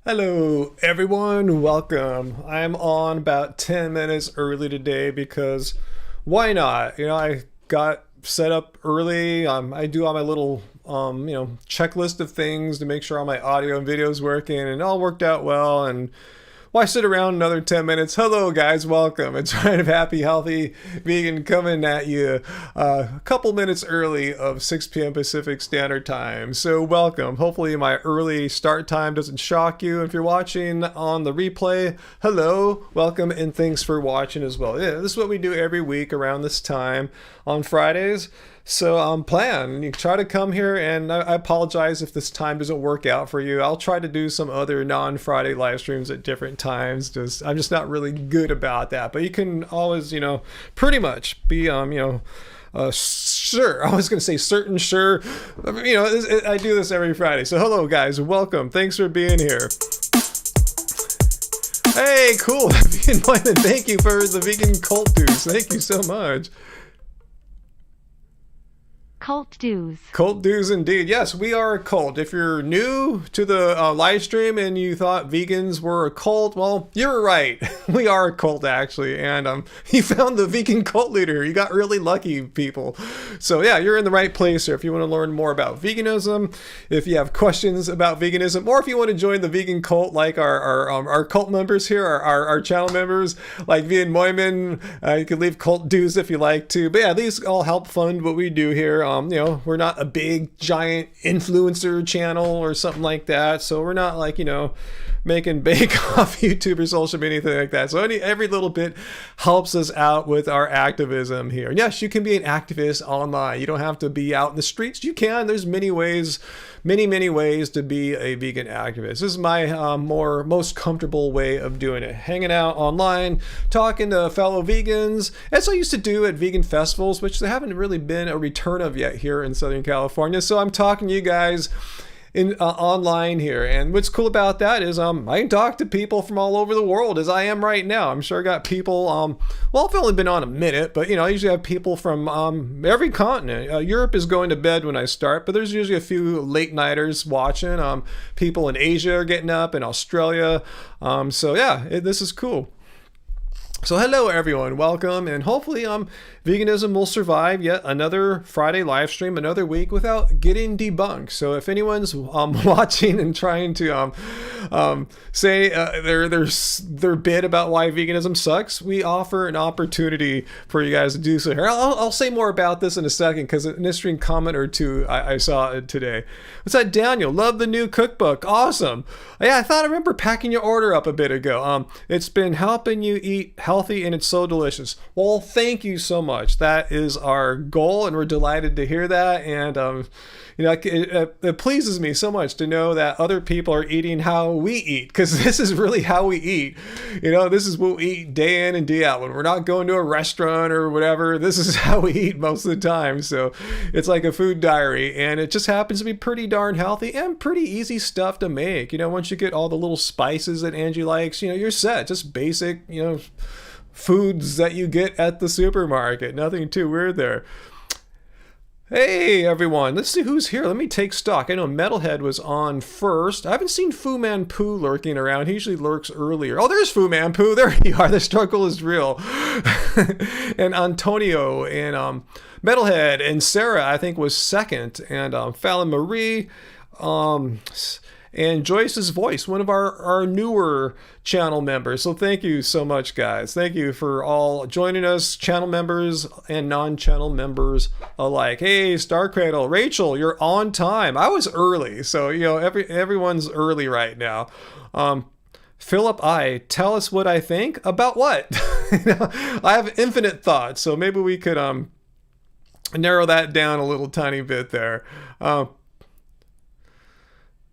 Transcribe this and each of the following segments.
Hello everyone, welcome. I'm on about 10 minutes early today because why not? I got set up early. I do all my little checklist of things to make sure all my audio and video is working and it all worked out well. And why sit around another 10 minutes? Hello, guys. Welcome. It's Ryan of Happy, Healthy Vegan coming at you a couple minutes early of 6 p.m. Pacific Standard Time. So welcome. Hopefully my early start time doesn't shock you. If you're watching on the replay, hello, welcome, and thanks for watching as well. Yeah, this is what we do every week around this time on Fridays. So plan. You try to come here, and I apologize if this time doesn't work out for you. I'll try to do some other non-Friday live streams at different times. I'm just not really good about that. But you can always, pretty much be, sure. I was going to say certain, sure. I do this every Friday. So hello, guys. Welcome. Thanks for being here. Hey, cool. Vegan Boyman, thank you for the vegan cult dudes. Thank you so much. Cult dues. Cult dues indeed. Yes, we are a cult. If you're new to the live stream and you thought vegans were a cult, well, you're right. We are a cult, actually. And you found the vegan cult leader. You got really lucky, people. So yeah, you're in the right place here. If you want to learn more about veganism, if you have questions about veganism, or if you want to join the vegan cult like our cult members here, our channel members, like Vegan Moyman, you can leave cult dues if you like to. But yeah, these all help fund what we do here. We're not a big giant influencer channel or something like that. So we're not like, making bake off YouTube or social media, anything like that. So every little bit helps us out with our activism here. And yes, you can be an activist online. You don't have to be out in the streets. You can. There's many ways to be a vegan activist. This is my most comfortable way of doing it. Hanging out online, talking to fellow vegans, as I used to do at vegan festivals, which there haven't really been a return of yet here in Southern California. So I'm talking to you guys online here, and what's cool about that is I can talk to people from all over the world as I am right now. I'm sure I got people I've only been on a minute, but I usually have people from every continent. Europe is going to bed when I start, but there's usually a few late nighters watching. People in Asia are getting up, in Australia. So yeah, this is cool. So hello everyone, welcome, and hopefully veganism will survive yet another Friday live stream, another week without getting debunked. So if anyone's watching and trying to say their bit about why veganism sucks, we offer an opportunity for you guys to do so here. I'll say more about this in a second because an interesting comment or two I saw today. What's that, Daniel? Love the new cookbook. Awesome. Yeah, I remember packing your order up a bit ago. It's been helping you eat healthy and it's so delicious. Well, thank you so much. That is our goal and we're delighted to hear that. And it pleases me so much to know that other people are eating how we eat, because this is really how we eat. This is what we eat day in and day out. When we're not going to a restaurant or whatever, this is how we eat most of the time. So it's like a food diary, and it just happens to be pretty darn healthy and pretty easy stuff to make. Once you get all the little spices that Angie likes, you're set. Just basic, foods that you get at the supermarket. Nothing too weird there. Hey everyone, let's see who's here. Let me take stock. I know Metalhead was on first. I haven't seen Fu Man Poo lurking around. He usually lurks earlier. Oh, there's Fu Man Poo. There you are. The struggle is real. And Antonio and Metalhead and Sarah, I think, was second. And Fallon Marie, and Joyce's Voice, one of our newer channel members. So thank you so much, guys. Thank you for all joining us, channel members and non-channel members alike. Hey, Star Cradle, Rachel, you're on time. I was early, so everyone's early right now. Philip tell us what I think about what? I have infinite thoughts, so maybe we could narrow that down a little tiny bit there.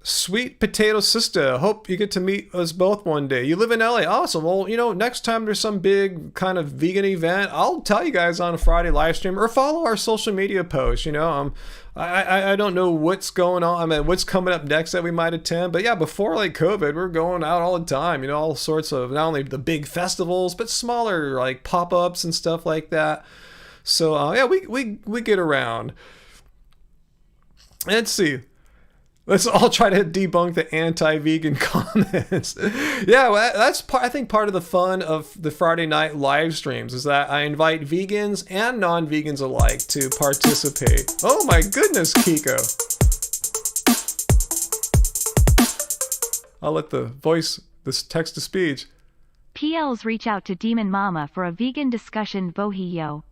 Sweet Potato Sister, hope you get to meet us both one day. You live in LA. Awesome. Well, next time there's some big kind of vegan event, I'll tell you guys on a Friday live stream, or follow our social media posts. I don't know what's going on. What's coming up next that we might attend. But yeah, before like COVID, we're going out all the time. All sorts of, not only the big festivals, but smaller like pop-ups and stuff like that. So yeah, we get around. Let's see. Let's all try to debunk the anti-vegan comments. Yeah, well, that's I think part of the fun of the Friday night live streams is that I invite vegans and non-vegans alike to participate. Oh my goodness, Kiko. I'll let this text to speech. PLs reach out to Demon Mama for a vegan discussion Bohiyo.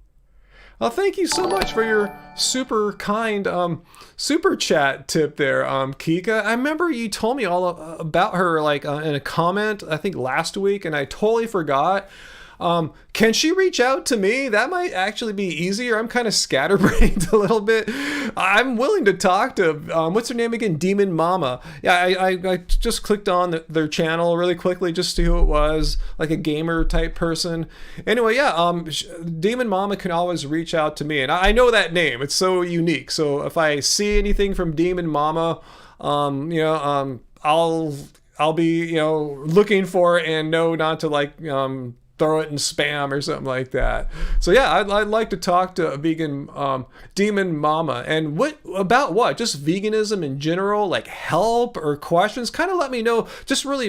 Well, thank you so much for your super kind super chat tip there, Kika. I remember you told me all about her like in a comment, I think last week, and I totally forgot. Can she reach out to me? That might actually be easier. I'm kind of scatterbrained a little bit. I'm willing to talk to, what's her name again? Demon Mama. Yeah, I just clicked on their channel really quickly just to see who it was, like a gamer type person. Anyway, yeah, Demon Mama can always reach out to me. And I know that name. It's so unique. So if I see anything from Demon Mama, I'll be, looking for it and know not to like, throw it in spam or something like that. So yeah, I'd like to talk to a vegan Demon Mama. And what just veganism in general, like help or questions, kind of let me know just really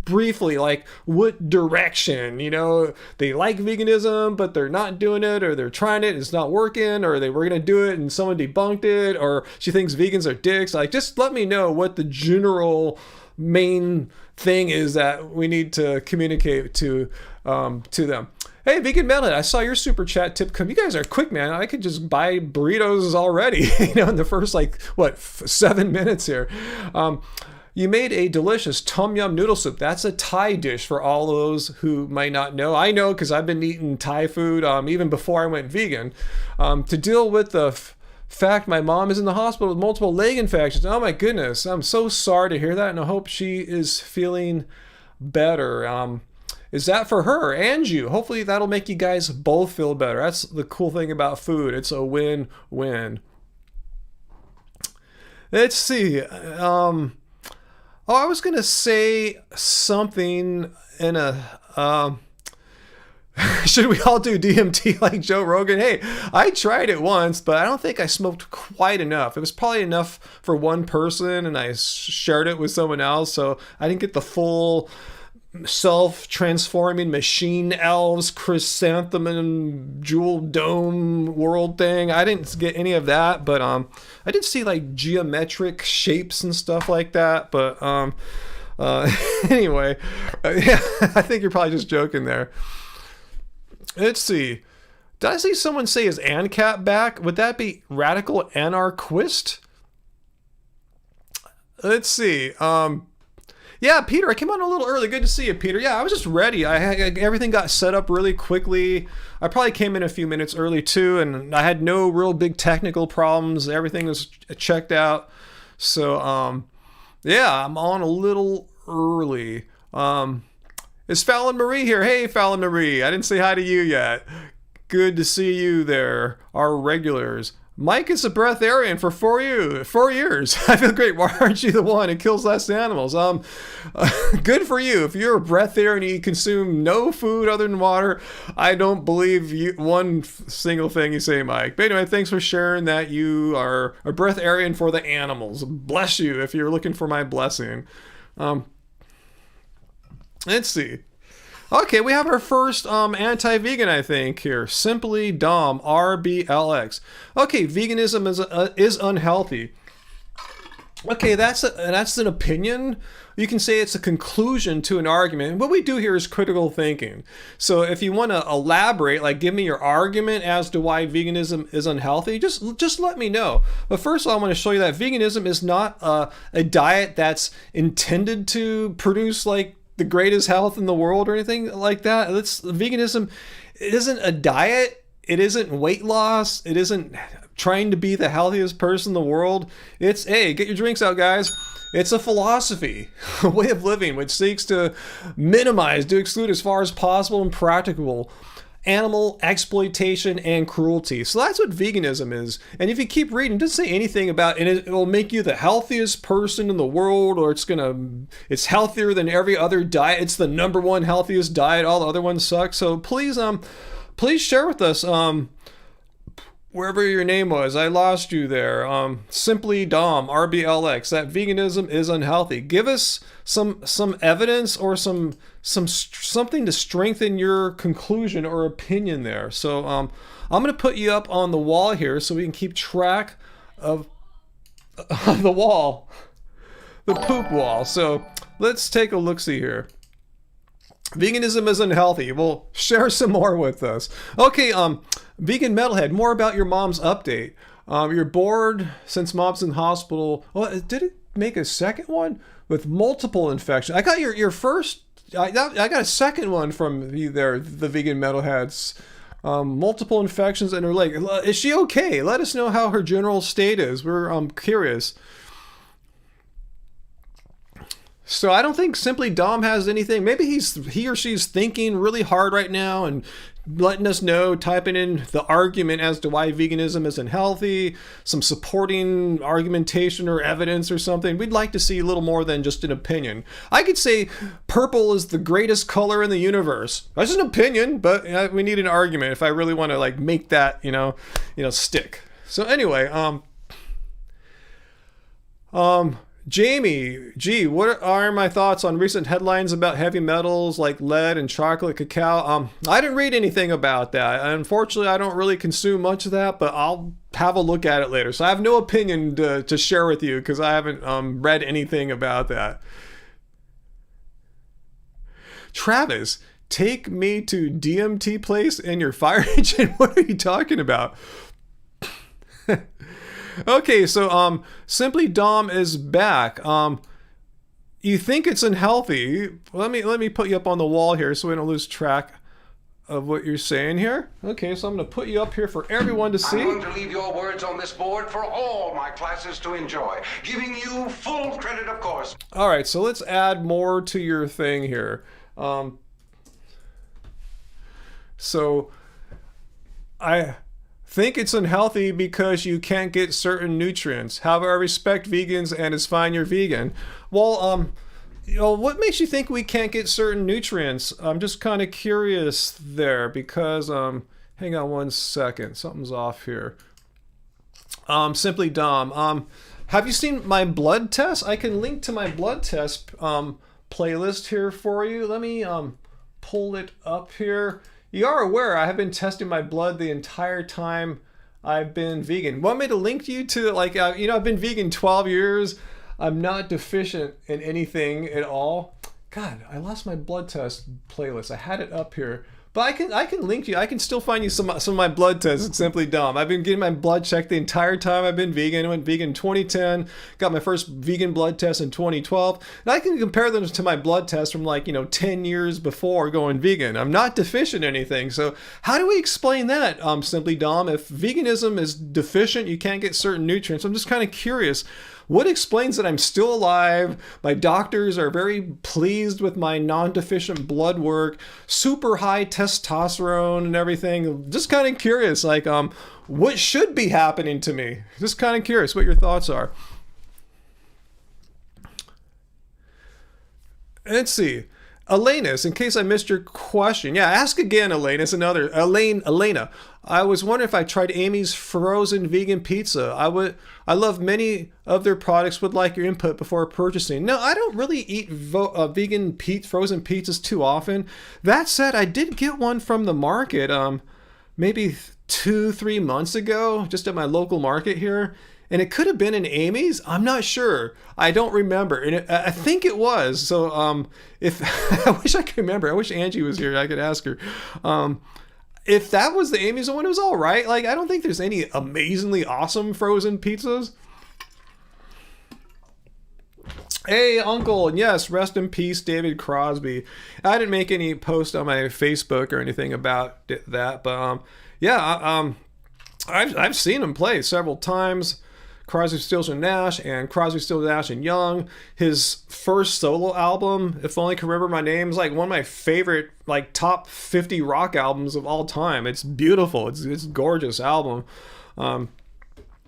briefly, like what direction, they like veganism but they're not doing it, or they're trying it, it's not working, or they were gonna do it and someone debunked it, or she thinks vegans are dicks. Like, just let me know what the general main thing is that we need to communicate to them. Hey, Vegan Metalhead, I saw your super chat tip come. You guys are quick, man. I could just buy burritos already, in the first 7 minutes here. You made a delicious tom yum noodle soup. That's a Thai dish for all those who might not know. I know because I've been eating Thai food even before I went vegan. To deal with the fact my mom is in the hospital with multiple leg infections. Oh my goodness. I'm so sorry to hear that, and I hope she is feeling better. Is that for her and you? Hopefully that'll make you guys both feel better. That's the cool thing about food. It's a win-win. Let's see. I was going to say something in a... should we all do DMT like Joe Rogan? Hey, I tried it once, but I don't think I smoked quite enough. It was probably enough for one person, and I shared it with someone else, so I didn't get the full self-transforming machine elves, chrysanthemum, jewel dome world thing. I didn't get any of that, but I did see like geometric shapes and stuff like that. But anyway, yeah, I think you're probably just joking there. Let's see. Did I see someone say is ANCAP back? Would that be radical anarchist? Let's see. Yeah, Peter, I came on a little early. Good to see you, Peter. Yeah, I was just ready. Everything got set up really quickly. I probably came in a few minutes early too, and I had no real big technical problems. Everything was checked out. So, yeah, I'm on a little early. Is Fallon Marie here? Hey, Fallon Marie. I didn't say hi to you yet. Good to see you there, our regulars. Mike is a breatharian for 4 years. I feel great. Why aren't you the one who kills less animals? Good for you. If you're a breatharian and you consume no food other than water, I don't believe one single thing you say, Mike. But anyway, thanks for sharing that you are a breatharian for the animals. Bless you if you're looking for my blessing. Let's see. Okay, we have our first anti-vegan, I think, here. Simply Dom, RBLX. Okay, veganism is unhealthy. Okay, that's an opinion. You can say it's a conclusion to an argument. And what we do here is critical thinking. So if you want to elaborate, like give me your argument as to why veganism is unhealthy, just let me know. But first of all, I want to show you that veganism is not a diet that's intended to produce like the greatest health in the world or anything like that. Veganism isn't a diet. It isn't weight loss. It isn't trying to be the healthiest person in the world. It's, hey, get your drinks out, guys. It's a philosophy, a way of living which seeks to minimize, to exclude as far as possible and practicable animal exploitation and cruelty. So that's what veganism is. And if you keep reading, it doesn't say anything about, and it will make you the healthiest person in the world, or it's healthier than every other diet. It's the number one healthiest diet. All the other ones suck. So please share with us, wherever your name was, I lost you there. Simply Dom, RBLX, that veganism is unhealthy. Give us some evidence or something to strengthen your conclusion or opinion there. So I'm going to put you up on the wall here so we can keep track of the wall, the poop wall. So let's take a look-see here. Veganism is unhealthy. Well, share some more with us. Okay, Vegan Metalhead, more about your mom's update. You're bored since mom's in hospital. Well, did it make a second one with multiple infections? I got your first. I got a second one from you there, the Vegan Metalheads. Multiple infections in her leg. Is she okay? Let us know how her general state is. We're curious. So I don't think Simply Dom has anything. Maybe he or she's thinking really hard right now and letting us know, typing in the argument as to why veganism isn't healthy, some supporting argumentation or evidence or something. We'd like to see a little more than just an opinion. I could say purple is the greatest color in the universe. That's an opinion, but we need an argument if I really want to like make that, stick. So anyway, Jamie, gee, what are my thoughts on recent headlines about heavy metals like lead and chocolate cacao? I didn't read anything about that. Unfortunately, I don't really consume much of that, but I'll have a look at it later. So I have no opinion to share with you because I haven't read anything about that. Travis, take me to DMT place in your fire engine? What are you talking about? Okay, so Simply Dom is back. You think it's unhealthy? Let me put you up on the wall here so we don't lose track of what you're saying here. Okay, so I'm going to put you up here for everyone to see. I'm going to leave your words on this board for all my classes to enjoy, giving you full credit, of course. All right, so let's add more to your thing here. So I think it's unhealthy because you can't get certain nutrients. However, I respect vegans and it's fine you're vegan. Well, what makes you think we can't get certain nutrients? I'm just kind of curious there because, hang on one second, something's off here. Simply Dom, have you seen my blood test? I can link to my blood test playlist here for you. Let me pull it up here. You are aware I have been testing my blood the entire time I've been vegan. Want me to link you to, I've been vegan 12 years. I'm not deficient in anything at all. God, I lost my blood test playlist. I had it up here. But I can link you. I can still find you some of my blood tests. It's Simply Dom. I've been getting my blood checked the entire time I've been vegan. I went vegan in 2010. Got my first vegan blood test in 2012. And I can compare them to my blood test from 10 years before going vegan. I'm not deficient in anything. So how do we explain that, Simply Dom? If veganism is deficient, you can't get certain nutrients. I'm just kind of curious. What explains that I'm still alive? My doctors are very pleased with my non-deficient blood work, super high testosterone and everything. Just kind of curious, what should be happening to me? Just kind of curious what your thoughts are. Let's see. Elenus, in case I missed your question. Yeah, ask again, Elenus. Elena. I was wondering if I tried Amy's frozen vegan pizza. I love many of their products. Would like your input before purchasing. No, I don't really eat vegan frozen pizzas too often. That said, I did get one from the market maybe 2-3 months ago, just at my local market here. And it could have been in Amy's. I'm not sure. I don't remember. And I think it was. So if I wish I could remember. I wish Angie was here. I could ask her. If that was the Amy's one, it was all right. I don't think there's any amazingly awesome frozen pizzas. Hey, Uncle. And yes, rest in peace, David Crosby. I didn't make any post on my Facebook or anything about that. But I've seen him play several times. Crosby, Stills and Nash and Crosby, Stills, Nash and Young. His first solo album, If Only Can Remember My Name, is one of my favorite top 50 rock albums of all time. It's beautiful. It's a gorgeous album. Yeah,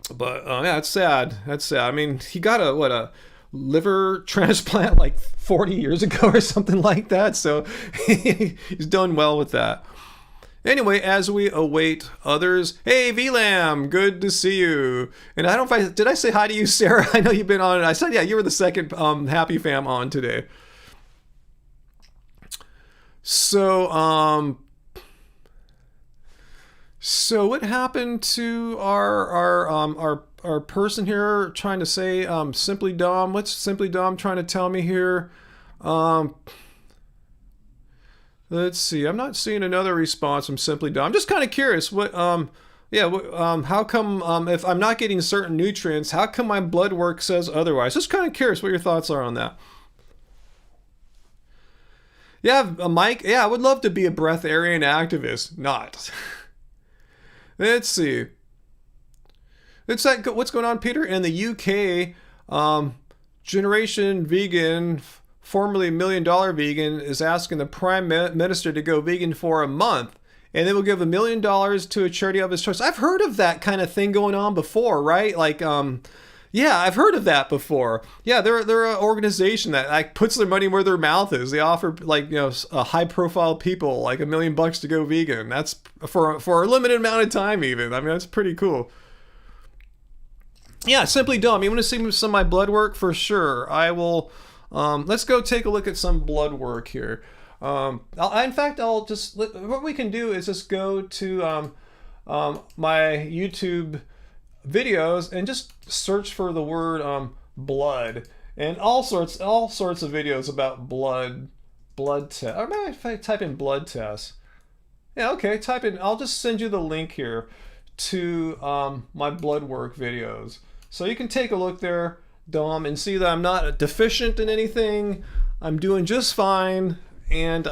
it's sad. That's sad. I mean, he got a liver transplant 40 years ago or something like that. So he's done well with that. Anyway, as we await others, hey VLAM, good to see you. And I don't know if did I say hi to you, Sarah? I know you've been on it. I said, yeah, you were the second Happy Fam on today. So what happened to our person here trying to say Simply Dom? What's Simply Dom trying to tell me here? Let's see. I'm not seeing another response from Simply Dom. I'm just kind of curious. What how come if I'm not getting certain nutrients, how come my blood work says otherwise? Just kind of curious what your thoughts are on that. Yeah, Mike. Yeah, I would love to be a breatharian activist. Not. Let's see. It's like what's going on, Peter? In the UK, Generation Vegan, formerly $1 Million Vegan, is asking the Prime Minister to go vegan for a month, and they will give $1 million to a charity of his choice. I've heard of that kind of thing going on before, right? Like, yeah, I've heard of that before. Yeah, they're an organization that like puts their money where their mouth is. They offer like high profile people like $1 million to go vegan. That's for a limited amount of time even. I mean, that's pretty cool. Yeah, Simply Dumb. You want to see some of my blood work? For sure. I will. Let's go take a look at some blood work here. I'll just what we can do is just go to my YouTube videos and just search for the word blood, and all sorts of videos about blood test. Or maybe if I type in blood test. Yeah, okay. Type in. I'll just send you the link here to my blood work videos, so you can take a look there, Dom, and see that I'm not deficient in anything. I'm doing just fine, and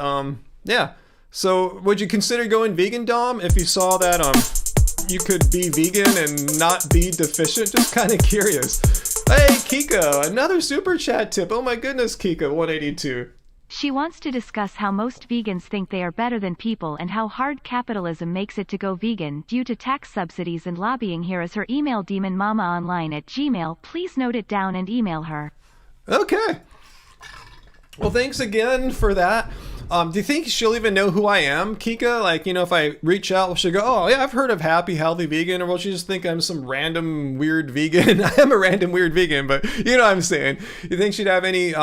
yeah. So would you consider going vegan, Dom, if you saw that you could be vegan and not be deficient? Just kind of curious. Hey, Kika, another super chat tip. Oh my goodness, Kika, 182. She wants to discuss how most vegans think they are better than people and how hard capitalism makes it to go vegan due to tax subsidies and lobbying. Here is her email, demonmamaonline@gmail. Please note it down and email her. Okay. Well, thanks again for that. Do you think she'll even know who I am, Kika? Like, if I reach out, will she go, oh, yeah, I've heard of Happy Healthy Vegan? Or will she just think I'm some random weird vegan? I am a random weird vegan, but you know what I'm saying. You think she'd have any...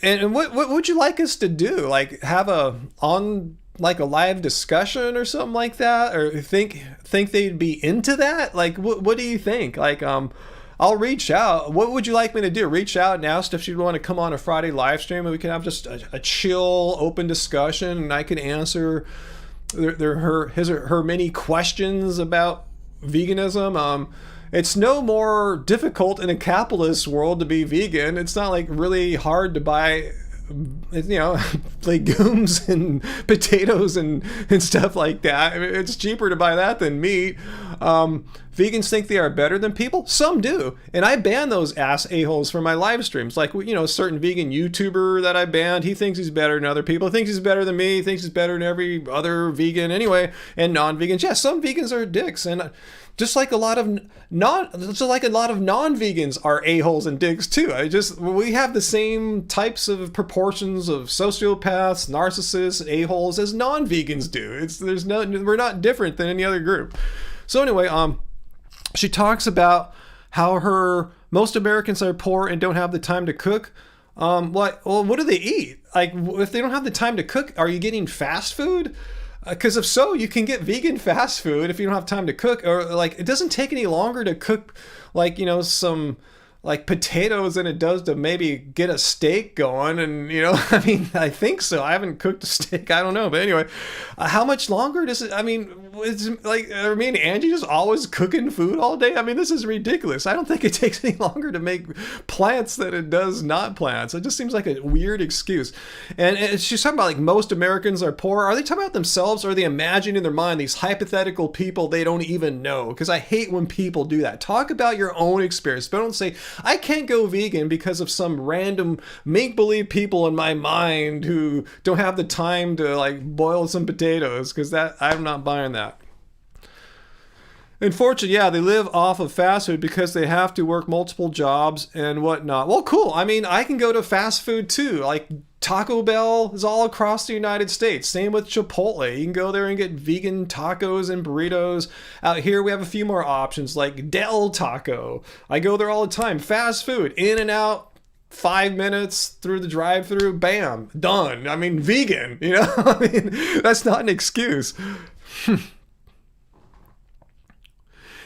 And what would you like us to do? Like have a live discussion or something like that? Or think they'd be into that? Like what do you think? Like I'll reach out. What would you like me to do? Reach out and ask if she'd want to come on a Friday live stream and we can have just a chill, open discussion, and I can answer her many questions about veganism. It's no more difficult in a capitalist world to be vegan. It's not like really hard to buy, legumes and potatoes and stuff like that. I mean, it's cheaper to buy that than meat. Vegans think they are better than people. Some do. And I ban those ass a-holes from my live streams. Like, a certain vegan YouTuber that I banned, he thinks he's better than other people. He thinks he's better than me. He thinks he's better than every other vegan anyway. And non-vegans. Yeah, some vegans are dicks. And just like a lot of non-vegans are a-holes and dicks too. We have the same types of proportions of sociopaths, narcissists, a-holes as non-vegans do. We're not different than any other group. So anyway, she talks about how most Americans are poor and don't have the time to cook. What do they eat? Like, if they don't have the time to cook, are you getting fast food? Because if so, you can get vegan fast food if you don't have time to cook. Or like, it doesn't take any longer to cook, like, some like potatoes than it does to maybe get a steak going. And, I mean, I think so. I haven't cooked a steak. I don't know. But anyway, how much longer does it, I mean, it's like, me and Angie just always cooking food all day. I mean, this is ridiculous. I don't think it takes any longer to make plants than it does not plants. It just seems like a weird excuse. And she's talking about like most Americans are poor. Are they talking about themselves, or are they imagining in their mind these hypothetical people they don't even know? Because I hate when people do that. Talk about your own experience, but don't say, I can't go vegan because of some random make-believe people in my mind who don't have the time to like boil some potatoes, because I'm not buying that. Unfortunately, yeah, they live off of fast food because they have to work multiple jobs and whatnot. Well, cool. I mean, I can go to fast food too. Like Taco Bell is all across the United States. Same with Chipotle. You can go there and get vegan tacos and burritos. Out here, we have a few more options like Del Taco. I go there all the time. Fast food, in and out. 5 minutes through the drive-through, bam, done. I mean, vegan, you know? I mean, that's not an excuse.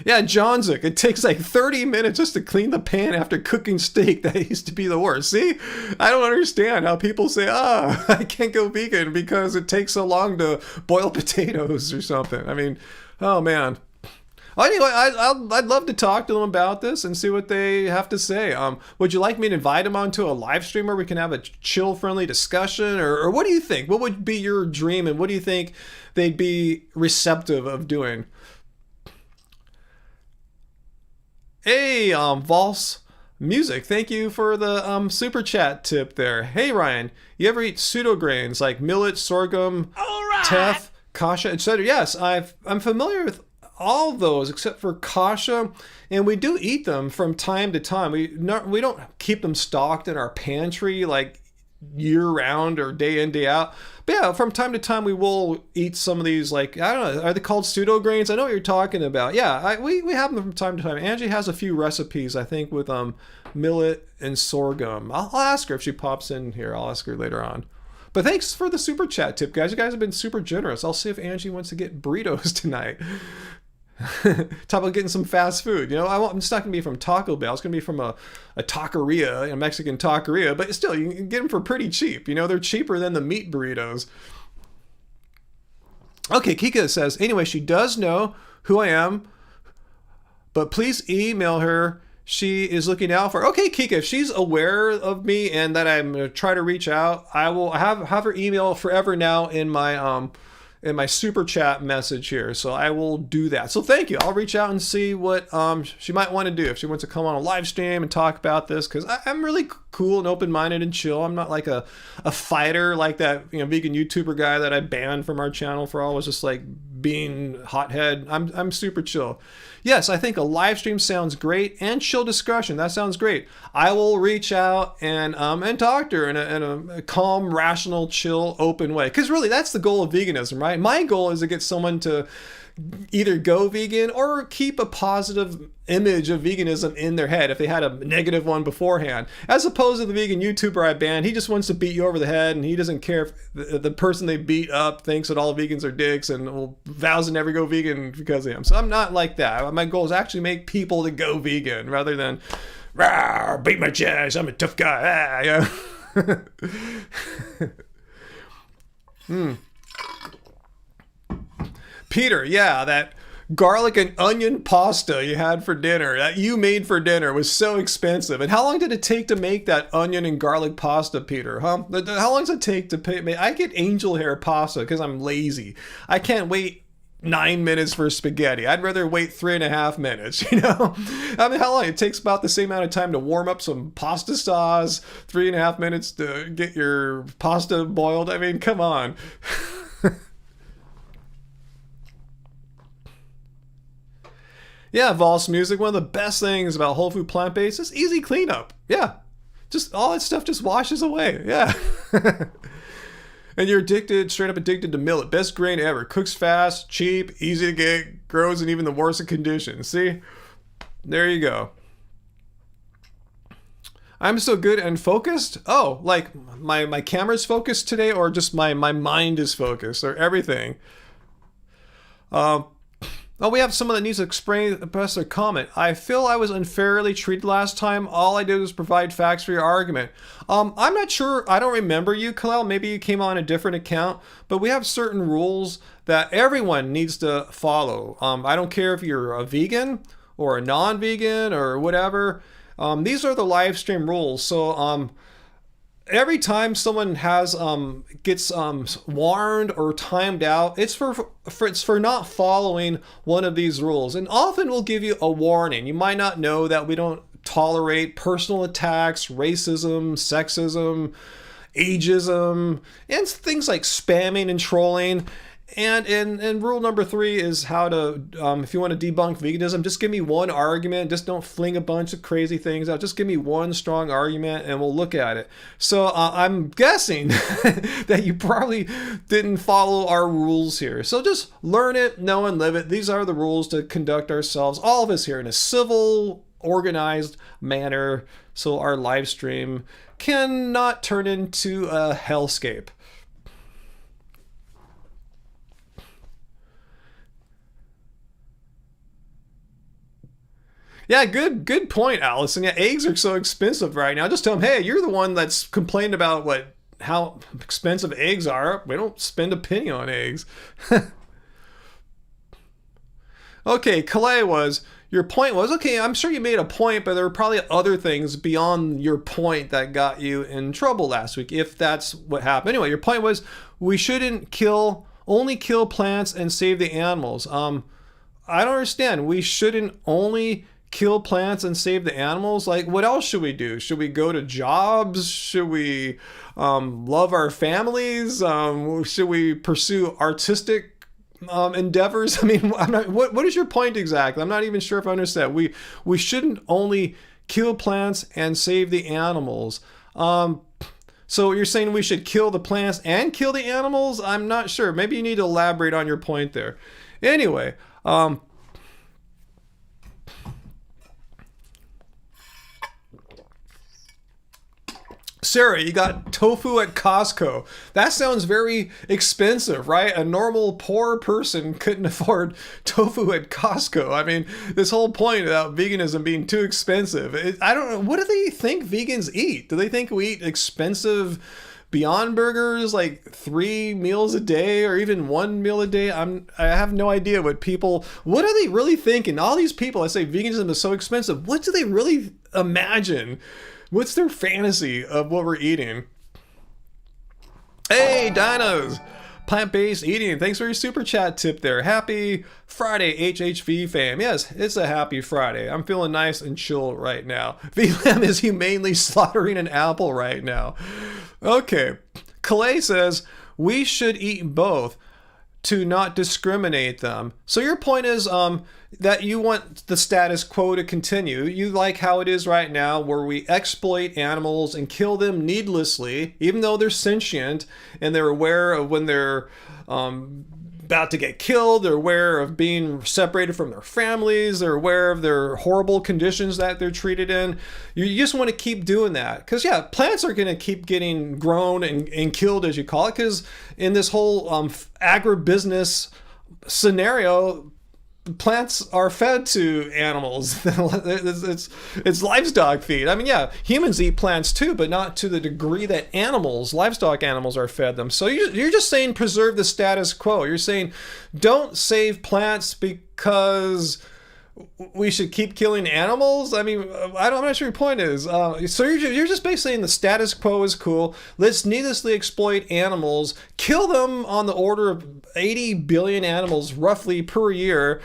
Yeah, Johnzik, it takes like 30 minutes just to clean the pan after cooking steak. That used to be the worst. See, I don't understand how people say, I can't go vegan because it takes so long to boil potatoes or something. I mean, oh man. Anyway, I'd love to talk to them about this and see what they have to say. Would you like me to invite them onto a live stream where we can have a chill, friendly discussion? Or what do you think? What would be your dream, and what do you think they'd be receptive of doing? Hey, Vols Music, thank you for the super chat tip there. Hey, Ryan, you ever eat pseudo grains like millet, sorghum, teff, kasha, etc.? Yes, I'm familiar with all of those except for kasha, and we do eat them from time to time. We don't keep them stocked in our pantry like year round or day in, day out. But yeah, from time to time we will eat some of these, like, I don't know, are they called pseudo grains? I know what you're talking about. Yeah, we have them from time to time. Angie has a few recipes, I think, with millet and sorghum. I'll ask her if she pops in here. I'll ask her later on. But thanks for the super chat tip, guys. You guys have been super generous. I'll see if Angie wants to get burritos tonight. Talk about getting some fast food. You know, it's not going to be from Taco Bell. It's going to be from a taqueria, a Mexican taqueria. But still, you can get them for pretty cheap. You know, they're cheaper than the meat burritos. Okay, Kika says, anyway, she does know who I am, but please email her. She is looking out for. Okay, Kika, if she's aware of me and that I'm going to try to reach out, I will have her email forever now in my super chat message here, so I will do that. So thank you. I'll reach out and see what she might want to do, if she wants to come on a live stream and talk about this, because I'm really cool and open-minded and chill. I'm not like a fighter like that vegan YouTuber guy that I banned from our channel for always just like being hothead. I'm super chill. Yes, I think a live stream sounds great, and chill discussion. That sounds great. I will reach out and talk to her in a calm, rational, chill, open way. Because really, that's the goal of veganism, right? My goal is to get someone to either go vegan or keep a positive image of veganism in their head if they had a negative one beforehand, as opposed to the vegan YouTuber I banned. He just wants to beat you over the head, and he doesn't care if the person they beat up thinks that all vegans are dicks and vows to never go vegan because of him. So I'm not like that. My goal is actually make people to go vegan rather than beat my chest, I'm a tough guy. Peter, yeah, that garlic and onion pasta you had for dinner, that you made for dinner, was so expensive. And how long did it take to make that onion and garlic pasta, Peter? How long does it take to make? I get angel hair pasta because I'm lazy. I can't wait 9 minutes for spaghetti. I'd rather wait 3.5 minutes, you know? I mean, how long? It takes about the same amount of time to warm up some pasta sauce, 3.5 minutes to get your pasta boiled. I mean, come on. Yeah, Vols Music, one of the best things about whole food plant-based is easy cleanup. Yeah, just all that stuff just washes away. Yeah. And you're straight up addicted to millet. Best grain ever. Cooks fast, cheap, easy to get, grows in even the worst of conditions. See? There you go. I'm so good and focused? Oh, like my camera's focused today, or just my mind is focused, or everything? Oh, we have someone that needs to express their comment. I feel I was unfairly treated last time. All I did was provide facts for your argument. I'm not sure. I don't remember you, Kalel. Maybe you came on a different account. But we have certain rules that everyone needs to follow. I don't care if you're a vegan or a non-vegan or whatever. These are the live stream rules. So every time someone gets warned or timed out, it's for not following one of these rules. And often we'll give you a warning. You might not know that we don't tolerate personal attacks, racism, sexism, ageism, and things like spamming and trolling. And rule number 3 is how to, if you want to debunk veganism, just give me one argument. Just don't fling a bunch of crazy things out. Just give me one strong argument and we'll look at it. So I'm guessing that you probably didn't follow our rules here. So just learn it, know and live it. These are the rules to conduct ourselves, all of us here, in a civil, organized manner, so our live stream cannot turn into a hellscape. Yeah, good point, Allison. Yeah, eggs are so expensive right now. Just tell them, hey, you're the one that's complained about how expensive eggs are. We don't spend a penny on eggs. Okay, Calais your point was, okay, I'm sure you made a point, but there were probably other things beyond your point that got you in trouble last week, if that's what happened. Anyway, your point was we shouldn't only kill plants and save the animals. I don't understand. We shouldn't only kill plants and save the animals? Like, what else should we do? Should we go to jobs? Should we love our families? Should we pursue artistic endeavors? I mean, what is your point exactly? I'm not even sure if I understand. We shouldn't only kill plants and save the animals. So you're saying we should kill the plants and kill the animals? I'm not sure. Maybe you need to elaborate on your point there. Anyway, Sarah, you got tofu at Costco. That sounds very expensive, right? A normal poor person couldn't afford tofu at Costco. I mean, this whole point about veganism being too expensive. I don't know. What do they think vegans eat? Do they think we eat expensive Beyond Burgers like 3 meals a day or even 1 meal a day? I have no idea what are they really thinking? All these people that say veganism is so expensive, what do they really imagine? What's their fantasy of what we're eating? Hey, Dinos! Plant-based eating. Thanks for your super chat tip there. Happy Friday, HHV fam. Yes, it's a happy Friday. I'm feeling nice and chill right now. VLAM is humanely slaughtering an apple right now. Okay. Calais says, we should eat both to not discriminate them. So your point is that you want the status quo to continue. You like how it is right now, where we exploit animals and kill them needlessly, even though they're sentient and they're aware of when they're about to get killed. They're aware of being separated from their families. They're aware of their horrible conditions that they're treated in. You just want to keep doing that. Because, yeah, plants are going to keep getting grown and killed, as you call it. Because in this whole agribusiness scenario, plants are fed to animals. It's livestock feed. I mean, yeah, humans eat plants too, but not to the degree that livestock animals are fed them. So you're just saying preserve the status quo. You're saying don't save plants because we should keep killing animals? I mean, I'm not sure your point is. So you're just basically saying the status quo is cool. Let's needlessly exploit animals, kill them on the order of 80 billion animals roughly per year,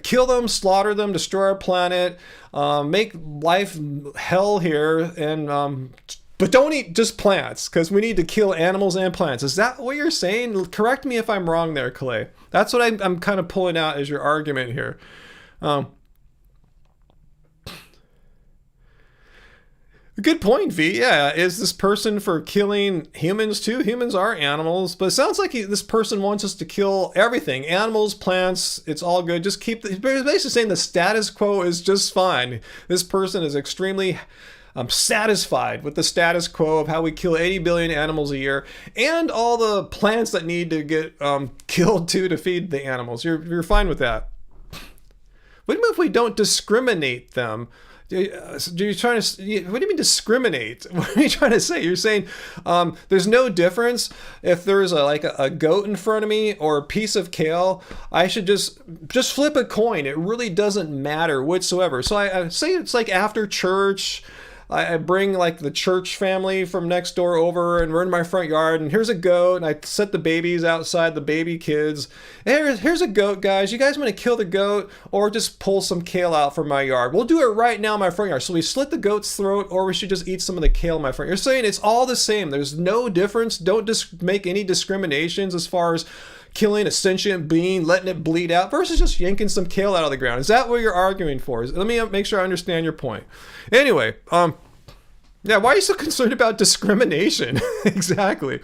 kill them, slaughter them, destroy our planet, make life hell here, and but don't eat just plants, because we need to kill animals and plants. Is that what you're saying? Correct me if I'm wrong there, Calais. That's what I'm kind of pulling out as your argument here. Good point, V. Yeah, is this person for killing humans too? Humans are animals, but it sounds like this person wants us to kill everything. Animals, plants, it's all good. Just he's basically saying the status quo is just fine. This person is extremely satisfied with the status quo of how we kill 80 billion animals a year and all the plants that need to get killed too to feed the animals. You're fine with that. What if we don't discriminate them? What do you mean discriminate? What are you trying to say? You're saying there's no difference if there's a goat in front of me or a piece of kale. I should just flip a coin. It really doesn't matter whatsoever. So I say it's like after church, I bring like the church family from next door over and we're in my front yard and here's a goat and I set the babies outside, the baby kids. Here's a goat, guys. You guys want to kill the goat or just pull some kale out from my yard? We'll do it right now in my front yard. So we slit the goat's throat or we should just eat some of the kale in my front yard. You're saying it's all the same. There's no difference. Don't make any discriminations as far as killing a sentient being, letting it bleed out, versus just yanking some kale out of the ground? Is that what you're arguing for? Let me make sure I understand your point. Anyway, yeah, why are you so concerned about discrimination? Exactly.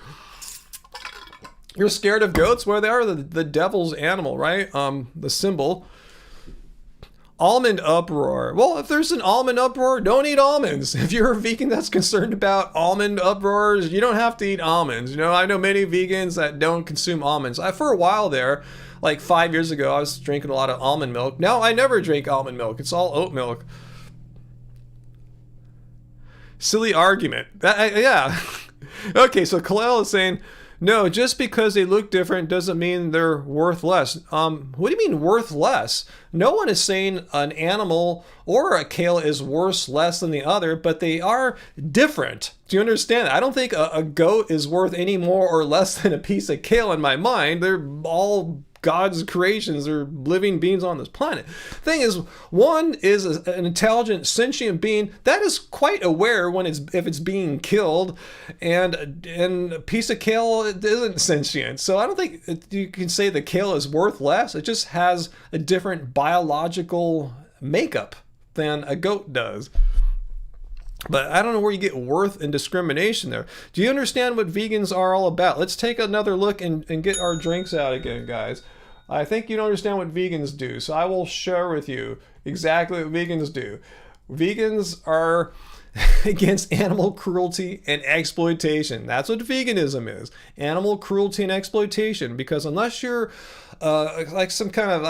You're scared of goats? Well, they are the devil's animal, right? The symbol. Almond uproar. Well, if there's an almond uproar, don't eat almonds. If you're a vegan that's concerned about almond uproars, you don't have to eat almonds. You know, I know many vegans that don't consume almonds. For a while there, like 5 years ago, I was drinking a lot of almond milk. Now I never drink almond milk. It's all oat milk. Silly argument. Yeah. Okay, so Kalel is saying, no, just because they look different doesn't mean they're worth less. What do you mean worth less? No one is saying an animal or a kale is worth less than the other, but they are different. Do you understand that? I don't think a goat is worth any more or less than a piece of kale in my mind. They're all God's creations, are living beings on this planet. Thing is, one is an intelligent, sentient being that is quite aware if it's being killed, and a piece of kale isn't sentient. So I don't think you can say the kale is worth less. It just has a different biological makeup than a goat does. But I don't know where you get worth and discrimination there. Do you understand what vegans are all about? Let's take another look and get our drinks out again, guys. I think you don't understand what vegans do, so I will share with you exactly what vegans do. Vegans are against animal cruelty and exploitation. That's what veganism is. Animal cruelty and exploitation. Because unless you're like some kind of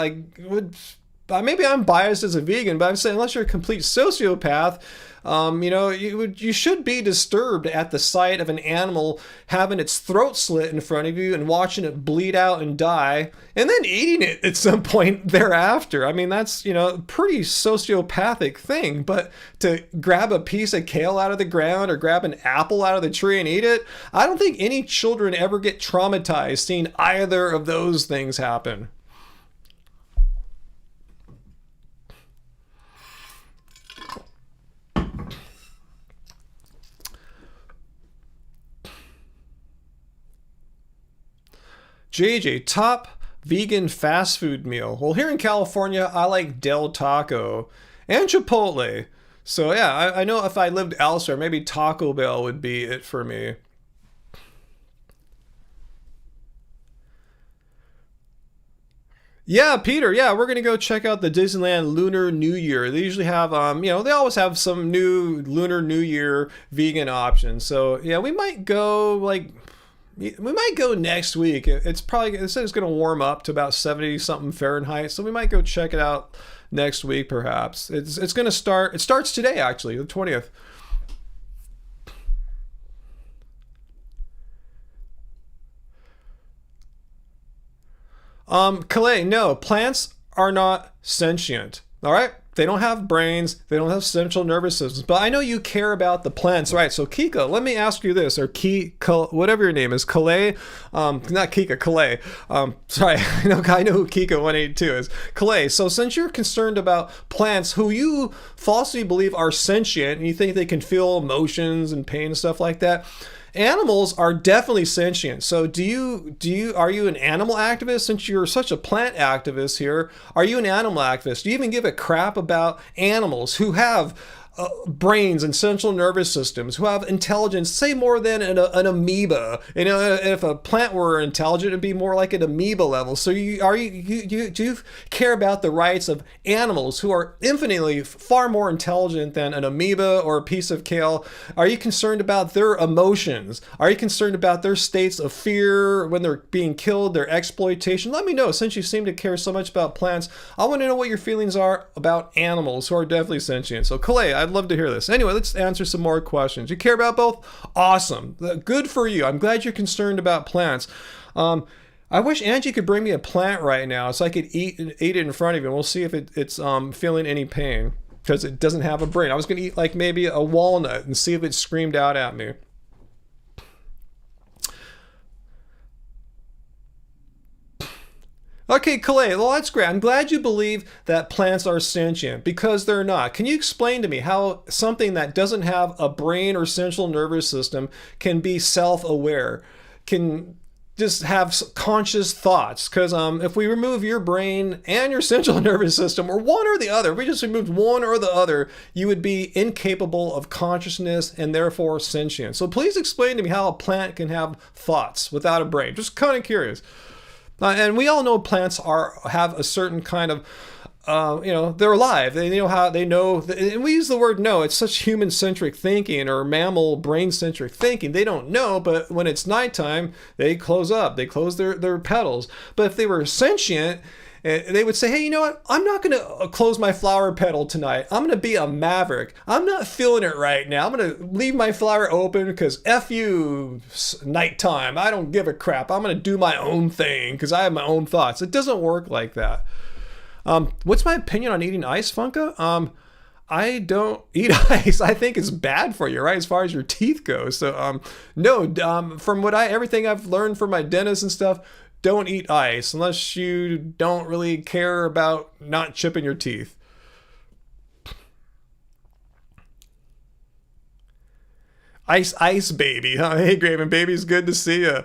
maybe I'm biased as a vegan, but I'm saying unless you're a complete sociopath, you should be disturbed at the sight of an animal having its throat slit in front of you and watching it bleed out and die, and then eating it at some point thereafter. I mean, that's, a pretty sociopathic thing. But to grab a piece of kale out of the ground or grab an apple out of the tree and eat it, I don't think any children ever get traumatized seeing either of those things happen. JJ, top vegan fast food meal. Well, here in California, I like Del Taco and Chipotle. So yeah, I know if I lived elsewhere, maybe Taco Bell would be it for me. Yeah, Peter, yeah, we're going to go check out the Disneyland Lunar New Year. They usually have, they always have some new Lunar New Year vegan options. So yeah, we might go next week. It says it's going to warm up to about 70 something Fahrenheit. So we might go check it out next week, perhaps. It's going to start. It starts today, actually, the 20th. Calais, no, plants are not sentient. All right. They don't have brains. They don't have central nervous systems. But I know you care about the plants, right? So Kika, let me ask you this, or whatever your name is, Calais, not Kika, Calais. Sorry, I know who Kika 182 is. Calais. So since you're concerned about plants who you falsely believe are sentient, and you think they can feel emotions and pain and stuff like that, animals are definitely sentient. So are you an animal activist? Since you're such a plant activist here, are you an animal activist? Do you even give a crap about animals who have brains and central nervous systems, who have intelligence, say more than an amoeba? If a plant were intelligent, it'd be more like an amoeba level. So do you care about the rights of animals who are infinitely far more intelligent than an amoeba or a piece of kale? Are you concerned about their emotions? Are you concerned about their states of fear when they're being killed, their exploitation? Let me know, since you seem to care so much about plants. I want to know what your feelings are about animals who are definitely sentient. So Calais, I'd love to hear this. Anyway, let's answer some more questions. You care about both? Awesome. Good for you. I'm glad you're concerned about plants. I wish Angie could bring me a plant right now so I could eat it in front of you. We'll see if it's feeling any pain, because it doesn't have a brain. I was going to eat like maybe a walnut and see if it screamed out at me. Okay, Calais, well, that's great. I'm glad you believe that plants are sentient, because they're not. Can you explain to me how something that doesn't have a brain or central nervous system can be self-aware? just have conscious thoughts, because if we remove your brain and your central nervous system, or one or the other, if we just removed one or the other, you would be incapable of consciousness and therefore sentient. So please explain to me how a plant can have thoughts without a brain. Just kind of curious. And we all know plants have a certain kind of they're alive. They know how, they know, and we use the word know. It's such human-centric thinking or mammal brain-centric thinking. They don't know, but when it's nighttime, they close up. They close their petals. But if they were sentient, they would say, hey, you know what? I'm not going to close my flower petal tonight. I'm going to be a maverick. I'm not feeling it right now. I'm going to leave my flower open because F you, nighttime. I don't give a crap. I'm going to do my own thing because I have my own thoughts. It doesn't work like that. What's my opinion on eating ice, Funka? I don't eat ice. I think it's bad for you, right? As far as your teeth go. So, no, from everything I've learned from my dentist and stuff, don't eat ice unless you don't really care about not chipping your teeth. Ice baby, huh? Hey, Graven baby, it's good to see you.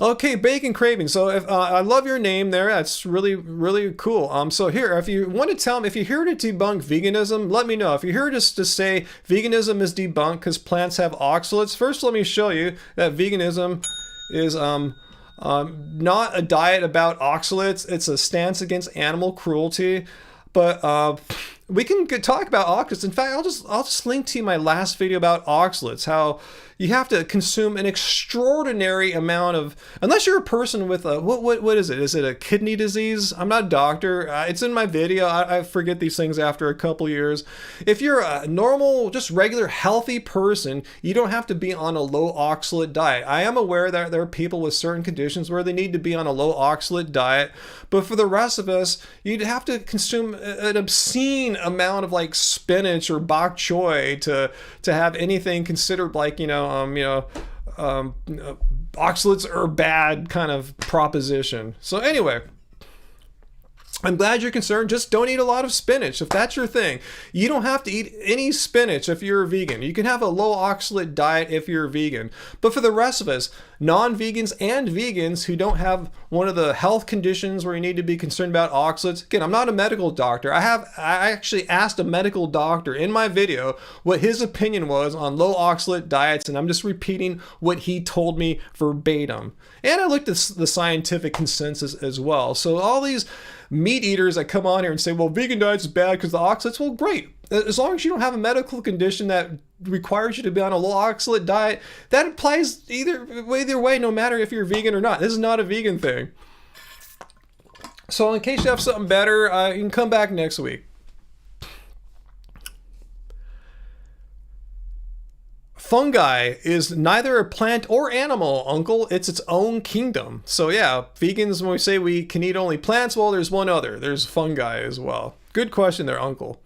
Okay, Bacon Craving. So if I love your name there. That's really, really cool. So here, if you want to tell me, if you're here to debunk veganism, let me know. If you're here just to say veganism is debunked because plants have oxalates, first let me show you that veganism is not a diet about oxalates. It's a stance against animal cruelty. But we can talk about oxalates. In fact, I'll just link to you my last video about oxalates, how you have to consume an extraordinary amount of, unless you're a person with a, what is it? Is it a kidney disease? I'm not a doctor. It's in my video. I forget these things after a couple years. If you're a normal, just regular, healthy person, you don't have to be on a low oxalate diet. I am aware that there are people with certain conditions where they need to be on a low oxalate diet, but for the rest of us, you'd have to consume an obscene amount of like spinach or bok choy to have anything considered like, oxalates are bad kind of proposition. So anyway, I'm glad you're concerned. Just don't eat a lot of spinach if that's your thing. You don't have to eat any spinach if you're a vegan. You can have a low oxalate diet if you're a vegan. But for the rest of us, non-vegans and vegans who don't have one of the health conditions where you need to be concerned about oxalates. Again, I'm not a medical doctor. I actually asked a medical doctor in my video what his opinion was on low oxalate diets, and I'm just repeating what he told me verbatim. And I looked at the scientific consensus as well. So all these meat eaters that come on here and say, well, vegan diet's bad because the oxalates, well, great. As long as you don't have a medical condition that requires you to be on a low oxalate diet, that applies either way, no matter if you're vegan or not. This is not a vegan thing. So in case you have something better, you can come back next week. Fungi is neither a plant or animal, Uncle. It's its own kingdom. So yeah, vegans, when we say we can eat only plants, well, there's one other. There's fungi as well. Good question there, Uncle.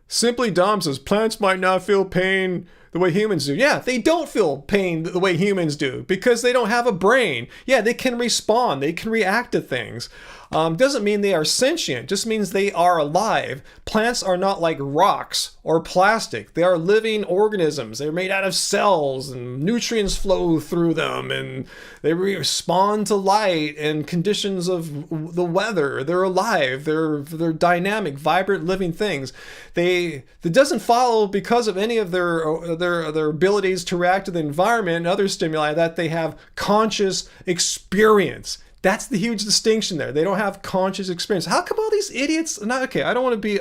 Simply Dom says, plants might not feel pain the way humans do. Yeah, they don't feel pain the way humans do because they don't have a brain. Yeah, they can respond. They can react to things. Doesn't mean they are sentient. Just means they are alive. Plants are not like rocks or plastic. They are living organisms. They're made out of cells and nutrients flow through them and they respond to light and conditions of the weather. They're alive. They're dynamic, vibrant, living things. That doesn't follow because of any of their abilities to react to the environment and other stimuli that they have conscious experience. That's the huge distinction there. They don't have conscious experience. How come all these idiots? Okay, I don't want to be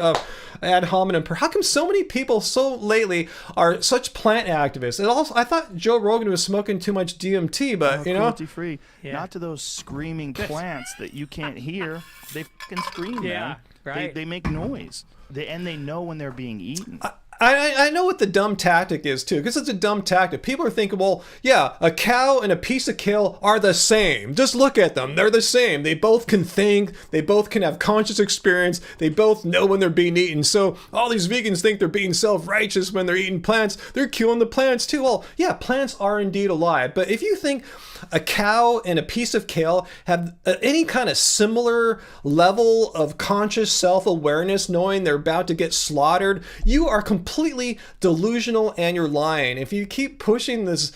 ad hominem. How come so many people so lately are such plant activists? And also, I thought Joe Rogan was smoking too much DMT, but cruelty free. Yeah. Not to those screaming plants that you can't hear. They fucking scream, man. Right. They make noise. They know when they're being eaten. I know what the dumb tactic is too, because it's a dumb tactic. People are thinking, well, yeah, a cow and a piece of kale are the same. Just look at them. They're the same. They both can think. They both can have conscious experience. They both know when they're being eaten. So all these vegans think they're being self-righteous when they're eating plants. They're killing the plants too. Well, yeah, plants are indeed alive. But if you think a cow and a piece of kale have any kind of similar level of conscious self-awareness, knowing they're about to get slaughtered, you are completely delusional and you're lying. If you keep pushing this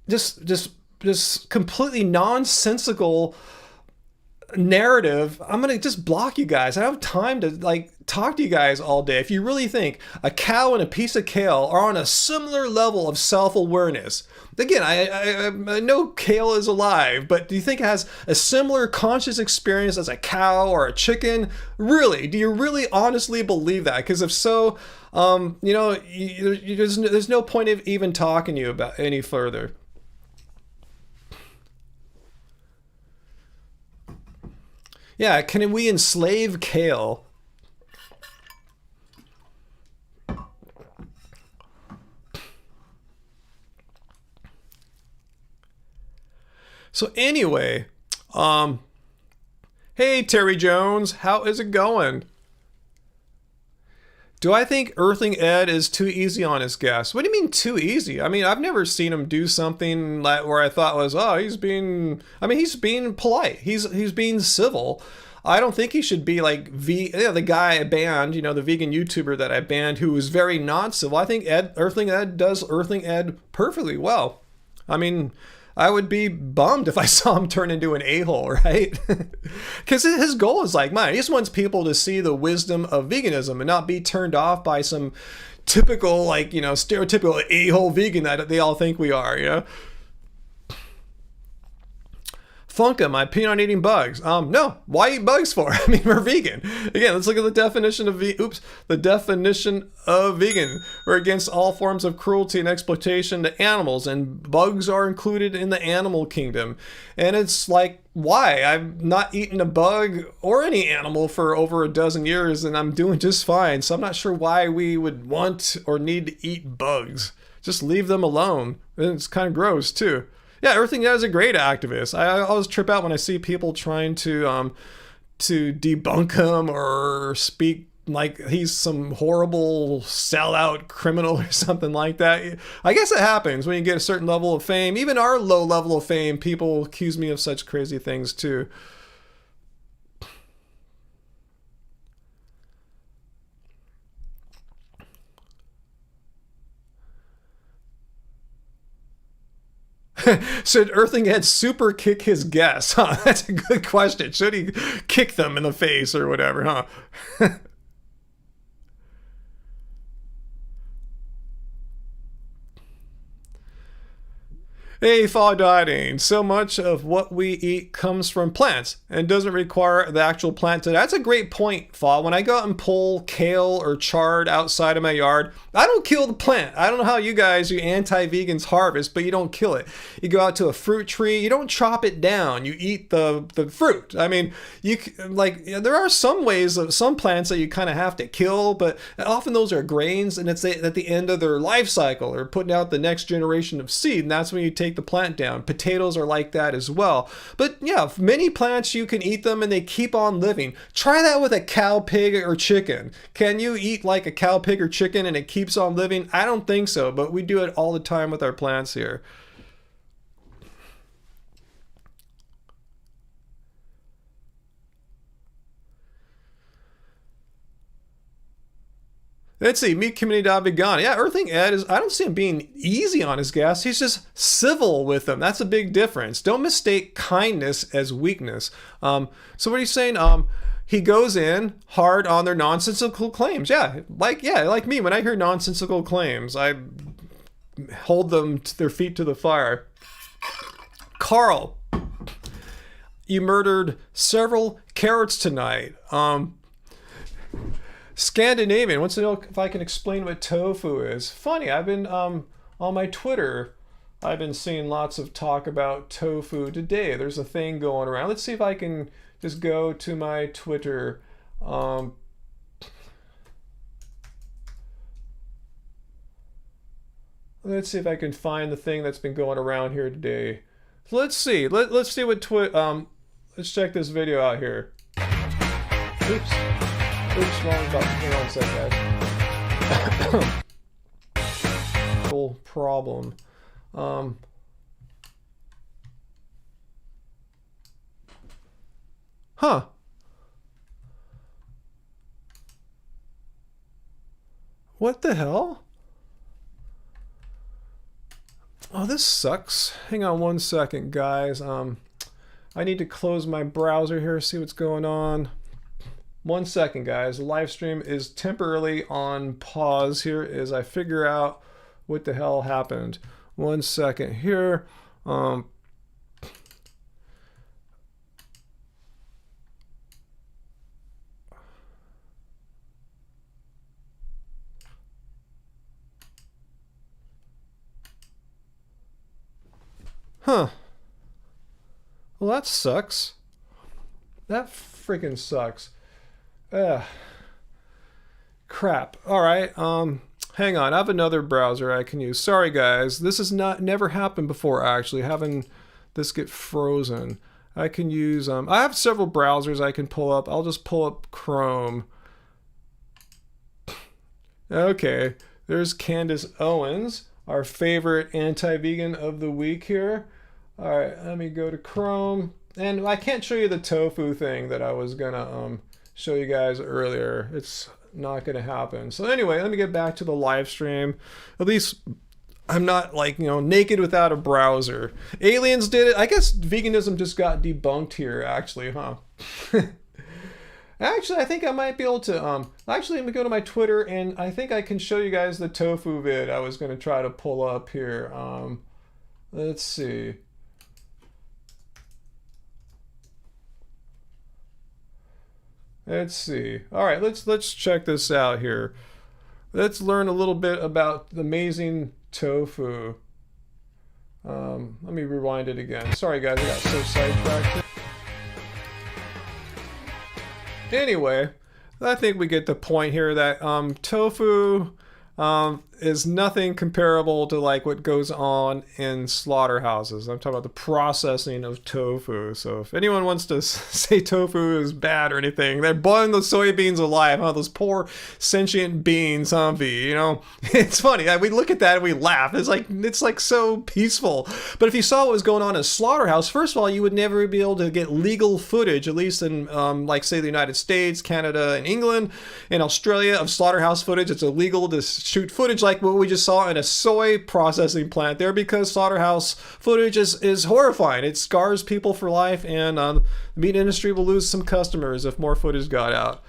just completely nonsensical narrative, I'm gonna just block you guys. I don't have time to like talk to you guys all day. If you really think a cow and a piece of kale are on a similar level of self-awareness, again, I know kale is alive, but do you think it has a similar conscious experience as a cow or a chicken? Really? Do you really honestly believe that? Because if so, you know, there's no point of even talking to you about any further. Yeah, can we enslave kale? So anyway, hey Terry Jones, how is it going? Do I think Earthling Ed is too easy on his guests? What do you mean too easy? I mean, I've never seen him do something like where I thought was, oh, he's being polite. He's being civil. I don't think he should be like the guy I banned, you know, the vegan YouTuber that I banned who was very non-civil. I think Earthling Ed does Earthling Ed perfectly well. I mean, I would be bummed if I saw him turn into an a-hole, right? Because his goal is like mine. He just wants people to see the wisdom of veganism and not be turned off by some typical, like, you know, stereotypical a-hole vegan that they all think we are, you know? Funka, my peanut eating bugs. No, why eat bugs for? I mean, we're vegan. Again, let's look at the definition of the definition of vegan. We're against all forms of cruelty and exploitation to animals, and bugs are included in the animal kingdom. And it's like, why? I've not eaten a bug or any animal for over a dozen years, and I'm doing just fine. So I'm not sure why we would want or need to eat bugs. Just leave them alone. And it's kind of gross too. Yeah, Earthling Ed is a great activist. I always trip out when I see people trying to debunk him or speak like he's some horrible sellout criminal or something like that. I guess it happens when you get a certain level of fame. Even our low level of fame, people accuse me of such crazy things too. Should Earthling Ed super kick his guests? Huh? That's a good question. Should he kick them in the face or whatever, huh? Hey, Fall Dieting. So much of what we eat comes from plants and doesn't require the actual plant to. That's a great point, Fall. When I go out and pull kale or chard outside of my yard, I don't kill the plant. I don't know how you guys, you anti-vegans, harvest, but you don't kill it. You go out to a fruit tree, you don't chop it down. You eat the fruit. I mean, there are some ways of some plants that you kind of have to kill, but often those are grains, and it's at the end of their life cycle or putting out the next generation of seed, and that's when you take the plant down. Potatoes are like that as well. But yeah, many plants you can eat them and they keep on living. Try that with a cow, pig, or chicken. Can you eat like a cow, pig, or chicken and it keeps on living? I don't think so, but we do it all the time with our plants here. Let's see, meet community.vegan. Yeah, Earthling Ed I don't see him being easy on his guests. He's just civil with them. That's a big difference. Don't mistake kindness as weakness. So what are you saying? He goes in hard on their nonsensical claims. Yeah, like me. When I hear nonsensical claims, I hold them to their feet to the fire. Carl, you murdered several carrots tonight. Scandinavian wants to know if I can explain what tofu is. Funny, I've been on my Twitter, I've been seeing lots of talk about tofu today. There's a thing going around. Let's see if I can just go to my Twitter. let's see if I can find the thing that's been going around here today. So let's see. Let's see what let's check this video out here. Oops. Oops, wrong button. Hang on a sec, guys. Full problem. Huh. What the hell? Oh, this sucks. Hang on one second, guys. I need to close my browser here, see what's going on. 1 second, guys. The live stream is temporarily on pause here as I figure out what the hell happened. 1 second here. Huh. Well, that sucks. That freaking sucks. Crap. Alright, hang on. I have another browser I can use. Sorry, guys. This has never happened before, actually, having this get frozen. I can use, I have several browsers I can pull up. I'll just pull up Chrome. Okay. There's Candace Owens, our favorite anti-vegan of the week here. Alright, let me go to Chrome. And I can't show you the tofu thing that I was gonna show you guys earlier. It's not gonna happen. So anyway, let me get back to the live stream. At least I'm not, like, you know, naked without a browser. Aliens did it. I guess veganism just got debunked here, actually, huh? Actually, I think I might be able to, actually, let me go to my Twitter, and I think I can show you guys the tofu vid I was going to try to pull up here. Let's see. Let's see. All right, let's check this out here. Let's learn a little bit about the amazing tofu. Let me rewind it again. Sorry, guys, I got so sidetracked here. Anyway, I think we get the point here that tofu is nothing comparable to like what goes on in slaughterhouses. I'm talking about the processing of tofu. So if anyone wants to say tofu is bad or anything, they're boiling those soybeans alive, huh? Those poor sentient beans, huh, V? You know, it's funny. We look at that and we laugh. It's like so peaceful. But if you saw what was going on in a slaughterhouse, first of all, you would never be able to get legal footage, at least in like say the United States, Canada, and England, and Australia, of slaughterhouse footage. It's illegal to shoot footage like what we just saw in a soy processing plant there, because slaughterhouse footage is horrifying. It scars people for life, and the meat industry will lose some customers if more footage got out.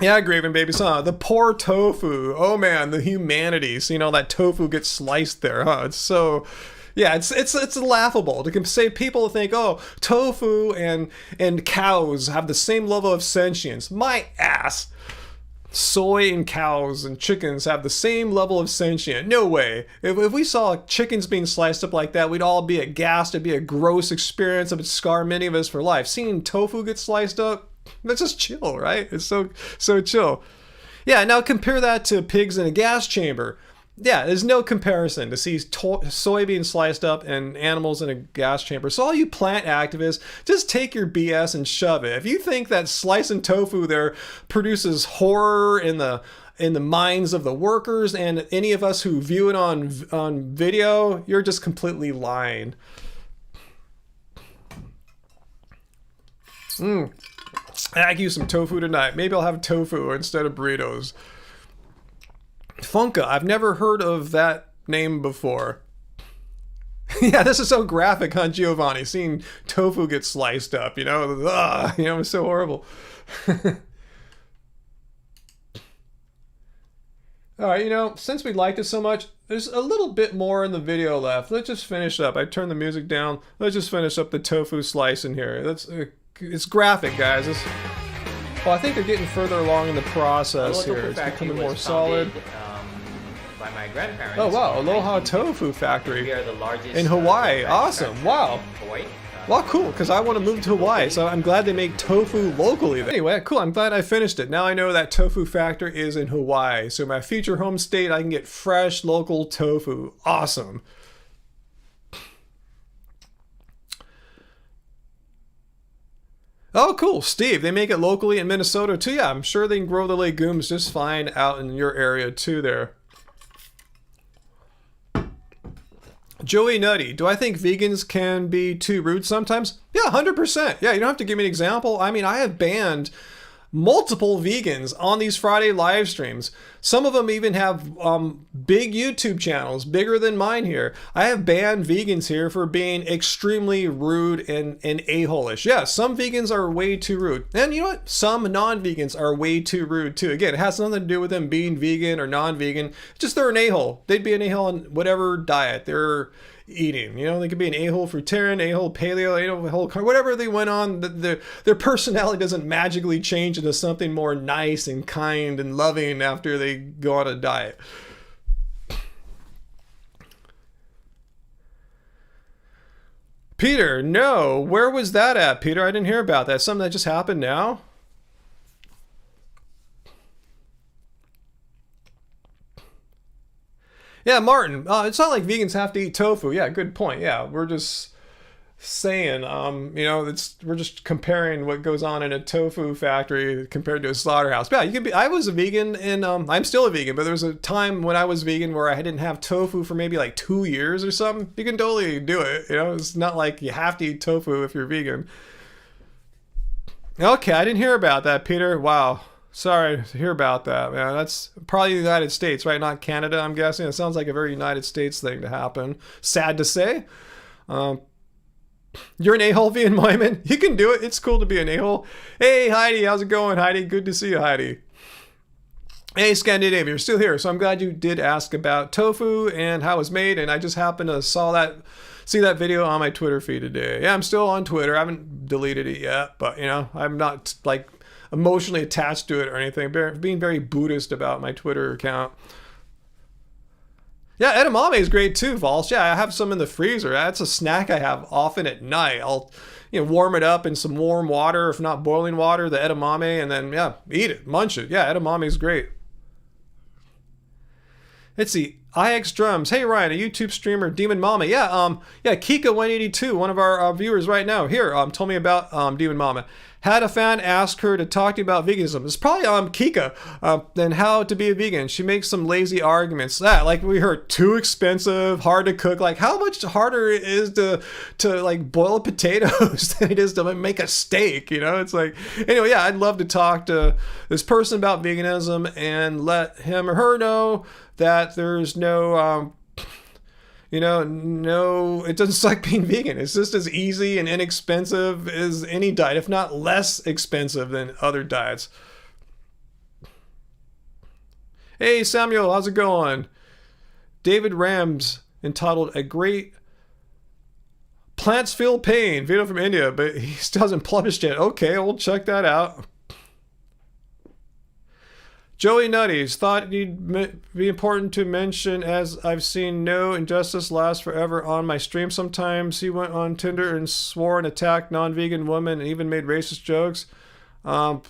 Yeah, Graven Babies, huh? The poor tofu. Oh man, the humanities. You know, that tofu gets sliced there, huh? It's so... Yeah, it's laughable to say people think, oh, tofu and cows have the same level of sentience. My ass. Soy and cows and chickens have the same level of sentience. No way. If we saw chickens being sliced up like that, we'd all be aghast. It'd be a gross experience. It would scar many of us for life. Seeing tofu get sliced up, that's just chill, right? It's so chill. Yeah, now compare that to pigs in a gas chamber. Yeah, there's no comparison to see soy being sliced up and animals in a gas chamber. So all you plant activists, just take your BS and shove it. If you think that slicing tofu there produces horror in the minds of the workers and any of us who view it on video, you're just completely lying. I could use some tofu tonight. Maybe I'll have tofu instead of burritos. Funka, I've never heard of that name before. Yeah, this is so graphic, huh, Giovanni? Seeing tofu get sliced up, you know? Ugh, you know, it's so horrible. Alright, you know, since we liked it so much, there's a little bit more in the video left. Let's just finish up. I turned the music down. Let's just finish up the tofu slice in here. It's graphic, guys. Well, I think they're getting further along in the process here. It's becoming more solid. By my grandparents. Oh wow, Aloha Tofu Factory. We are the largest in Hawaii. Awesome. Wow. In Hawaii. Well, cool, because I want to move to Hawaii, so I'm glad they make tofu locally. Anyway, cool, I'm glad I finished it. Now I know that tofu factory is in Hawaii, so my future home state, I can get fresh local tofu. Awesome. Oh, cool, Steve, they make it locally in Minnesota too. Yeah, I'm sure they can grow the legumes just fine out in your area too there. Joey Nutty, do I think vegans can be too rude sometimes? Yeah, 100%. Yeah, you don't have to give me an example. I mean, I have banned multiple vegans on these Friday live streams. Some of them even have big YouTube channels, bigger than mine here. I have banned vegans here for being extremely rude and a-hole-ish. Yeah, some vegans are way too rude. And you know what? Some non-vegans are way too rude too. Again, it has nothing to do with them being vegan or non-vegan. Just they're an a-hole. They'd be an a-hole on whatever diet they're eating. You know, they could be an a-hole fruitarian, a-hole paleo, a-hole whatever they went on. Their personality doesn't magically change into something more nice and kind and loving after they go on a diet. Peter, no. Where was that at, Peter? I didn't hear about that. Something that just happened now? Yeah, Martin, it's not like vegans have to eat tofu. Yeah, good point. Yeah, we're just saying, you know, we're just comparing what goes on in a tofu factory compared to a slaughterhouse. But yeah, you can be. I was a vegan, and I'm still a vegan. But there was a time when I was vegan where I didn't have tofu for maybe like 2 years or something. You can totally do it. You know, it's not like you have to eat tofu if you're vegan. Okay, I didn't hear about that, Peter. Wow. Sorry to hear about that, man. That's probably the United States, right? Not Canada, I'm guessing. It sounds like a very United States thing to happen. Sad to say. You're an a-hole, Vian Moyman. You can do it. It's cool to be an a-hole. Hey, Heidi. How's it going, Heidi? Good to see you, Heidi. Hey, Scandinavia. You're still here. So I'm glad you did ask about tofu and how it's made. And I just happened to see that video on my Twitter feed today. Yeah, I'm still on Twitter. I haven't deleted it yet. But, you know, I'm not, like, emotionally attached to it or anything. Being very Buddhist about my Twitter account. Yeah, edamame is great too, Vols. Yeah, I have some in the freezer. That's a snack I have often at night. I'll, you know, warm it up in some warm water, if not boiling water, the edamame, and then, yeah, eat it, munch it. Yeah, edamame is great. Let's see. IX Drums. Hey, Ryan, a YouTube streamer, Demon Mama. Yeah, Kika182, one of our viewers right now here, told me about Demon Mama. Had a fan ask her to talk to you about veganism. It's probably Kika, and how to be a vegan. She makes some lazy arguments. Like we heard, too expensive, hard to cook. Like how much harder it is to like boil potatoes than it is to make a steak. You know, it's like, anyway, yeah, I'd love to talk to this person about veganism and let him or her know that there's no, it doesn't suck being vegan. It's just as easy and inexpensive as any diet, if not less expensive than other diets. Hey, Samuel, how's it going? David Rams entitled A Great Plants Feel Pain, video from India, but he still hasn't published yet. Okay, we'll check that out. Joey Nutties thought it'd be important to mention, as I've seen no injustice last forever on my stream sometimes. He went on Tinder and swore and attacked non-vegan women and even made racist jokes. I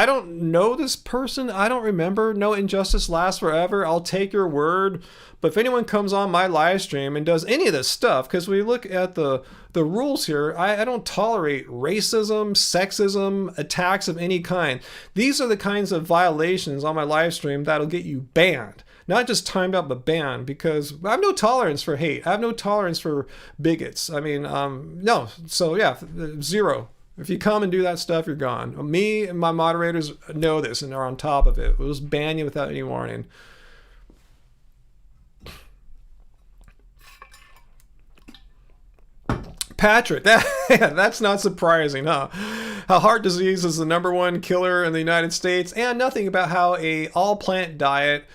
don't know this person. I don't remember. No injustice lasts forever. I'll take your word. But if anyone comes on my live stream and does any of this stuff, because we look at the rules here, I don't tolerate racism, sexism, attacks of any kind. These are the kinds of violations on my live stream that'll get you banned. Not just timed out, but banned, because I have no tolerance for hate. I have no tolerance for bigots. I mean, no. So yeah, zero. If you come and do that stuff, you're gone. Me and my moderators know this and are on top of it. We'll just ban you without any warning. Patrick, that's not surprising, huh? How heart disease is the #1 killer in the United States, and nothing about how a all-plant diet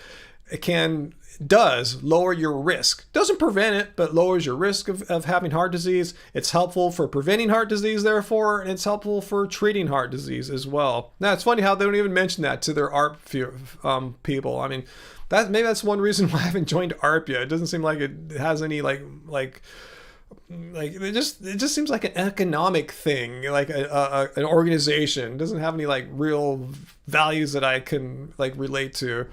does lower your risk. Doesn't prevent it, but lowers your risk of having heart disease. It's helpful for preventing heart disease, therefore, and it's helpful for treating heart disease as well. Now, it's funny how they don't even mention that to their ARP people. I mean, maybe that's one reason why I haven't joined ARP yet. It doesn't seem like it has any like like it just seems like an economic thing, like an organization. It doesn't have any like real values that I can like relate to.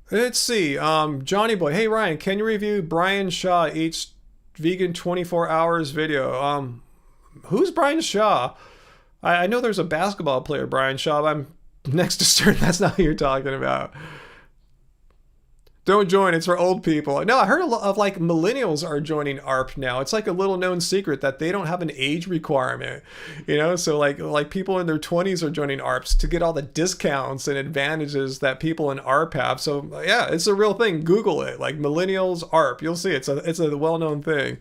Let's see. Johnny Boy. Hey Ryan, can you review Brian Shaw eats vegan 24 hours video? Who's Brian Shaw? I know there's a basketball player, Brian Shaw, but I'm next to certain that's not who you're talking about. Don't join, it's for old people. No, I heard a lot of like millennials are joining ARP now. It's like a little known secret that they don't have an age requirement, you know? So like people in their 20s are joining ARPs to get all the discounts and advantages that people in ARP have. So yeah, it's a real thing. Google it, like millennials ARP. You'll see it's a well-known thing.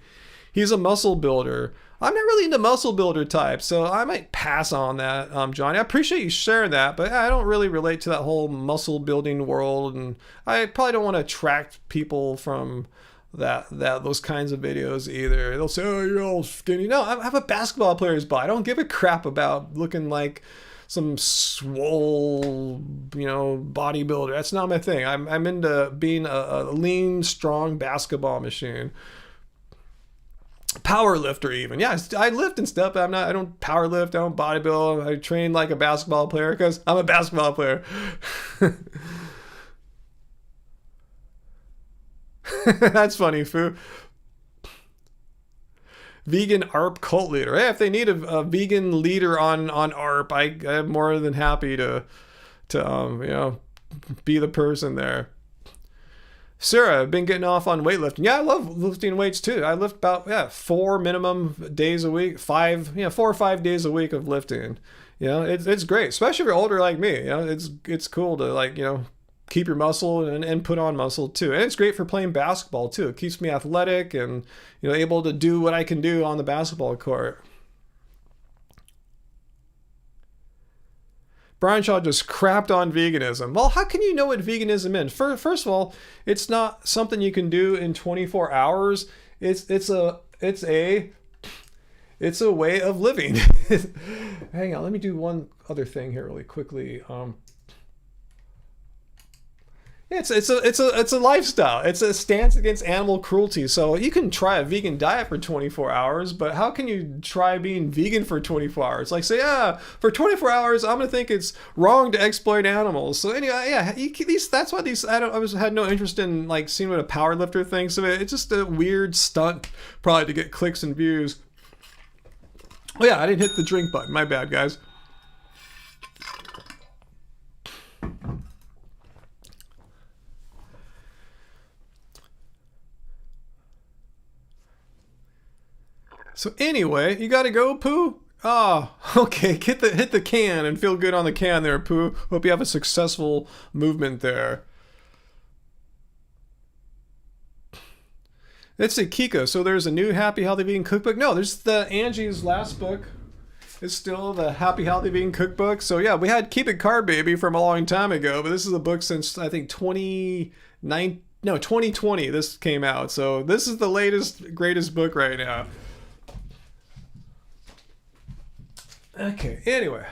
He's a muscle builder. I'm not really into muscle builder type, so I might pass on that, Johnny. I appreciate you sharing that, but I don't really relate to that whole muscle building world, and I probably don't want to attract people from those kinds of videos either. They'll say, "Oh, you're all skinny." No, I have a basketball player's body. I don't give a crap about looking like some swole, bodybuilder. That's not my thing. I'm into being a lean, strong basketball machine. Power lifter even. Yeah, I lift and stuff, but I don't power lift, I don't bodybuild. I train like a basketball player because I'm a basketball player. That's funny, Foo. Vegan ARP cult leader. Hey, if they need a vegan leader on ARP, I'm more than happy to be the person there. Sarah, I've been getting off on weightlifting. Yeah, I love lifting weights too. I lift about 4 minimum days a week, 4 or 5 days a week of lifting. It's great, especially if you're older like me. It's cool to keep your muscle and put on muscle too. And it's great for playing basketball too. It keeps me athletic and able to do what I can do on the basketball court. Brian Shaw just crapped on veganism. Well, how can you know what veganism is? First of all, it's not something you can do in 24 hours. It's a way of living. Hang on, let me do one other thing here really quickly. It's a lifestyle. It's a stance against animal cruelty. So you can try a vegan diet for 24 hours, but how can you try being vegan for 24 hours? Like say, for 24 hours, I'm gonna think it's wrong to exploit animals. So anyway, that's why I had no interest in like seeing what a power lifter thinks of it. It's just a weird stunt, probably to get clicks and views. Oh yeah, I didn't hit the drink button. My bad, guys. So anyway, you gotta go, Pooh? Oh, okay. Hit the can and feel good on the can there, Pooh. Hope you have a successful movement there. Let's see, Kika. So there's a new Happy Healthy Vegan Cookbook? No, there's the Angie's last book. It's still the Happy Healthy Vegan Cookbook. So yeah, we had Keep It Carb Baby from a long time ago, but this is a book since I think 2020 this came out. So this is the latest, greatest book right now. Okay, anyway.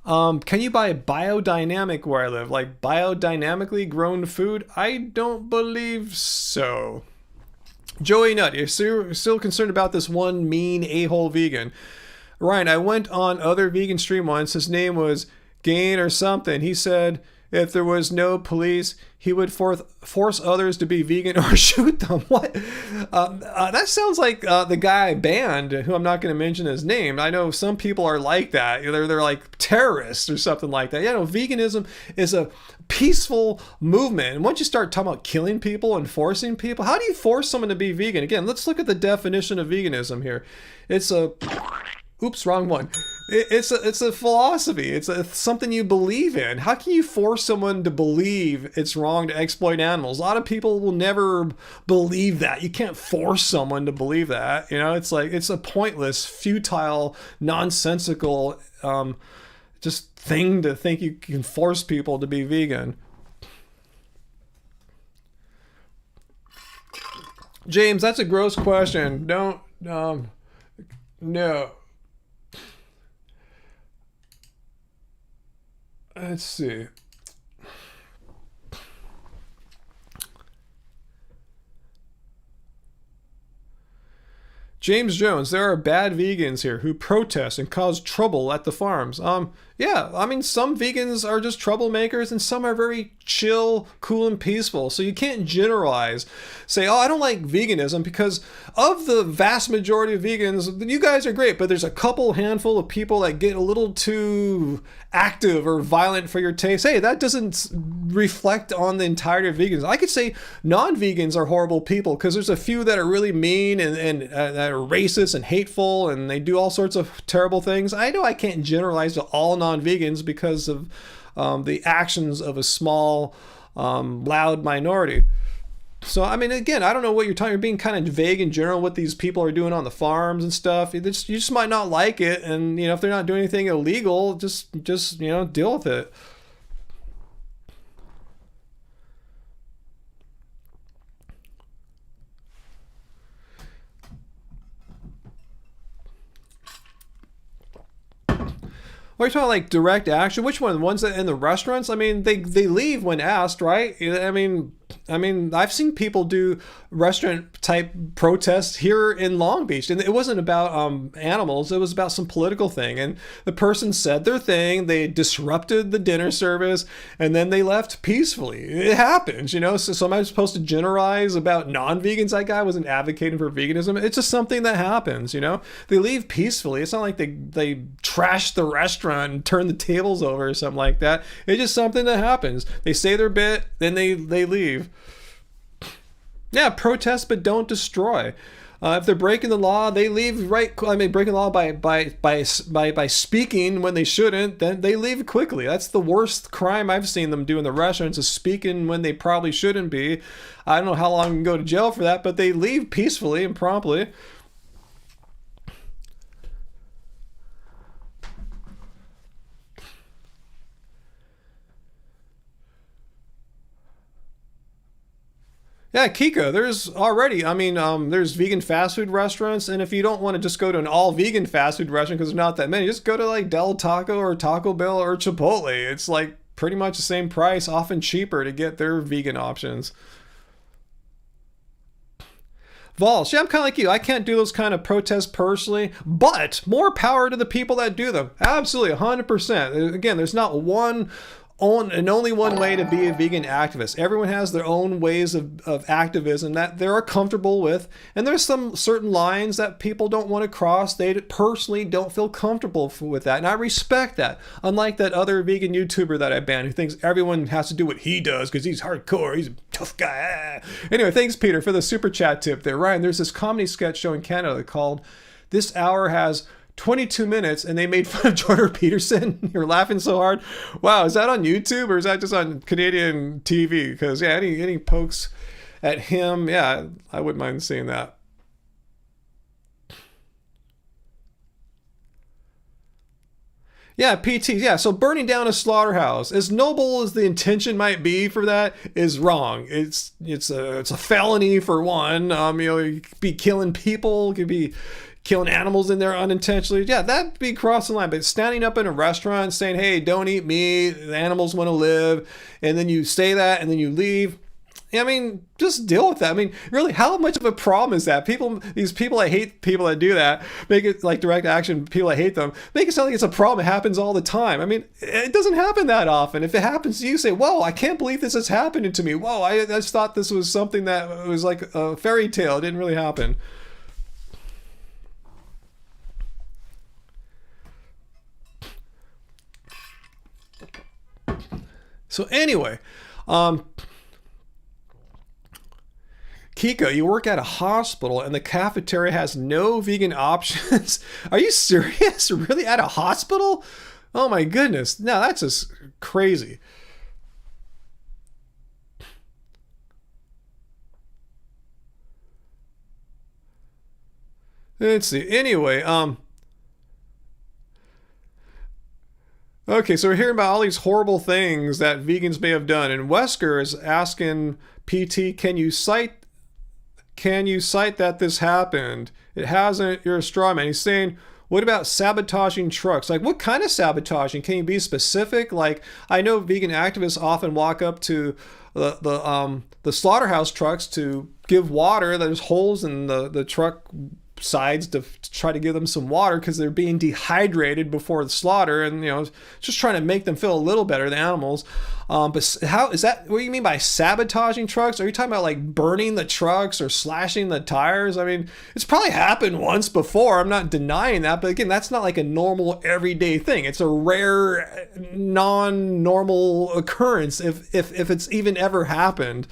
Can you buy biodynamic where I live? Like biodynamically grown food? I don't believe so. Joey Nut, you're still concerned about this one mean a-hole vegan. Ryan, I went on other vegan stream once. His name was Gain or something. He said if there was no police, he would force others to be vegan or shoot them. What? That sounds like the guy I banned, who I'm not going to mention his name. I know some people are like that. They're like terrorists or something like that. Veganism is a peaceful movement. And once you start talking about killing people and forcing people, how do you force someone to be vegan? Again, let's look at the definition of veganism here. It's a... Oops, wrong one. It's a philosophy. It's something you believe in. How can you force someone to believe it's wrong to exploit animals? A lot of people will never believe that. You can't force someone to believe that. It's like it's a pointless, futile, nonsensical just thing to think you can force people to be vegan. James, that's a gross question. Don't no. Let's see. James Jones, there are bad vegans here who protest and cause trouble at the farms. Yeah, I mean, some vegans are just troublemakers and some are very chill, cool, and peaceful. So you can't generalize. Say, oh, I don't like veganism because of the vast majority of vegans, you guys are great, but there's a couple handful of people that get a little too active or violent for your taste. Hey, that doesn't reflect on the entirety of vegans. I could say non-vegans are horrible people because there's a few that are really mean and that are racist and hateful and they do all sorts of terrible things. I know I can't generalize to all non-vegans because of the actions of a small, loud minority. So, I mean, again, I don't know what you're talking. You're being kind of vague in general what these people are doing on the farms and stuff. You just might not like it. And, if they're not doing anything illegal, just deal with it. What are you talking like direct action? Which one? The ones that in the restaurants? I mean, they leave when asked, right? I mean, I've seen people do restaurant type protests here in Long Beach, and it wasn't about animals. It was about some political thing, and the person said their thing. They disrupted the dinner service, and then they left peacefully. It happens, So am I supposed to generalize about non-vegans? That guy wasn't advocating for veganism. It's just something that happens, They leave peacefully. It's not like they trash the restaurant and turn the tables over or something like that. It's just something that happens. They say their bit, then they leave. Yeah, protest but don't destroy. If they're breaking the law, they leave breaking the law by speaking when they shouldn't, then they leave quickly. That's the worst crime I've seen them do in the restaurants is speaking when they probably shouldn't be. I don't know how long you can go to jail for that, but they leave peacefully and promptly. Yeah, Kiko, there's already, there's vegan fast food restaurants, and if you don't want to just go to an all-vegan fast food restaurant because there's not that many, just go to like Del Taco or Taco Bell or Chipotle. It's like pretty much the same price, often cheaper to get their vegan options. Vols, yeah, I'm kind of like you. I can't do those kind of protests personally, but more power to the people that do them. Absolutely, 100%. Again, there's not only one way to be a vegan activist. Everyone has their own ways of activism that they're comfortable with, and there's some certain lines that people don't want to cross. They personally don't feel comfortable with that, and I respect that. Unlike that other vegan YouTuber that I banned who thinks everyone has to do what he does because he's hardcore, he's a tough guy. Anyway, thanks Peter for the super chat tip there. Ryan, there's this comedy sketch show in Canada called This Hour Has 22 minutes, and they made fun of Jordan Peterson. You're laughing so hard. Wow, is that on YouTube or is that just on Canadian TV? Because yeah, any pokes at him, yeah, I wouldn't mind seeing that. Yeah, PT. Yeah, so burning down a slaughterhouse, as noble as the intention might be for that, is wrong. It's a felony for one. You could be killing people. You could be killing animals in there unintentionally. Yeah, that'd be crossing the line. But standing up in a restaurant saying, hey, don't eat meat, the animals want to live, and then you say that and then you leave. Just deal with that. Really, how much of a problem is that? These people that hate people that do that, make it like direct action, people that hate them, make it sound like it's a problem. It happens all the time. It doesn't happen that often. If it happens to you, say, whoa, I can't believe this is happening to me. Whoa, I just thought this was something that was like a fairy tale. It didn't really happen. So anyway, Kiko, you work at a hospital and the cafeteria has no vegan options. Are you serious? Really? At a hospital? Oh my goodness. No, that's just crazy. Let's see. Anyway, okay, so we're hearing about all these horrible things that vegans may have done, and Wesker is asking PT, can you cite that this happened? It hasn't. You're a straw man. He's saying, What about sabotaging trucks? Like, what kind of sabotaging? Can you be specific? Like, I know vegan activists often walk up to the slaughterhouse trucks to give water. There's holes in the truck sides to try to give them some water because they're being dehydrated before the slaughter, and just trying to make them feel a little better, the animals. But how is that? What do you mean by sabotaging trucks? Are you talking about like burning the trucks or slashing the tires? I mean, it's probably happened once before. I'm not denying that, but again, that's not like a normal everyday thing. It's a rare, non-normal occurrence if it's even ever happened.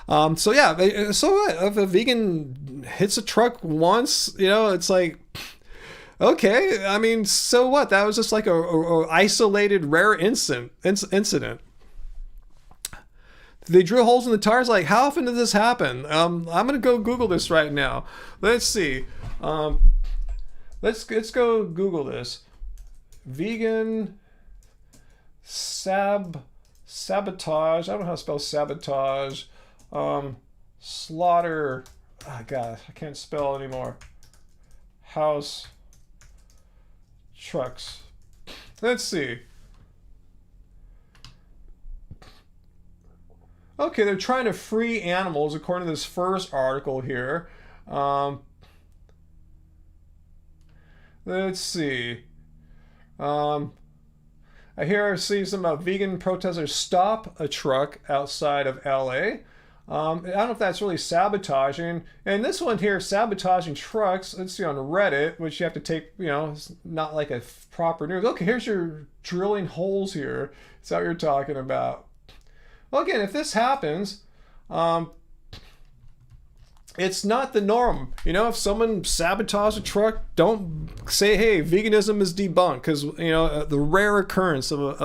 So yeah, so what? If a vegan hits a truck once, it's like, okay, I mean, so what? That was just like a isolated, rare incident. They drill holes in the tires. Like, how often does this happen? I'm gonna go Google this right now. Let's see. Let's go Google this. Vegan sabotage. I don't know how to spell sabotage. Slaughter. Oh God, I can't spell anymore. House trucks. Let's see. Okay, they're trying to free animals according to this first article here. Let's see. I see some vegan protesters stop a truck outside of LA. I don't know if that's really sabotaging. And this one here, sabotaging trucks, let's see on Reddit, which you have to take, it's not like a proper news. Okay, here's your drilling holes here. Is that what you're talking about? Well, again, if this happens, it's not the norm. If someone sabotages a truck, don't say, hey, veganism is debunked, because, the rare occurrence of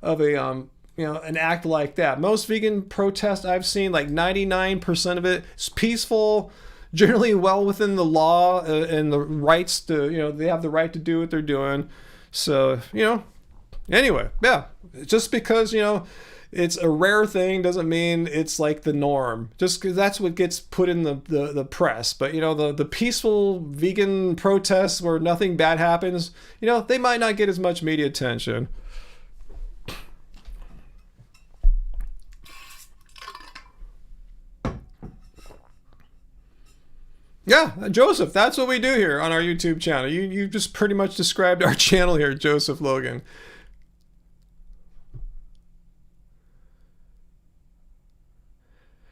an act like that. Most vegan protests I've seen, like 99% of it is peaceful, generally well within the law and the rights to, they have the right to do what they're doing. So, anyway, yeah, just because, it's a rare thing doesn't mean it's like the norm, just because that's what gets put in the press. But the peaceful vegan protests where nothing bad happens, they might not get as much media attention. Yeah, Joseph, that's what we do here on our YouTube channel. You just pretty much described our channel here, Joseph Logan.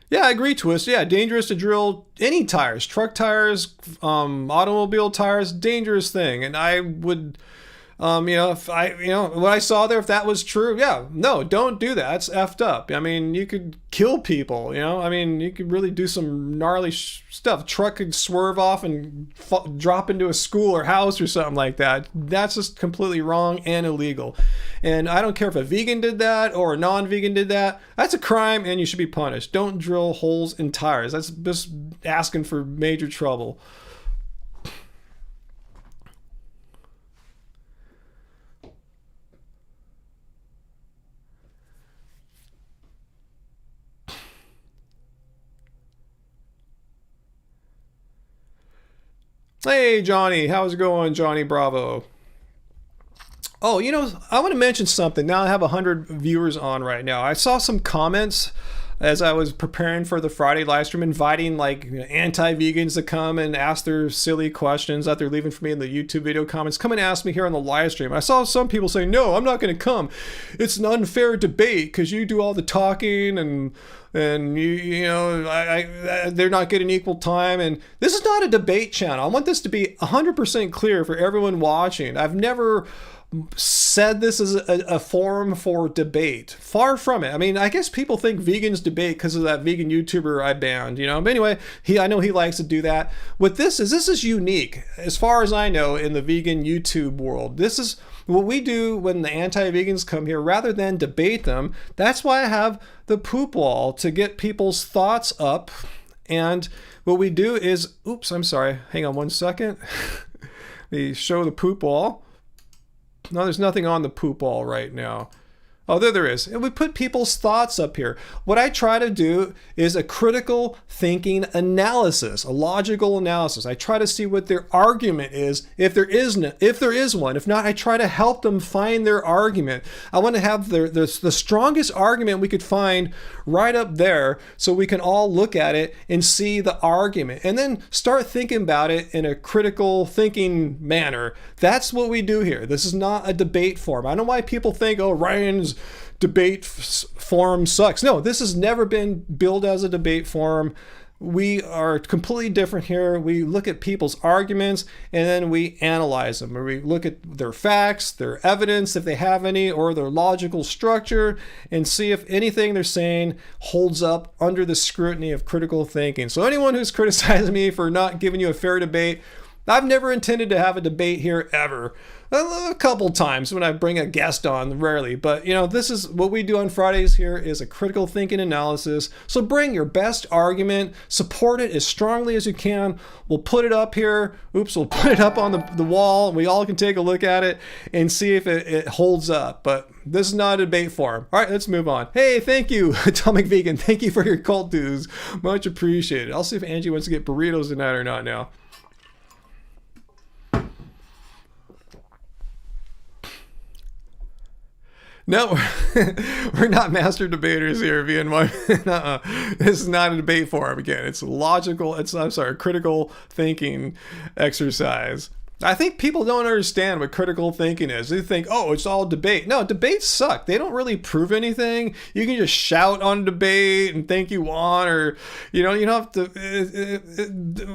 Yeah, I agree, Twist. Yeah, dangerous to drill any tires, truck tires, automobile tires, dangerous thing. And I would, if I, what I saw there, if that was true, yeah, no, don't do that. That's effed up. I mean, you could kill people, I mean, you could really do some gnarly stuff. Truck could swerve off and drop into a school or house or something like that. That's just completely wrong and illegal. And I don't care if a vegan did that or a non-vegan did that. That's a crime and you should be punished. Don't drill holes in tires. That's just asking for major trouble. Hey, Johnny. How's it going, Johnny Bravo? Oh, I want to mention something. Now I have 100 viewers on right now. I saw some comments as I was preparing for the Friday live stream, inviting like anti-vegans to come and ask their silly questions that they're leaving for me in the YouTube video comments. Come and ask me here on the live stream. I saw some people saying, no, I'm not going to come. It's an unfair debate because you do all the talking and they're not getting equal time. And this is not a debate channel. I want this to be 100% clear for everyone watching. I've never said this is a forum for debate. Far from it. I mean, I guess people think vegans debate because of that vegan YouTuber I banned, But anyway, I know he likes to do that. What this is unique, as far as I know, in the vegan YouTube world. This is what we do when the anti-vegans come here. Rather than debate them, that's why I have the poop wall, to get people's thoughts up. And what we do is, oops, I'm sorry. Hang on one second. We show the poop wall. No, there's nothing on the poop wall right now. Oh, there is. And we put people's thoughts up here. What I try to do is a critical thinking analysis, a logical analysis. I try to see what their argument is, if there is one. If not, I try to help them find their argument. I want to have the strongest argument we could find right up there so we can all look at it and see the argument and then start thinking about it in a critical thinking manner. That's what we do here. This is not a debate forum. I don't know why people think, oh, Ryan's debate forum sucks. No, this has never been billed as a debate forum. We are completely different here. We look at people's arguments and then we analyze them. Or we look at their facts, their evidence, if they have any, or their logical structure, and see if anything they're saying holds up under the scrutiny of critical thinking. So anyone who's criticizing me for not giving you a fair debate, I've never intended to have a debate here ever. A couple times when I bring a guest on, rarely, but this is what we do on Fridays here is a critical thinking analysis. So bring your best argument, support it as strongly as you can. We'll put it up here. We'll put it up on the wall and we all can take a look at it and see if it holds up. But this is not a debate forum. All right, let's move on. Hey, thank you, Atomic Vegan. Thank you for your cult dues. Much appreciated. I'll see if Angie wants to get burritos tonight or not now. No, we're not master debaters here, VNY. This is not a debate forum. Again, it's logical. Critical thinking exercise. I think people don't understand what critical thinking is. They think, oh, it's all debate. No, debates suck. They don't really prove anything. You can just shout on debate and think you won, or you don't have to.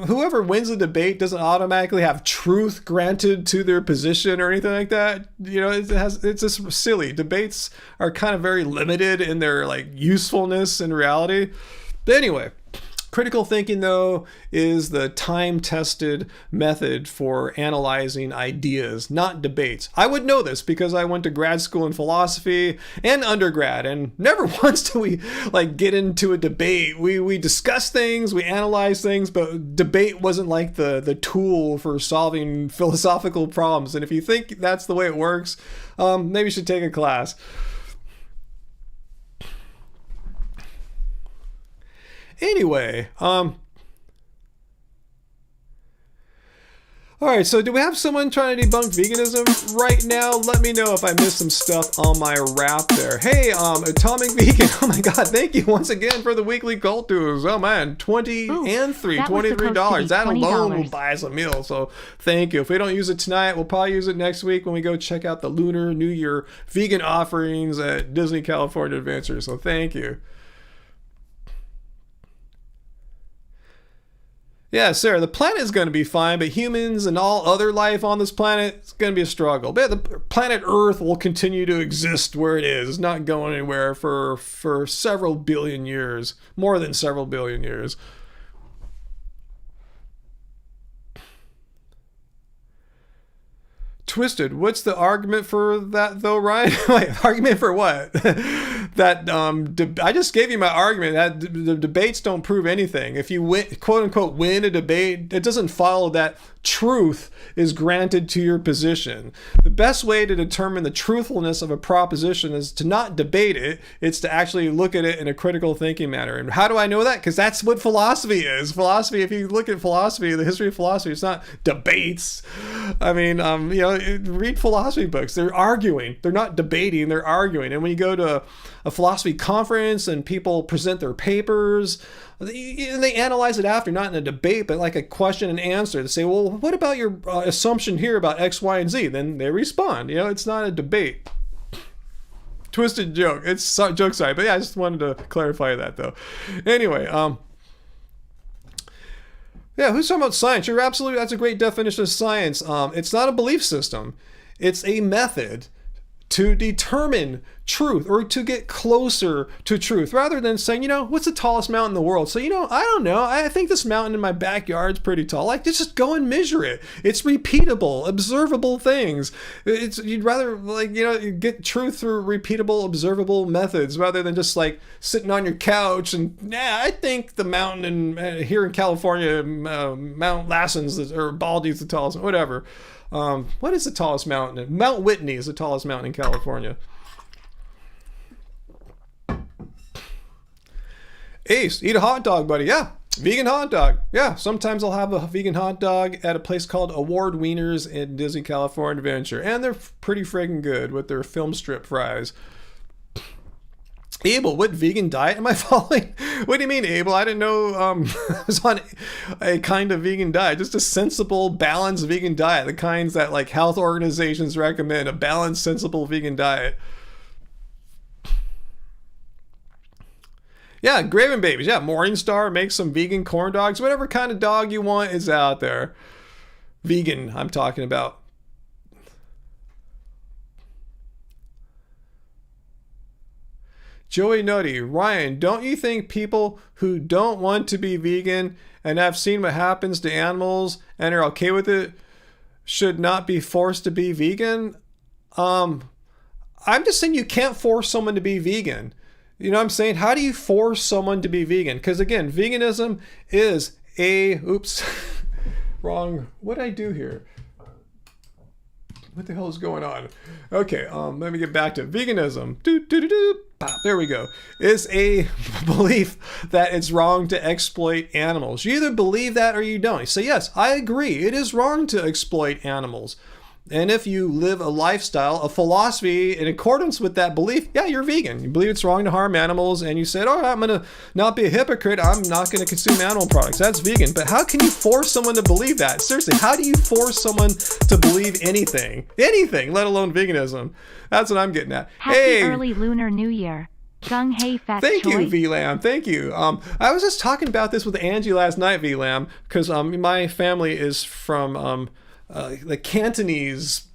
Whoever wins the debate doesn't automatically have truth granted to their position or anything like that. It's just silly. Debates are kind of very limited in their usefulness in reality. But anyway. Critical thinking, though, is the time-tested method for analyzing ideas, not debates. I would know this because I went to grad school in philosophy and undergrad, and never once do we get into a debate. We discuss things, we analyze things, but debate wasn't the tool for solving philosophical problems. And if you think that's the way it works, maybe you should take a class. Anyway, all right, so do we have someone trying to debunk veganism right now? Let me know if I missed some stuff on my wrap there. Hey, Atomic Vegan, oh my God, thank you once again for the weekly cult dues. Oh man, $23. That alone will buy us a meal, so thank you. If we don't use it tonight, we'll probably use it next week when we go check out the Lunar New Year vegan offerings at Disney California Adventure, so thank you. Yeah, Sarah, the planet is going to be fine, but humans and all other life on this planet, it's going to be a struggle. But the planet Earth will continue to exist where it is. It's not going anywhere for several billion years, more than several billion years. Twisted. What's the argument for that, though, Ryan? Wait, argument for what? I just gave you my argument that the debates don't prove anything. If you win, quote unquote, win a debate, it doesn't follow that truth is granted to your position. The best way to determine the truthfulness of a proposition is to not debate it. It's to actually look at it in a critical thinking manner. And how do I know that? Because that's what philosophy is. Philosophy, if you look at philosophy, the history of philosophy, it's not debates. I mean, read philosophy books. They're arguing. They're not debating. They're arguing. And when you go to a philosophy conference and people present their papers, they analyze it after, not in a debate, but like a question and answer. They say, well, what about your assumption here about X, Y, and Z? Then they respond. It's not a debate. Twisted joke. It's a joke, sorry. But yeah, I just wanted to clarify that, though. Anyway, yeah, who's talking about science? You're absolutely, that's a great definition of science. It's not a belief system. It's a method to determine truth or to get closer to truth rather than saying, what's the tallest mountain in the world? So, I don't know. I think this mountain in my backyard's pretty tall. Just go and measure it. It's repeatable, observable things. You'd rather get truth through repeatable, observable methods rather than just sitting on your couch and, I think the mountain here in California, Mount Lassen's or Baldy's the tallest, whatever. What is the tallest mountain? Mount Whitney is the tallest mountain in California. Ace, eat a hot dog, buddy. Yeah, vegan hot dog. Yeah, sometimes I'll have a vegan hot dog at a place called Award Wieners in Disney California Adventure. And they're pretty friggin' good with their film strip fries. Abel, what vegan diet am I following? What do you mean, Abel? I didn't know I was on a kind of vegan diet. Just a sensible, balanced vegan diet. The kinds that like health organizations recommend. A balanced, sensible vegan diet. Yeah, Graven Babies. Yeah, Morningstar, make some vegan corn dogs. Whatever kind of dog you want is out there. Vegan, I'm talking about. Joey Nutty, Ryan, don't you think people who don't want to be vegan and have seen what happens to animals and are okay with it should not be forced to be vegan? I'm just saying you can't force someone to be vegan. You know what I'm saying? How do you force someone to be vegan? Because again, veganism is oops, wrong. What did I do here? What the hell is going on? Okay, let me get back to veganism. There we go. It's a belief that it's wrong to exploit animals. You either believe that or you don't. You say, yes, I agree. It is wrong to exploit animals. And if you live a lifestyle, a philosophy in accordance with that belief, yeah, you're vegan. You believe it's wrong to harm animals, and you said, oh, I'm going to not be a hypocrite. I'm not going to consume animal products. That's vegan. But how can you force someone to believe that? Seriously, how do you force someone to believe anything? Anything, let alone veganism? That's what I'm getting at. Happy early Lunar New Year. Gung Hei Fat Thank Choi. you, VLAM. Thank you. I was just talking about this with Angie last night, VLAM, because my family is from the Cantonese,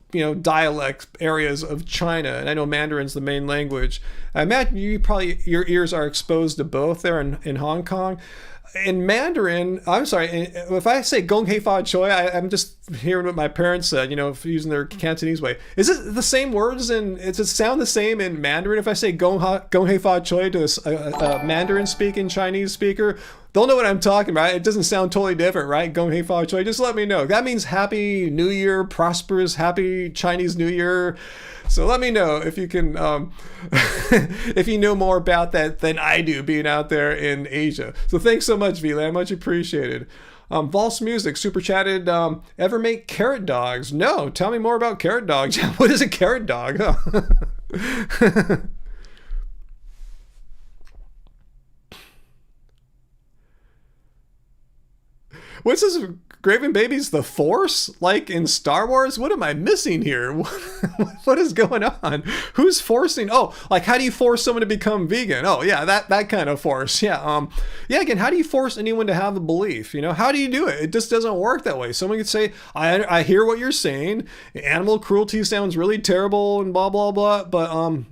dialect areas of China, and I know Mandarin's the main language. I imagine your ears are exposed to both there in Hong Kong. In Mandarin, I'm sorry, if I say Gong Hei Fa Choi, I'm just hearing what my parents said, using their Cantonese way. Is it the same words and does it sound the same in Mandarin? If I say Gong Hei Fa Choi to a Mandarin speaking Chinese speaker, they'll know what I'm talking about. It doesn't sound totally different, right? Gong Hei Fa Choi, just let me know. That means Happy New Year, prosperous, happy Chinese New Year. So let me know if you can, if you know more about that than I do being out there in Asia. So thanks so much, VLAN, much appreciated. False Music, super chatted, ever make carrot dogs? No, tell me more about carrot dogs. What is a carrot dog? What's this? Graven Babies, the Force? Like in Star Wars? What am I missing here? What is going on? Who's forcing? Oh, like how do you force someone to become vegan? Oh, yeah, that kind of force. Yeah. Again, how do you force anyone to have a belief? How do you do it? It just doesn't work that way. Someone could say, I hear what you're saying. Animal cruelty sounds really terrible and blah, blah, blah. But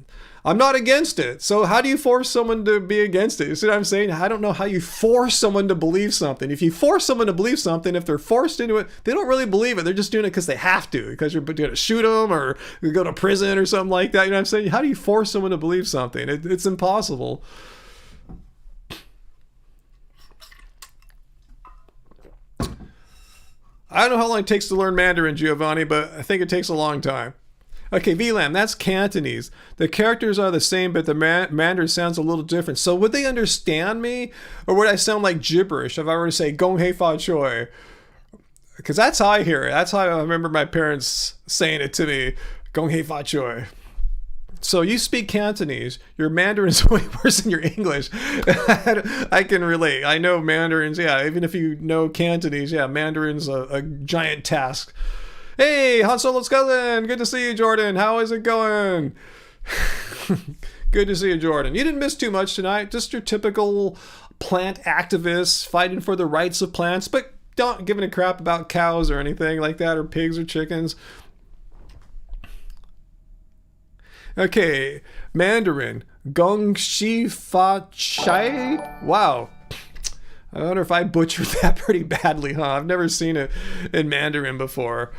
I'm not against it. So how do you force someone to be against it? You see what I'm saying? I don't know how you force someone to believe something. If you force someone to believe something, if they're forced into it, they don't really believe it. They're just doing it because they have to, because you're going to shoot them or you go to prison or something like that. You know what I'm saying? How do you force someone to believe something? It's impossible. I don't know how long it takes to learn Mandarin, Giovanni, but I think it takes a long time. Okay, VLAM, that's Cantonese. The characters are the same, but the Mandarin sounds a little different. So would they understand me? Or would I sound like gibberish if I were to say Gong Hei Fa Choi? Because that's how I hear it. That's how I remember my parents saying it to me. Gong Hei Fa Choi. So you speak Cantonese. Your Mandarin is way worse than your English. I can relate. I know Mandarins, yeah. Even if you know Cantonese, yeah, Mandarin's a giant task. Hey, Han Solo's cousin. Good to see you, Jordan. How is it going? Good to see you, Jordan. You didn't miss too much tonight. Just your typical plant activists fighting for the rights of plants, but don't giving a crap about cows or anything like that, or pigs or chickens. Okay, Mandarin. Gong Shi Fa Chai. Wow. I wonder if I butchered that pretty badly, huh? I've never seen it in Mandarin before.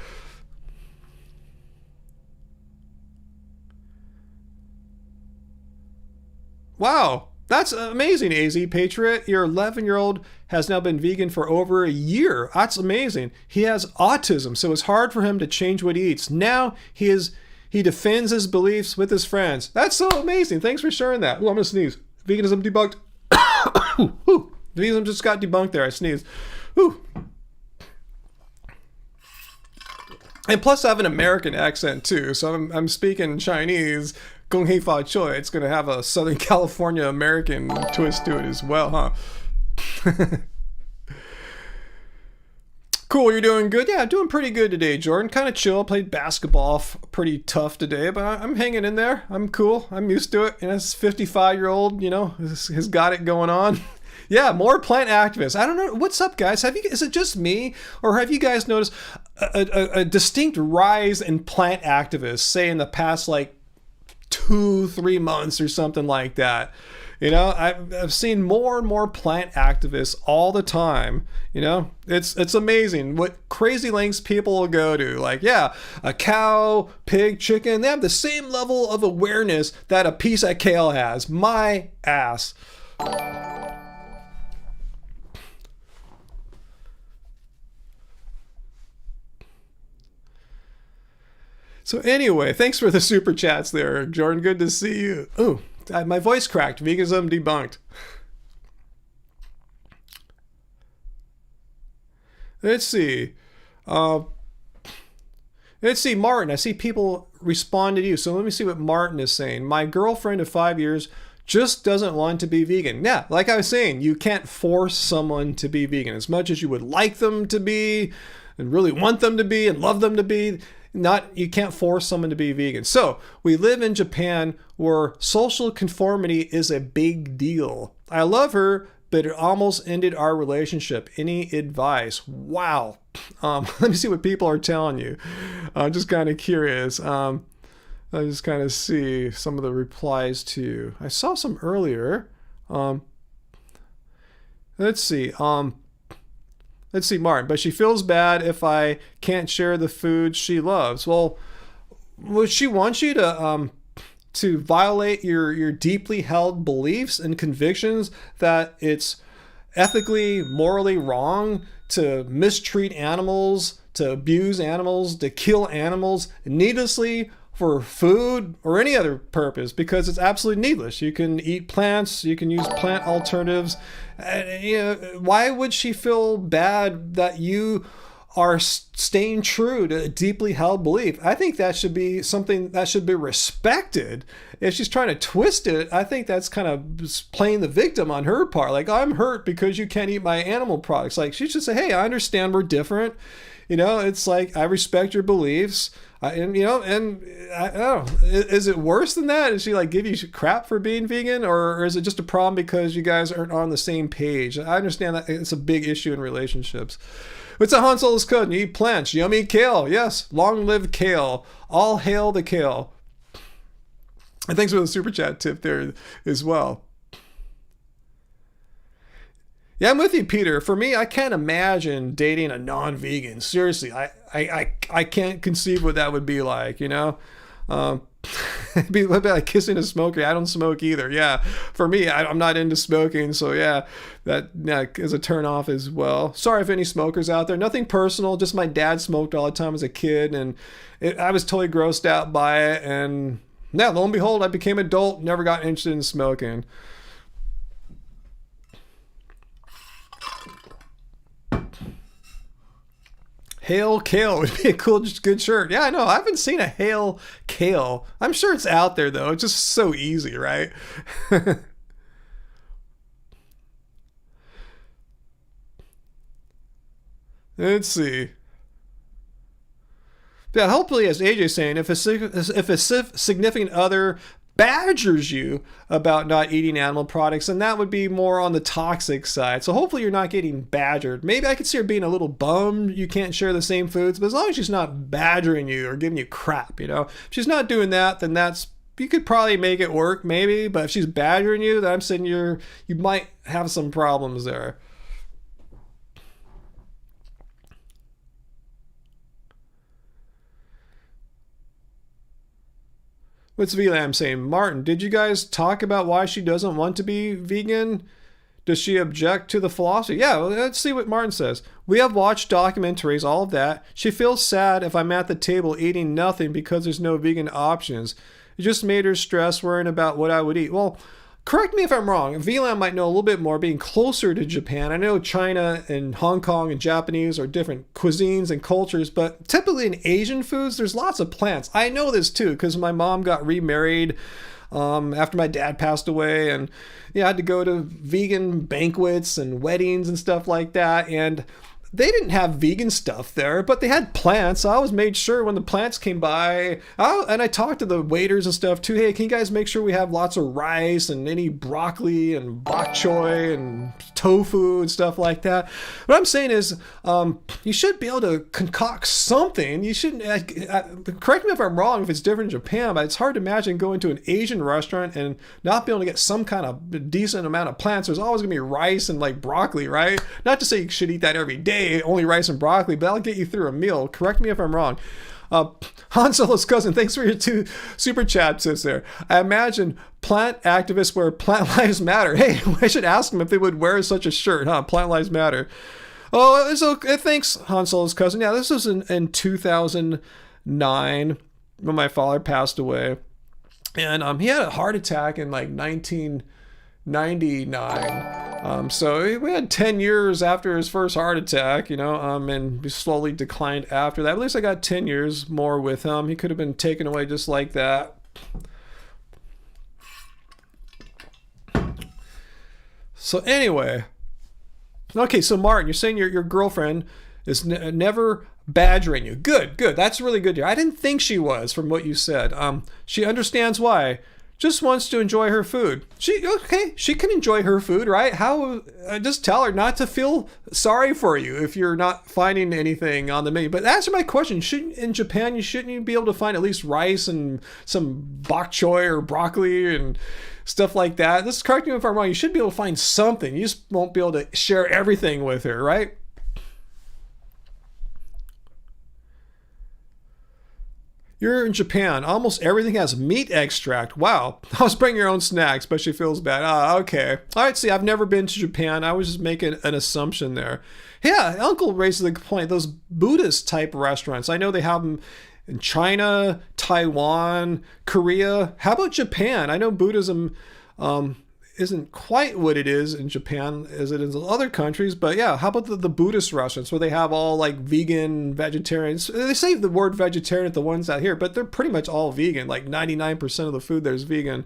Wow, that's amazing, AZ Patriot. Your 11-year-old has now been vegan for over a year. That's amazing. He has autism, so it's hard for him to change what he eats. Now he defends his beliefs with his friends. That's so amazing. Thanks for sharing that. Oh, I'm gonna sneeze. Veganism debunked. Whew. Veganism just got debunked there. I sneezed. Whew. And plus I have an American accent too, so I'm speaking Chinese. Gong hei fa choi. It's going to have a Southern California American twist to it as well, huh? Cool, you're doing good? Yeah, doing pretty good today, Jordan. Kind of chill. Played basketball pretty tough today, but I'm hanging in there. I'm cool. I'm used to it. And this 55-year-old, has got it going on. Yeah, more plant activists. I don't know. What's up, guys? Is it just me? Or have you guys noticed a distinct rise in plant activists, say in the past, 2-3 months or something like that? I've seen more and more plant activists all the time. It's amazing what crazy lengths people will go to. A cow, pig, chicken, they have the same level of awareness that a piece of kale has. My ass. So anyway, thanks for the super chats there, Jordan. Good to see you. Ooh, my voice cracked. Veganism debunked. Let's see. Martin. I see people respond to you. So let me see what Martin is saying. My girlfriend of 5 years just doesn't want to be vegan. Yeah, like I was saying, you can't force someone to be vegan. As much as you would like them to be and really want them to be and love them to be, you can't force someone to be vegan. So we live in Japan where social conformity is a big deal. I love her, but it almost ended our relationship. Any advice? Wow. Let me see what people are telling you. I'm just kind of curious. I just kind of see some of the replies to. I saw some earlier. Let's see. Martin. But she feels bad if I can't share the food she loves. Well, would she want you to violate your deeply held beliefs and convictions that it's ethically, morally wrong to mistreat animals, to abuse animals, to kill animals needlessly for food or any other purpose, because it's absolutely needless. You can eat plants, you can use plant alternatives. Why would she feel bad that you are staying true to a deeply held belief? I think that should be something that should be respected. If she's trying to twist it, I think that's kind of playing the victim on her part. I'm hurt because you can't eat my animal products. She should say, hey, I understand we're different. It's I respect your beliefs. And I don't know, is it worse than that? Is she give you crap for being vegan, or is it just a problem because you guys aren't on the same page? I understand that it's a big issue in relationships. What's a Han Solo's code? You eat plants. Yummy kale. Yes. Long live kale. All hail the kale. And thanks for the super chat tip there as well. Yeah, I'm with you, Peter. For me, I can't imagine dating a non-vegan. Seriously, I can't conceive what that would be like, it'd be like kissing a smoker. I don't smoke either. Yeah, for me, I'm not into smoking, so that is a turn off as well. Sorry if any smokers out there. Nothing personal, just my dad smoked all the time as a kid, and I was totally grossed out by it, and lo and behold, I became adult, never got interested in smoking. Hail Kale would be a good shirt. Yeah, I know. I haven't seen a Hail Kale. I'm sure it's out there, though. It's just so easy, right? Let's see. Yeah, hopefully, as AJ's saying, if a significant other badgers you about not eating animal products, and that would be more on the toxic side. So hopefully you're not getting badgered. Maybe I could see her being a little bummed you can't share the same foods, but as long as she's not badgering you or giving you crap, if she's not doing that, then you could probably make it work, maybe. But if she's badgering you, then I'm saying you might have some problems there. What's VLAM saying? Martin, did you guys talk about why she doesn't want to be vegan? Does she object to the philosophy? Yeah, well, let's see what Martin says. We have watched documentaries, all of that. She feels sad if I'm at the table eating nothing because there's no vegan options. It just made her stress worrying about what I would eat. Well, correct me if I'm wrong, VLAN might know a little bit more being closer to Japan. I know China and Hong Kong and Japanese are different cuisines and cultures, but typically in Asian foods, there's lots of plants. I know this too, because my mom got remarried after my dad passed away, and I had to go to vegan banquets and weddings and stuff like that, and they didn't have vegan stuff there, but they had plants. I always made sure when the plants came by, and I talked to the waiters and stuff too, hey, can you guys make sure we have lots of rice and any broccoli and bok choy and tofu and stuff like that. What I'm saying is, you should be able to concoct something. You shouldn't, correct me if I'm wrong if it's different in Japan, but it's hard to imagine going to an Asian restaurant and not be able to get some kind of decent amount of plants. There's always gonna be rice and like broccoli, right? Not to say you should eat that every day, only rice and broccoli, but that'll get you through a meal. Correct me if I'm wrong. Han Solo's cousin, thanks for your 2 super chats there. I imagine plant activists wear Plant Lives Matter. Hey, I should ask them if they would wear such a shirt, huh? Plant Lives Matter. Oh, it's okay. Thanks, Han Solo's cousin. Yeah, this was in 2009 when my father passed away. And he had a heart attack in like 1999. So we had 10 years after his first heart attack, and he slowly declined after that. At least I got 10 years more with him. He could have been taken away just like that. So anyway, okay, so Martin, you're saying your girlfriend is never badgering you. Good. That's really good. I didn't think she was, from what you said. She understands why. Just wants to enjoy her food. She can enjoy her food, right? How? Just tell her not to feel sorry for you if you're not finding anything on the menu. But answer my question: in Japan, shouldn't you be able to find at least rice and some bok choy or broccoli and stuff like that? This is, correct me if I'm wrong. You should be able to find something. You just won't be able to share everything with her, right? You're in Japan. Almost everything has meat extract. Wow. I was bringing your own snacks, but she feels bad. Okay. All right, see, I've never been to Japan. I was just making an assumption there. Yeah, Uncle raises the point. Those Buddhist type restaurants, I know they have them in China, Taiwan, Korea. How about Japan? I know Buddhism isn't quite what it is in Japan as it is in other countries, but yeah, how about the Buddhist restaurants where they have all like vegan, vegetarians? They say the word vegetarian at the ones out here, but they're pretty much all vegan. Like 99% of the food there's vegan.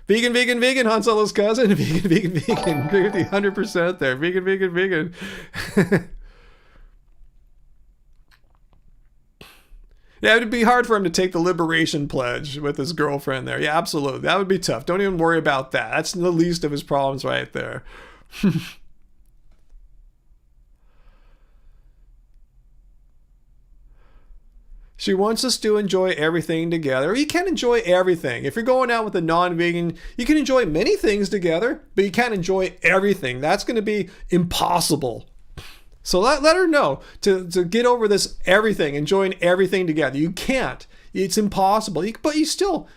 Vegan, Han Solo's cousin. Vegan. Agree with you 100% there. Vegan. Yeah, it would be hard for him to take the liberation pledge with his girlfriend there. Yeah, absolutely. That would be tough. Don't even worry about that. That's the least of his problems right there. She wants us to enjoy everything together. You can't enjoy everything. If you're going out with a non-vegan, you can enjoy many things together, but you can't enjoy everything. That's going to be impossible. So let her know to get over this everything, enjoying everything together. You can't. It's impossible. But you still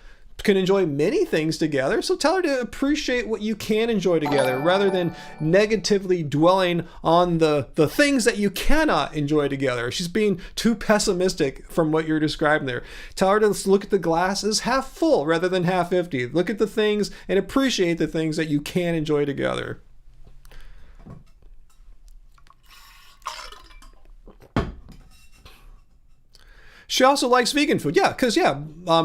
can enjoy many things together. So tell her to appreciate what you can enjoy together rather than negatively dwelling on the things that you cannot enjoy together. She's being too pessimistic from what you're describing there. Tell her to look at the glass as half full rather than half empty. Look at the things and appreciate the things that you can enjoy together. She also likes vegan food. Yeah, because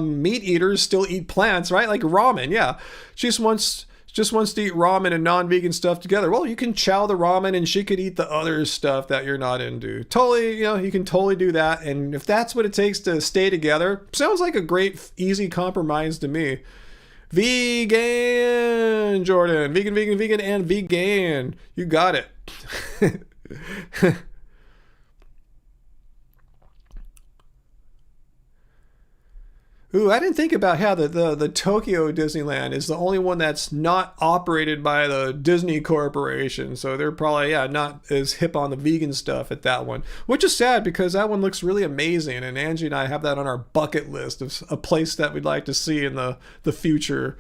meat eaters still eat plants, right? Like ramen. Yeah, she just wants to eat ramen and non-vegan stuff together. Well, you can chow the ramen and she could eat the other stuff that you're not into. Totally, you can totally do that. And if that's what it takes to stay together, sounds like a great, easy compromise to me. Vegan, Jordan. Vegan, and vegan. You got it. Ooh, I didn't think about how the Tokyo Disneyland is the only one that's not operated by the Disney Corporation. So they're probably, not as hip on the vegan stuff at that one. Which is sad because that one looks really amazing. And Angie and I have that on our bucket list of a place that we'd like to see in the future.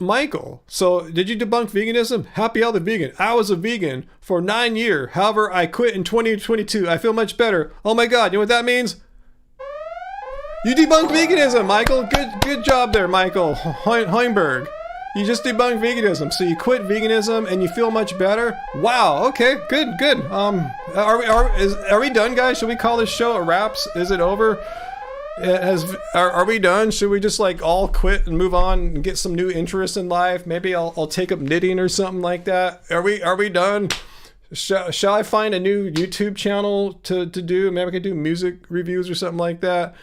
Michael, so did you debunk veganism? Happy healthy vegan. I was a vegan for 9 years. However, I quit in 2022. I feel much better. Oh my God, you know what that means? You debunked veganism, Michael. Good job there, Michael Heimberg. You just debunked veganism, so you quit veganism and you feel much better. Wow. Okay. Good. Are we done, guys? Should we call this show a wraps? Is it over? Are we done? Should we just like all quit and move on and get some new interests in life? Maybe I'll take up knitting or something like that. Are we done? Shall I find a new YouTube channel to do? Maybe I could do music reviews or something like that.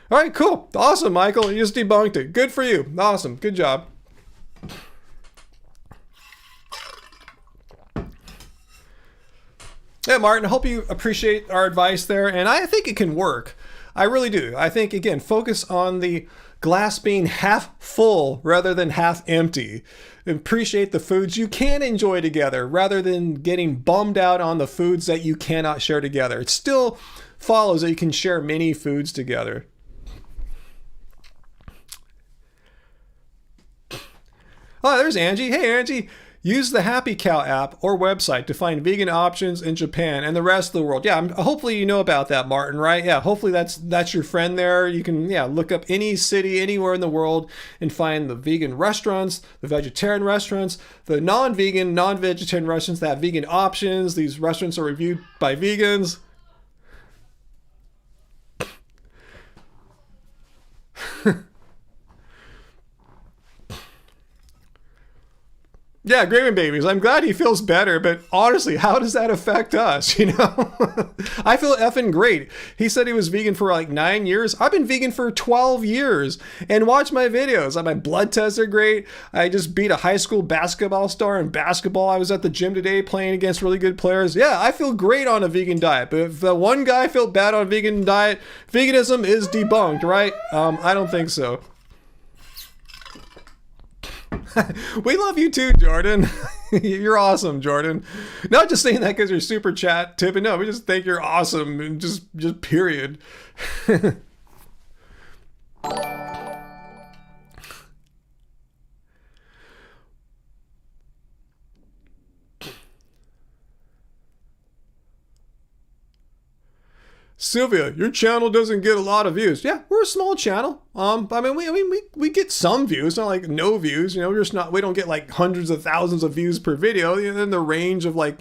All right, cool. Awesome, Michael. You just debunked it. Good for you. Awesome. Good job. Yeah, Martin, I hope you appreciate our advice there. And I think it can work. I really do. I think, again, focus on the glass being half full rather than half empty. Appreciate the foods you can enjoy together rather than getting bummed out on the foods that you cannot share together. It still follows that you can share many foods together. Oh, there's Angie. Hey, Angie. Use the Happy Cow app or website to find vegan options in Japan and the rest of the world. Yeah, hopefully you know about that, Martin, right? Yeah, hopefully that's your friend there. You can, look up any city anywhere in the world and find the vegan restaurants, the vegetarian restaurants, the non-vegan, non-vegetarian restaurants that have vegan options. These restaurants are reviewed by vegans. Yeah, Graven Babies. I'm glad he feels better, but honestly, how does that affect us? You know, I feel effing great. He said he was vegan for like 9 years. I've been vegan for 12 years and watch my videos. My blood tests are great. I just beat a high school basketball star in basketball. I was at the gym today playing against really good players. Yeah, I feel great on a vegan diet, but if the one guy felt bad on a vegan diet, veganism is debunked, right? I don't think so. We love you too, Jordan. You're awesome, Jordan. Not just saying that because you're super chat tipping. No, we just think you're awesome and just period. Sylvia, your channel doesn't get a lot of views. Yeah, we're a small channel. We get some views, not like no views. You know, we don't get like hundreds of thousands of views per video. In the range of like,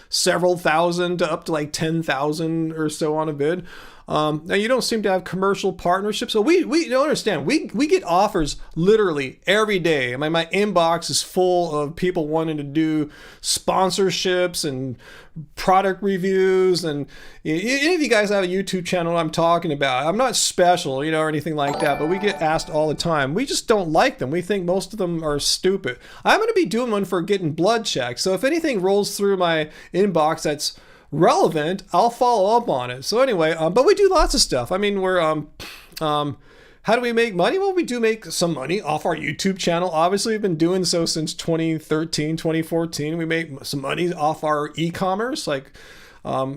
several thousand to up to like 10,000 or so on a vid. Now you don't seem to have commercial partnerships, so we don't understand. We get offers literally every day. My inbox is full of people wanting to do sponsorships and product reviews, and any of you guys have a YouTube channel I'm talking about. I'm not special, or anything like that, but we get asked all the time. We just don't like them. We think most of them are stupid. I'm going to be doing one for getting blood checked, so if anything rolls through my inbox that's relevant, I'll follow up on it. So anyway, but we do lots of stuff. We're how do we make money? Well, we do make some money off our YouTube channel. Obviously, we've been doing so since 2013, 2014. We make some money off our e-commerce, like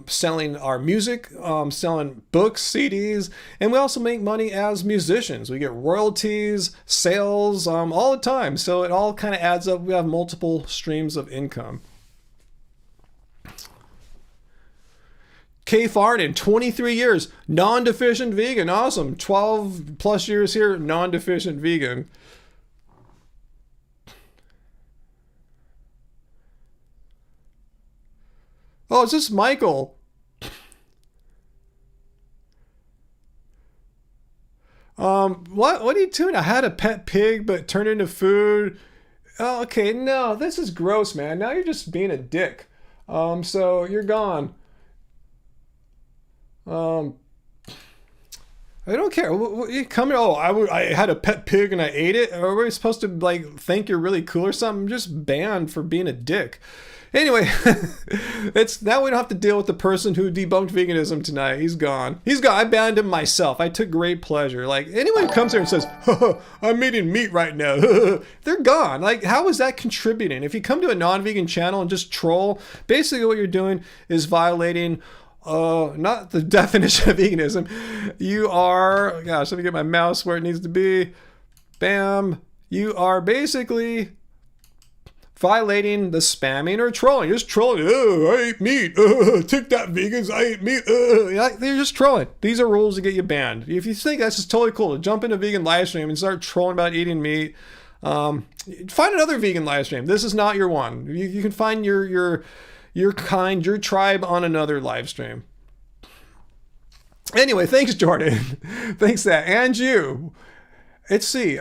selling our music, selling books, CDs, and we also make money as musicians. We get royalties, sales, all the time. So it all kind of adds up. We have multiple streams of income. K. Farnan, 23 years, non-deficient vegan. Awesome. 12 plus years here, non-deficient vegan. Oh, is this Michael? What are you doing? I had a pet pig, but turned into food. Oh, okay, no, this is gross, man. Now you're just being a dick. So you're gone. I don't care. You come here. Oh, I had a pet pig and I ate it. Are we supposed to like think you're really cool or something? I'm just banned for being a dick. Anyway, now we don't have to deal with the person who debunked veganism tonight. He's gone. I banned him myself. I took great pleasure. Like anyone who comes here and says, I'm eating meat right now, they're gone. Like, how is that contributing? If you come to a non-vegan channel and just troll, basically what you're doing is violating not the definition of veganism. You are, gosh, let me get my mouse where it needs to be. Bam. You are basically violating the spamming or trolling. You're just trolling. Oh, I ate meat. Take that, vegans. I ate meat. They're just trolling. These are rules to get you banned. If you think that's just totally cool to jump into a vegan live stream and start trolling about eating meat, find another vegan live stream. This is not your one. You can find your kind, your tribe on another live stream. Anyway, thanks, Jordan. Thanks, that. And you. Let's see.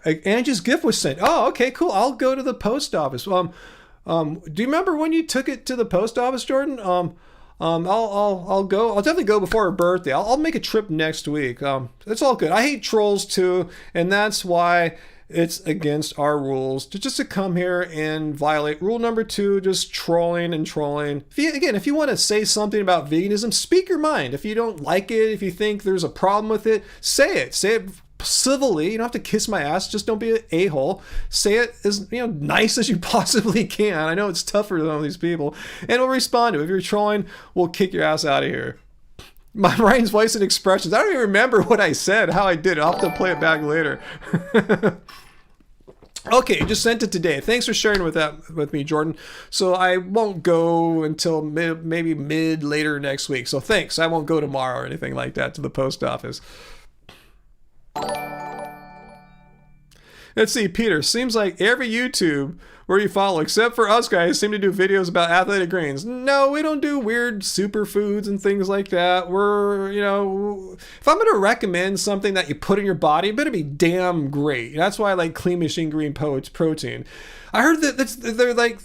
Angie's gift was sent. Oh, okay, cool. I'll go to the post office. Do you remember when you took it to the post office, Jordan? I'll go. I'll definitely go before her birthday. I'll make a trip next week. It's all good. I hate trolls too, and that's why it's against our rules just to come here and violate rule number 2, just trolling and trolling. If you want to say something about veganism, speak your mind. If you don't like it, if you think there's a problem with it, say it. Say it civilly. You don't have to kiss my ass. Just don't be an a-hole. Say it as nice as you possibly can. I know it's tough for some of these people, and we'll respond to it. If you're trolling, we'll kick your ass out of here. My Ryan's voice and expressions. I don't even remember what I said, how I did it. I'll have to play it back later. Okay, just sent it today. Thanks for sharing with me, Jordan. So I won't go until maybe later next week. So thanks. I won't go tomorrow or anything like that to the post office. Let's see, Peter. Seems like every YouTube where you follow, except for us guys, seem to do videos about athletic greens. No, we don't do weird superfoods and things like that. We're, if I'm going to recommend something that you put in your body, it better be damn great. That's why I like Clean Machine Green protein. I heard that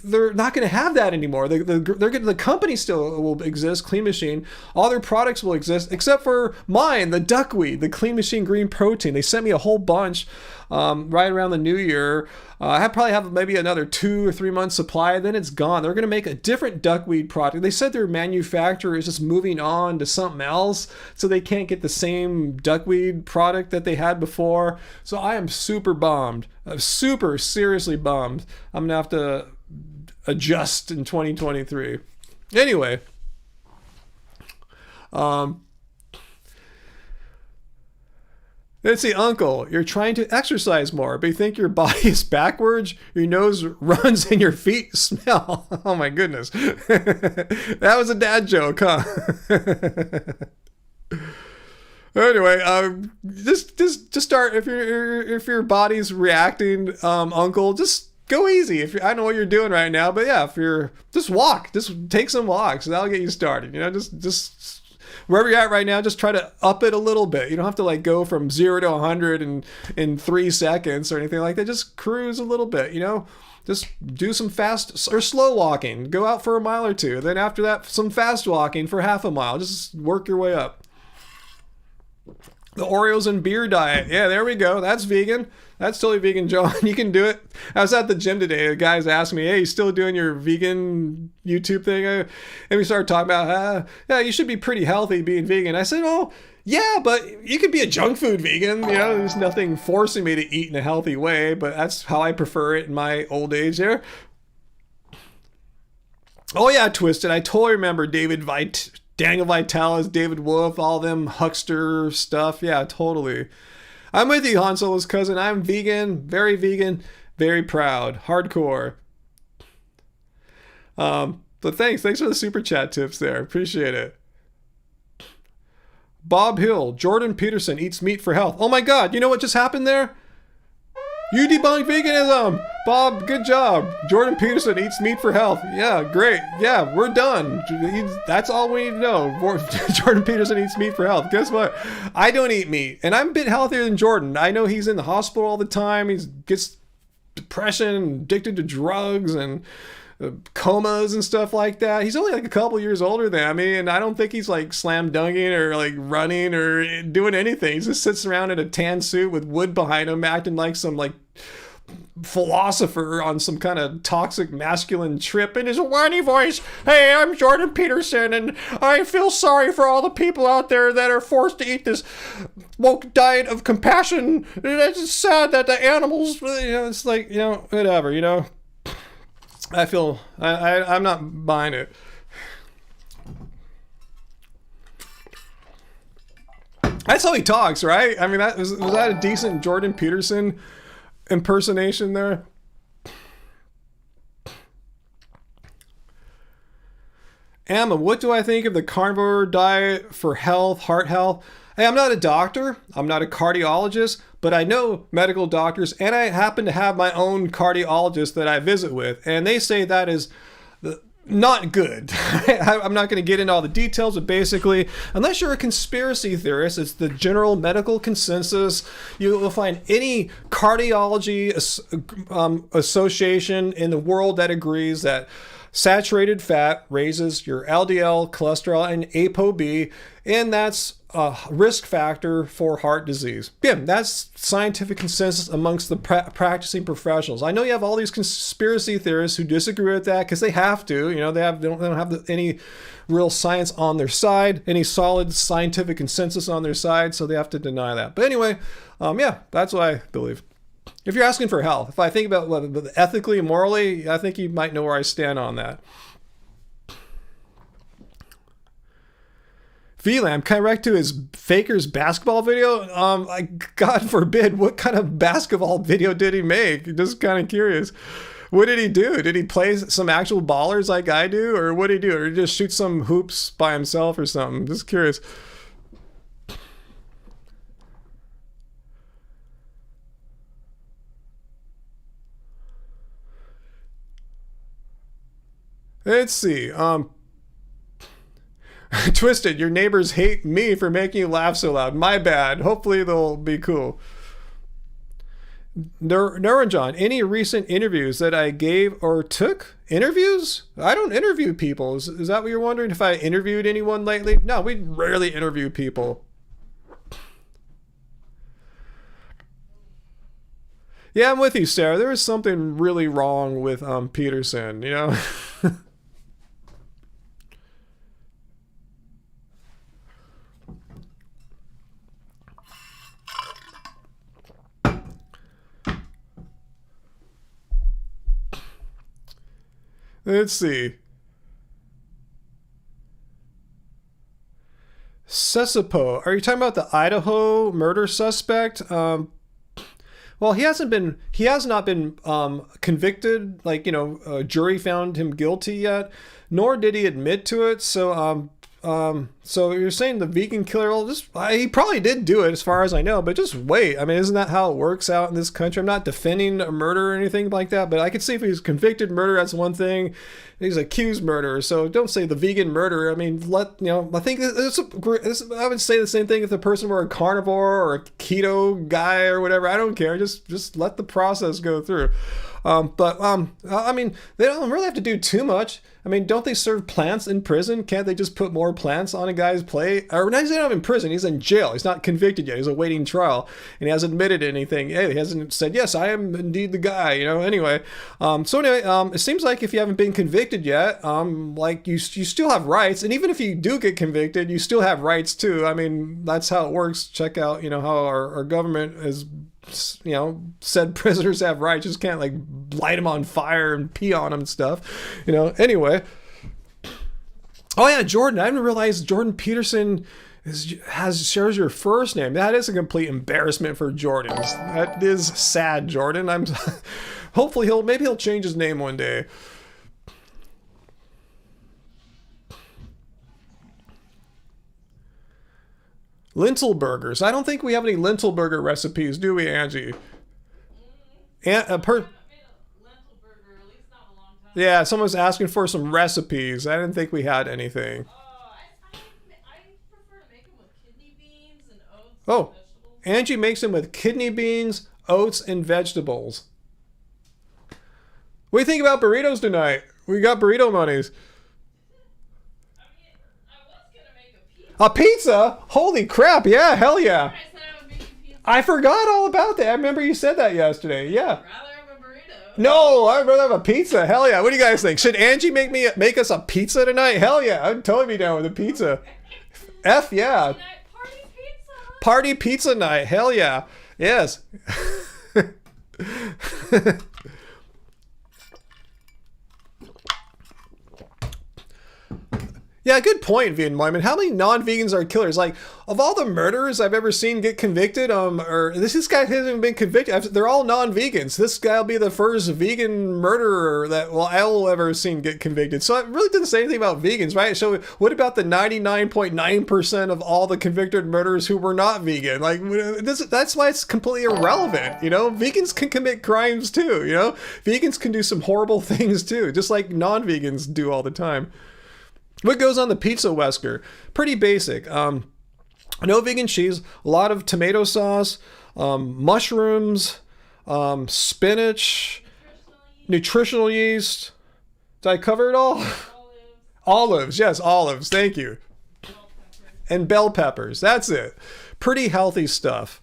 they're not going to have that anymore. The company still will exist, Clean Machine. All their products will exist, except for mine, the duckweed, the Clean Machine Green protein. They sent me a whole bunch right around the new year. I probably have maybe another 2 or 3 months supply, then it's gone. They're going to make a different duckweed product. They said their manufacturer is just moving on to something else, so they can't get the same duckweed product that they had before. So I am super bummed. Super seriously bummed. I'm going to have to adjust in 2023. Anyway. Let's see, Uncle, you're trying to exercise more, but you think your body is backwards, your nose runs, and your feet smell. Oh my goodness. That was a dad joke, huh? Anyway, just start, if your body's reacting, Uncle, just go easy. I don't know what you're doing right now, but yeah, just walk, just take some walks. That'll get you started. Just wherever you're at right now, just try to up it a little bit. You don't have to go from 0 to 100 in 3 seconds or anything like that. Just cruise a little bit, just do some fast or slow walking. Go out for a mile or 2. Then after that, some fast walking for half a mile. Just work your way up. The Oreos and beer diet. Yeah, there we go. That's vegan. That's totally vegan, John. You can do it. I was at the gym today. The guys asked me, hey, you still doing your vegan YouTube thing? And we started talking about, yeah, you should be pretty healthy being vegan. I said, oh, yeah, but you could be a junk food vegan. There's nothing forcing me to eat in a healthy way, but that's how I prefer it in my old age there. Oh, yeah, Twisted. I totally remember Daniel Vitalis, David Wolf, all them huckster stuff. Yeah, totally. I'm with you, Han Solo's cousin. I'm vegan, very proud, hardcore. But thanks for the super chat tips there. Appreciate it. Bob Hill, Jordan Peterson eats meat for health. Oh my God, you know what just happened there? You debunked veganism! Bob, good job. Jordan Peterson eats meat for health. Yeah, great. Yeah, we're done. That's all we need to know. Jordan Peterson eats meat for health. Guess what? I don't eat meat, and I'm a bit healthier than Jordan. I know he's in the hospital all the time. He gets depression, addicted to drugs, and comas and stuff like that. He's only a couple years older than me, and I don't think he's slam dunking or running or doing anything. He just sits around in a tan suit with wood behind him, acting like some philosopher on some kind of toxic masculine trip in his whiny voice. Hey, I'm Jordan Peterson, and I feel sorry for all the people out there that are forced to eat this woke diet of compassion. It's sad that the animals, it's whatever, I'm not buying it. That's how he talks, right? I mean, was that a decent Jordan Peterson impersonation there? Emma, what do I think of the carnivore diet for health, heart health? Hey, I'm not a doctor, I'm not a cardiologist, but I know medical doctors, and I happen to have my own cardiologist that I visit with, and they say that is not good. I'm not going to get into all the details, but basically, unless you're a conspiracy theorist, it's the general medical consensus. You will find any cardiology association in the world that agrees that saturated fat raises your LDL, cholesterol, and ApoB, and that's a risk factor for heart disease. Yeah, that's scientific consensus amongst the practicing professionals. I know you have all these conspiracy theorists who disagree with that because they have to. You know, they don't have any real science on their side, any solid scientific consensus on their side, so they have to deny that. But anyway, yeah, that's what I believe. If you're asking for health, if I think about ethically and morally, I think you might know where I stand on that. VLAM, can I react to his Faker's basketball video? God forbid, what kind of basketball video did he make? Just kind of curious. What did he do? Did he play some actual ballers like I do? Or what did he do? Or just shoot some hoops by himself or something? Just curious. Let's see. Twisted, your neighbors hate me for making you laugh so loud. My bad. Hopefully they'll be cool. Neuronjohn, any recent interviews that I gave or took? Interviews? I don't interview people. Is that what you're wondering? If I interviewed anyone lately? No, we rarely interview people. Yeah, I'm with you, Sarah. There was something really wrong with Peterson, you know? Let's see. Sesipo, are you talking about the Idaho murder suspect? Well, he has not been convicted. Like, you know, a jury found him guilty yet, nor did he admit to it. So so you're saying the vegan killer, well, he probably did do it as far as I know, but just wait. I mean, isn't that how it works out in this country? I'm not defending a murder or anything like that, but I could see if he's convicted murder, that's one thing. He's accused murderer, so don't say the vegan murderer. I mean, I think I would say the same thing if the person were a carnivore or a keto guy or whatever. I don't care. Just let the process go through. I mean, they don't really have to do too much. I mean, don't they serve plants in prison? Can't they just put more plants on a guy's plate? Or not, he's not in prison. He's in jail. He's not convicted yet. He's awaiting trial, and he hasn't admitted anything. Hey, he hasn't said, yes, I am indeed the guy, you know, anyway. It seems like if you haven't been convicted yet, like you still have rights. And even if you do get convicted, you still have rights too. I mean, that's how it works. Check out, you know, how our government is, you know, said prisoners have rights. Just can't like light them on fire and pee on them and stuff, you know. Anyway, oh yeah, Jordan, I didn't realize Jordan Peterson shares your first name. That is a complete embarrassment for Jordan. That is sad, Jordan. Hopefully he'll change his name one day. Lentil burgers. I don't think we have any lentil burger recipes, do we, Angie? Yeah, someone's asking for some recipes. I didn't think we had anything. I prefer to make them with kidney beans and oats. Oh, Angie makes them with kidney beans, oats, and vegetables. What do you think about burritos tonight? We got burrito monies. A pizza? Holy crap, yeah, hell yeah. I forgot all about that. I remember you said that yesterday, yeah. I'd rather have a burrito. No, I'd rather have a pizza, hell yeah. What do you guys think? Should Angie make us a pizza tonight? Hell yeah, I'd totally be down with a pizza. F yeah. Party pizza. Party pizza night, hell yeah. Yes. Yeah, good point, Vegan Moyman. How many non-vegans are killers? Like, of all the murderers I've ever seen get convicted, or this guy hasn't even been convicted. They're all non-vegans. This guy will be the first vegan murderer that I'll ever seen get convicted. So it really didn't say anything about vegans, right? So what about the 99.9% of all the convicted murderers who were not vegan? Like, that's why it's completely irrelevant. You know, vegans can commit crimes too. You know, vegans can do some horrible things too, just like non-vegans do all the time. What goes on the pizza, Wesker? Pretty basic. No vegan cheese, a lot of tomato sauce, mushrooms, spinach, nutritional yeast. Did I cover it all? Olives, yes, olives. Thank you. And bell peppers. That's it. Pretty healthy stuff.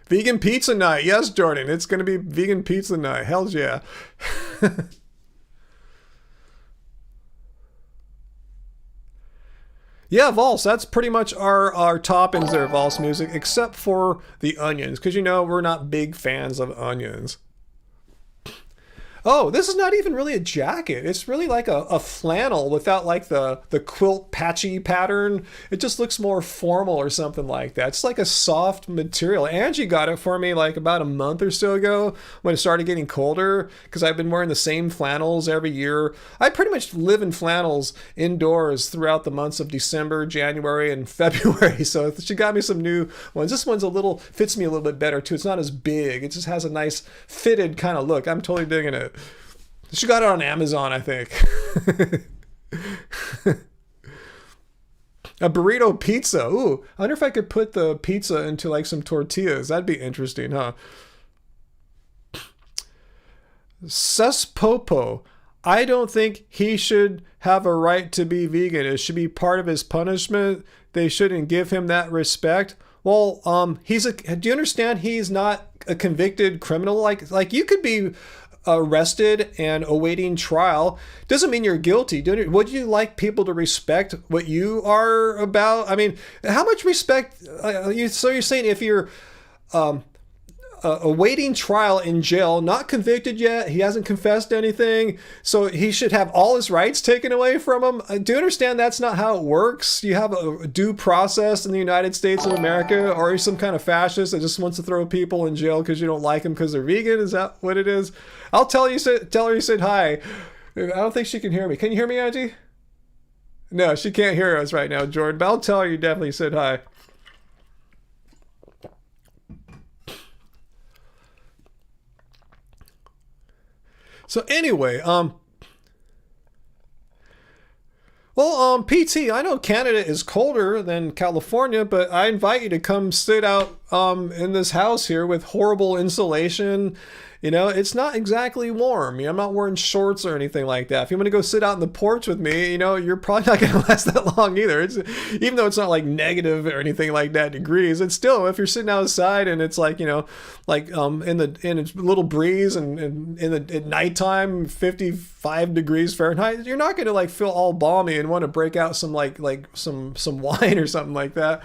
Vegan pizza night. Yes, Jordan. It's going to be vegan pizza night. Hells yeah. Yeah, Vols, that's pretty much our toppings there, Vols Music, except for the onions, because you know we're not big fans of onions. Oh, this is not even really a jacket. It's really like a flannel without like the quilt patchy pattern. It just looks more formal or something like that. It's like a soft material. Angie got it for me like about a month or so ago when it started getting colder, because I've been wearing the same flannels every year. I pretty much live in flannels indoors throughout the months of December, January, and February. So she got me some new ones. This one's fits me a little bit better too. It's not as big. It just has a nice fitted kind of look. I'm totally digging it. She got it on Amazon, I think. A burrito pizza. Ooh, I wonder if I could put the pizza into like some tortillas. That'd be interesting, huh? Suspopo. I don't think he should have a right to be vegan. It should be part of his punishment. They shouldn't give him that respect. Well, do you understand he's not a convicted criminal? Like you could be arrested and awaiting trial. Doesn't mean you're guilty. Would you like people to respect what you are about? I mean, how much respect? So you're saying if you're awaiting trial in jail, not convicted yet, he hasn't confessed anything, so he should have all his rights taken away from him? Do you understand that's not how it works? You have a due process in the United States of America, or are you some kind of fascist that just wants to throw people in jail because you don't like them because they're vegan? Is that what it is? I'll tell her you said hi. I don't think she can hear me. Can you hear me, Angie? No, she can't hear us right now, Jordan, but I'll tell her you definitely said hi. So anyway, PT, I know Canada is colder than California, but I invite you to come sit out in this house here with horrible insulation. You know, it's not exactly warm. I'm not wearing shorts or anything like that. If you want to go sit out on the porch with me, you know, you're probably not going to last that long either. Even though it's not like negative or anything like that degrees, it's still, if you're sitting outside and it's like, you know, like in a little breeze and at nighttime, 55 degrees Fahrenheit, you're not going to like feel all balmy and want to break out some like some wine or something like that.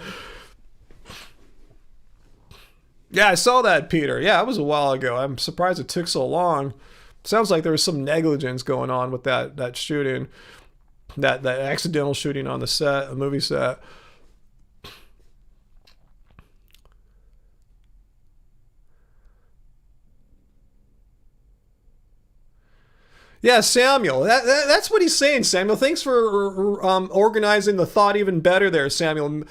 Yeah, I saw that, Peter. Yeah, it was a while ago. I'm surprised it took so long. Sounds like there was some negligence going on with that shooting, that accidental shooting on the set, a movie set. Yeah, Samuel. That's what he's saying, Samuel. Thanks for organizing the thought even better there, Samuel.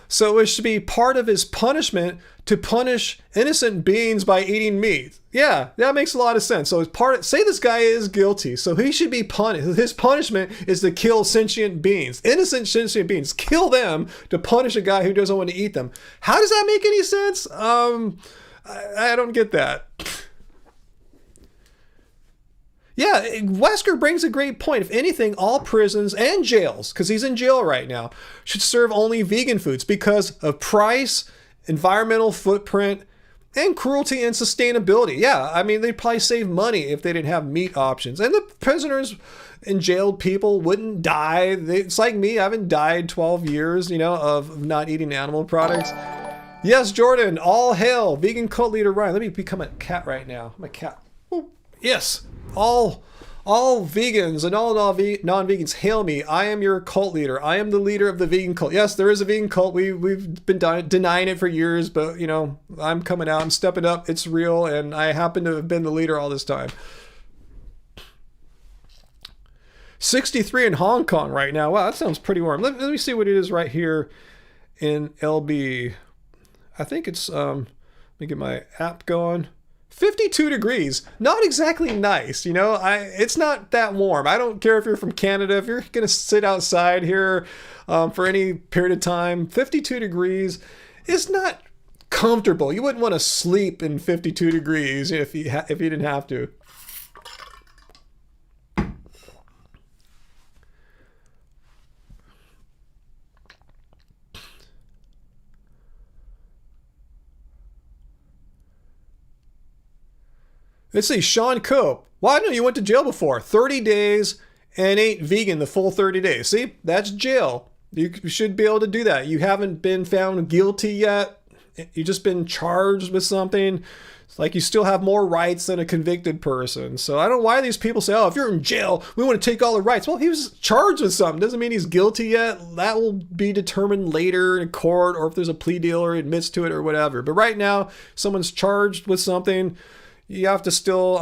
So it should be part of his punishment to punish innocent beings by eating meat. Yeah, that makes a lot of sense. So say this guy is guilty, so he should be punished. His punishment is to kill sentient beings, innocent sentient beings. Kill them to punish a guy who doesn't want to eat them. How does that make any sense? I don't get that. Yeah, Wesker brings a great point. If anything, all prisons and jails, because he's in jail right now, should serve only vegan foods because of price, environmental footprint, and cruelty and sustainability. Yeah, I mean, they'd probably save money if they didn't have meat options. And the prisoners and jailed people wouldn't die. It's like me. I haven't died 12 years, you know, of not eating animal products. Yes, Jordan, all hail. Vegan cult leader Ryan. Let me become a cat right now. I'm a cat. Ooh, yes. All All vegans and all non-vegans, hail me. I am your cult leader. I am the leader of the vegan cult. Yes, there is a vegan cult. We've been denying it for years, but, you know, I'm coming out and stepping up. It's real, and I happen to have been the leader all this time. 63 in Hong Kong right now. Wow, that sounds pretty warm. Let me see what it is right here in LB. I think it's, let me get my app going. 52 degrees. Not exactly nice, you know. It's not that warm. I don't care if you're from Canada. If you're going to sit outside here for any period of time, 52 degrees is not comfortable. You wouldn't want to sleep in 52 degrees if you didn't have to. Let's see, Sean Cope. Well, I know you went to jail before. 30 days and ain't vegan the full 30 days. See, that's jail. You should be able to do that. You haven't been found guilty yet. You've just been charged with something. It's like you still have more rights than a convicted person. So I don't know why these people say, oh, if you're in jail, we want to take all the rights. Well, he was charged with something. Doesn't mean he's guilty yet. That will be determined later in court, or if there's a plea deal or he admits to it or whatever. But right now, someone's charged with something. You have to still,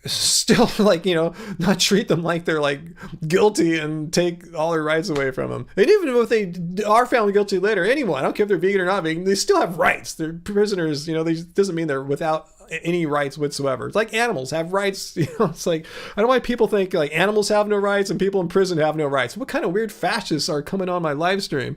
still like, not treat them like they're like guilty and take all their rights away from them. And even if they are found guilty later, anyone, I don't care if they're vegan or not vegan, they still have rights. They're prisoners, doesn't mean they're without any rights whatsoever. It's like animals have rights. It's like, I don't know why people think like animals have no rights and people in prison have no rights. What kind of weird fascists are coming on my live stream?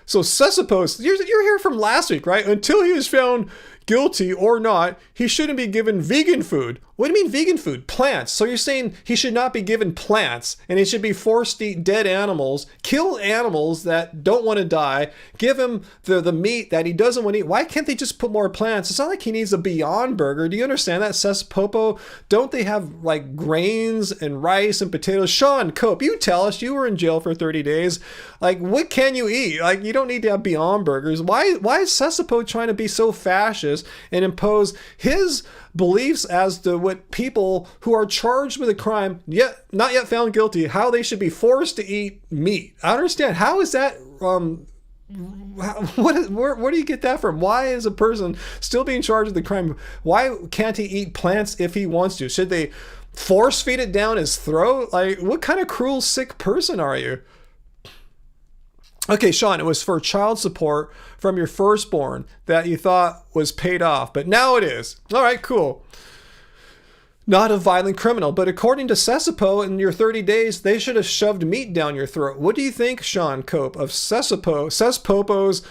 So Sesopos, you're here from last week, right? Until he was found guilty or not, he shouldn't be given vegan food. What do you mean vegan food? Plants. So you're saying he should not be given plants and he should be forced to eat dead animals, kill animals that don't want to die, give him the meat that he doesn't want to eat. Why can't they just put more plants? It's not like he needs a Beyond Burger. Do you understand that, Sesopopo? Don't they have like grains and rice and potatoes? Sean Cope, you tell us, you were in jail for 30 days. Like, what can you eat? Like, you don't need to have Beyond Burgers. Why is Sesopo trying to be so fascist and impose his beliefs as to what people who are charged with a crime, yet not yet found guilty, how they should be forced to eat meat? I don't understand. How is that? Where do you get that from? Why is a person still being charged with the crime? Why can't he eat plants if he wants to? Should they force feed it down his throat? Like, what kind of cruel, sick person are you? Okay, Sean, it was for child support from your firstborn that you thought was paid off, but now it is. All right, cool. Not a violent criminal, but according to Sesopo, in your 30 days, they should have shoved meat down your throat. What do you think, Sean Cope, of Sesopo's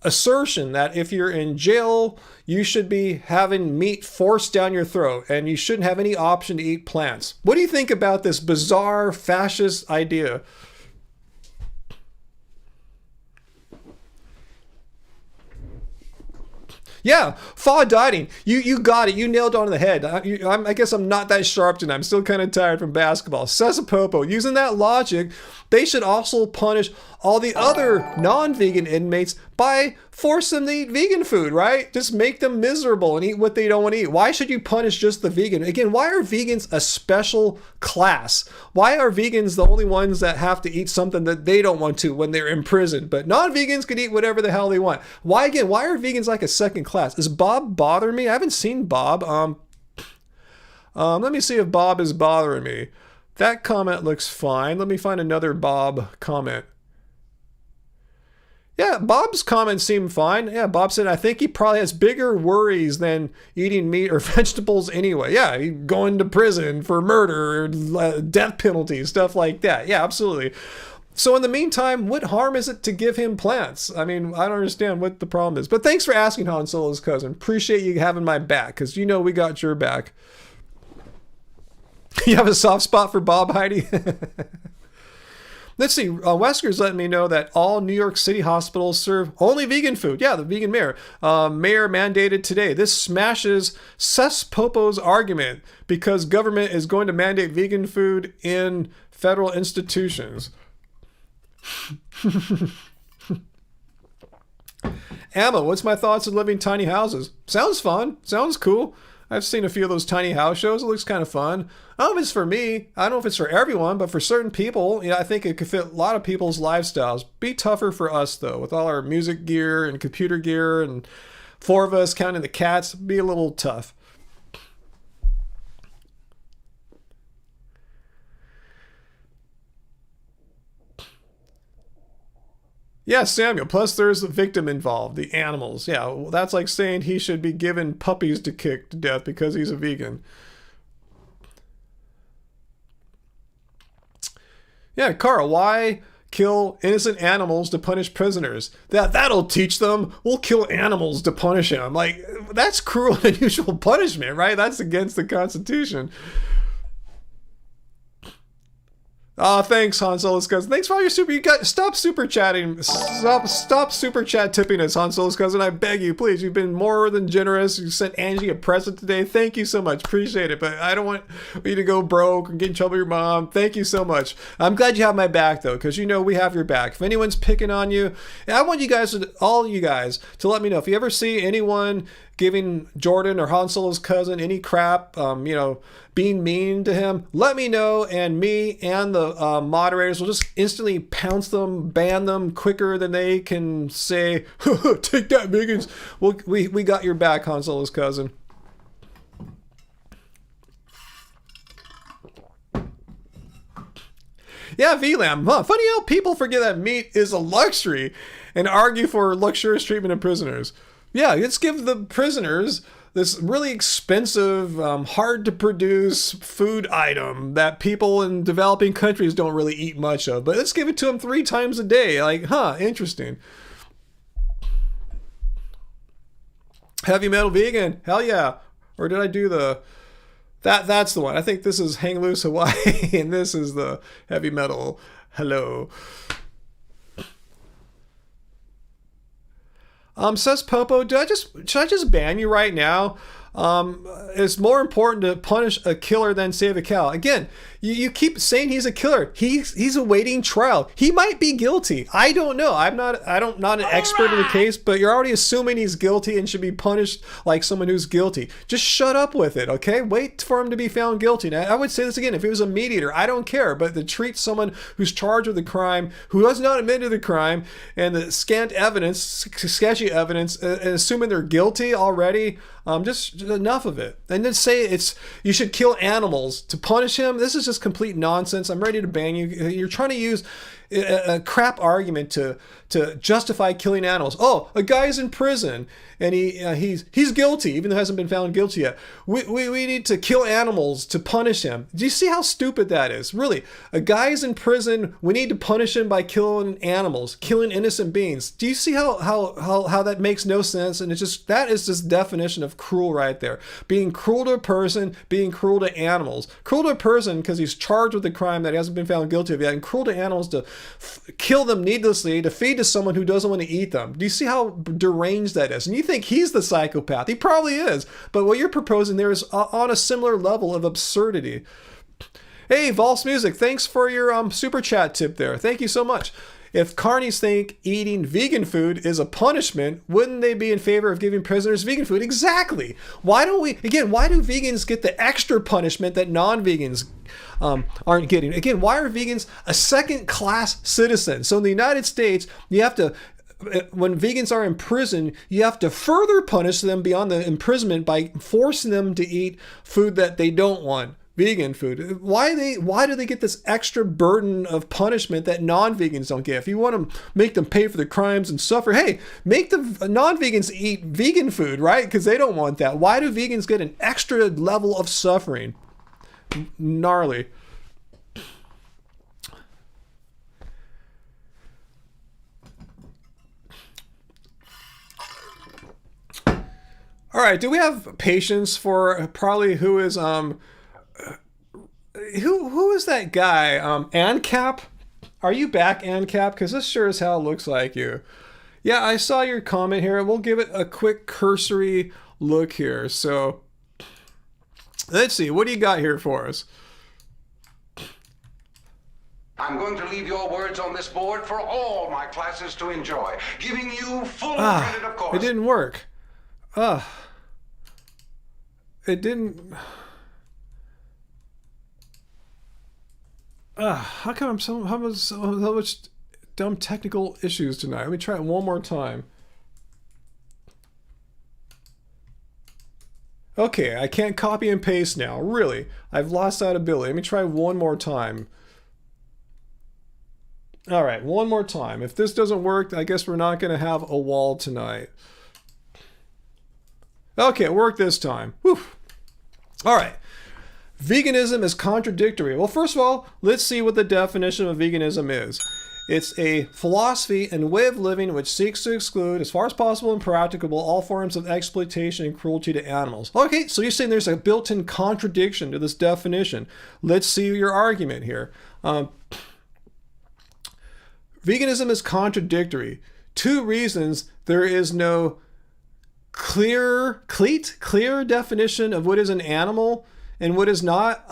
assertion that if you're in jail, you should be having meat forced down your throat and you shouldn't have any option to eat plants? What do you think about this bizarre fascist idea? Yeah, FA dieting. You got it. You nailed it on the head. I guess I'm not that sharp tonight. I'm still kind of tired from basketball. Sesopopo, using that logic, they should also punish all the other non-vegan inmates by forcing them to eat vegan food, right? Just make them miserable and eat what they don't want to eat. Why should you punish just the vegan? Again, why are vegans a special class? Why are vegans the only ones that have to eat something that they don't want to when they're in prison? But non-vegans can eat whatever the hell they want. Why are vegans like a second class? Is Bob bothering me? I haven't seen Bob. Let me see if Bob is bothering me. That comment looks fine. Let me find another Bob comment. Yeah, Bob's comments seem fine. Yeah, Bob said, I think he probably has bigger worries than eating meat or vegetables anyway. Yeah, he's going to prison for murder, death penalty, stuff like that. Yeah, absolutely. So in the meantime, what harm is it to give him plants? I mean, I don't understand what the problem is. But thanks for asking, Han Solo's cousin. Appreciate you having my back, because you know we got your back. You have a soft spot for Bob, Heidi? Let's see. Wesker's letting me know that all New York City hospitals serve only vegan food. Yeah, the vegan mayor. Mayor mandated today. This smashes Sesopopo's argument because government is going to mandate vegan food in federal institutions. Emma, what's my thoughts on living in tiny houses? Sounds fun. Sounds cool. I've seen a few of those tiny house shows. It looks kind of fun. I don't know if it's for me. I don't know if it's for everyone, but for certain people, I think it could fit a lot of people's lifestyles. Be tougher for us, though, with all our music gear and computer gear and 4 of us counting the cats. Be a little tough. Yeah, Samuel. Plus, there's a victim involved, the animals. Yeah, well, that's like saying he should be given puppies to kick to death because he's a vegan. Yeah, Carl, why kill innocent animals to punish prisoners? That'll teach them. We'll kill animals to punish them. Like, that's cruel and unusual punishment, right? That's against the Constitution. Thanks, Han Solo's cousin. Thanks for all your super. Stop super chatting. Stop super chat tipping us, Han Solo's cousin. I beg you, please. You've been more than generous. You sent Angie a present today. Thank you so much. Appreciate it. But I don't want you to go broke and get in trouble with your mom. Thank you so much. I'm glad you have my back though, because we have your back. If anyone's picking on you, I want you guys, all you guys, to let me know if you ever see anyone giving Jordan or Han Solo's cousin any crap, being mean to him, let me know, and me and the moderators will just instantly pounce them, ban them quicker than they can say, take that, vegans. We got your back, Han Solo's cousin. Yeah, VLAM. Funny how people forget that meat is a luxury and argue for luxurious treatment of prisoners. Yeah, let's give the prisoners this really expensive, hard to produce food item that people in developing countries don't really eat much of. But let's give it to them 3 times a day. Like, interesting. Heavy metal vegan. Hell yeah. Or did I do that's the one. I think this is Hang Loose Hawaii and this is the heavy metal. Hello. Says Popo, should I just ban you right now? It's more important to punish a killer than save a cow. Again, you keep saying he's a killer. He's awaiting trial. He might be guilty. I don't know. I'm not an expert in the case, but you're already assuming he's guilty and should be punished like someone who's guilty. Just shut up with it, okay? Wait for him to be found guilty. Now, I would say this again, if it was a meat eater, I don't care, but to treat someone who's charged with a crime, who has not admitted the crime, and the sketchy evidence, and assuming they're guilty already, just enough of it. And then say you should kill animals to punish him. This is just complete nonsense. I'm ready to ban you. You're trying to use a crap argument to justify killing animals. Oh, a guy's in prison and he's guilty, even though he hasn't been found guilty yet. We need to kill animals to punish him. Do you see how stupid that is? Really, a guy's in prison. We need to punish him by killing animals, killing innocent beings. Do you see how that makes no sense? And that is just definition of cruel right there. Being cruel to a person, being cruel to animals. Cruel to a person because he's charged with a crime that he hasn't been found guilty of yet, and cruel to animals to kill them needlessly to feed to someone who doesn't want to eat them. Do you see how deranged that is? And you think he's the psychopath. He probably is. But what you're proposing there is on a similar level of absurdity. Hey, Valse Music, thanks for your super chat tip there. Thank you so much. If carnies think eating vegan food is a punishment, wouldn't they be in favor of giving prisoners vegan food? Exactly. Why do vegans get the extra punishment that non-vegans aren't getting? Again, why are vegans a second-class citizen? So in the United States, when vegans are in prison, you have to further punish them beyond the imprisonment by forcing them to eat food that they don't want. Vegan food. Why do they get this extra burden of punishment that non-vegans don't get? If you want to make them pay for the crimes and suffer, hey, make the non-vegans eat vegan food, right? Because they don't want that. Why do vegans get an extra level of suffering? Gnarly. All right, do we have patience for probably who is who is that guy? ANCAP? Are you back, ANCAP? Because this sure as hell looks like you. Yeah, I saw your comment here. We'll give it a quick cursory look here. So let's see. What do you got here for us? I'm going to leave your words on this board for all my classes to enjoy, giving you full credit, of course. It didn't work. it didn't. How come how much dumb technical issues tonight? Let me try it one more time. Okay, I can't copy and paste now. Really, I've lost that ability. Let me try one more time. All right, one more time. If this doesn't work, I guess we're not going to have a wall tonight. Okay, it worked this time. Whew. All right. Veganism is contradictory. Well, first of all, let's see what the definition of veganism is. It's a philosophy and way of living which seeks to exclude, as far as possible and practicable, all forms of exploitation and cruelty to animals. Okay, so you're saying there's a built-in contradiction to this definition. Let's see your argument here. Veganism is contradictory. 2 reasons there is no clear definition of what is an animal and what is not.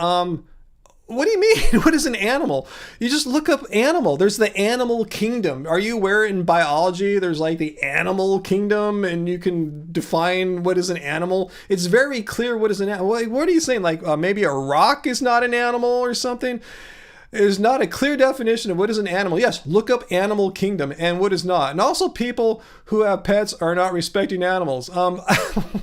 What do you mean? What is an animal? You just look up animal. There's the animal kingdom. Are you aware in biology there's like the animal kingdom and you can define what is an animal? It's very clear what is an animal. Like, what are you saying? Like maybe a rock is not an animal or something? There's not a clear definition of what is an animal. Yes, look up animal kingdom and what is not. And also people who have pets are not respecting animals.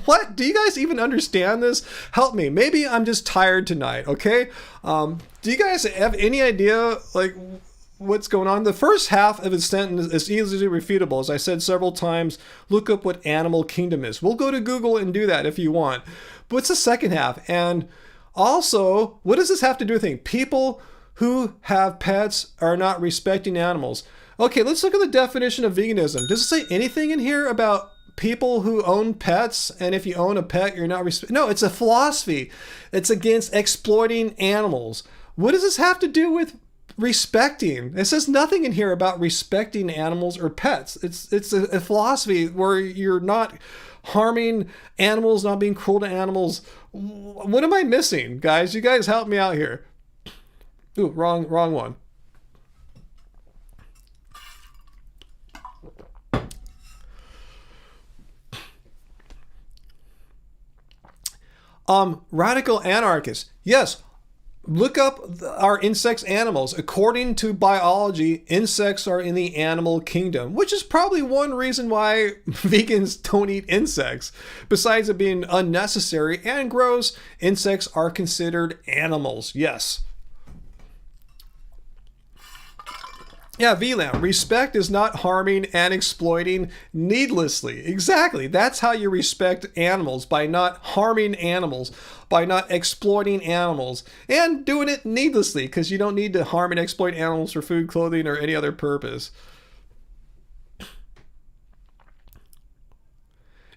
What? Do you guys even understand this? Help me. Maybe I'm just tired tonight, okay? Do you guys have any idea like what's going on? The first half of his sentence is easily refutable. As I said several times, look up what animal kingdom is. We'll go to Google and do that if you want. But what's the second half? And also, what does this have to do with things? People who have pets are not respecting animals. Okay, let's look at the definition of veganism. Does it say anything in here about people who own pets? And if you own a pet, you're not No, it's a philosophy. It's against exploiting animals. What does this have to do with respecting? It says nothing in here about respecting animals or pets. It's a philosophy where you're not harming animals, not being cruel to animals. What am I missing, guys? You guys help me out here. Ooh, wrong one. Radical anarchists. Yes, look up our insects, animals. According to biology, insects are in the animal kingdom, which is probably one reason why vegans don't eat insects. Besides it being unnecessary and gross, insects are considered animals. Yes. Yeah, VLAM. Respect is not harming and exploiting needlessly. Exactly. That's how you respect animals, by not harming animals, by not exploiting animals, and doing it needlessly, because you don't need to harm and exploit animals for food, clothing, or any other purpose.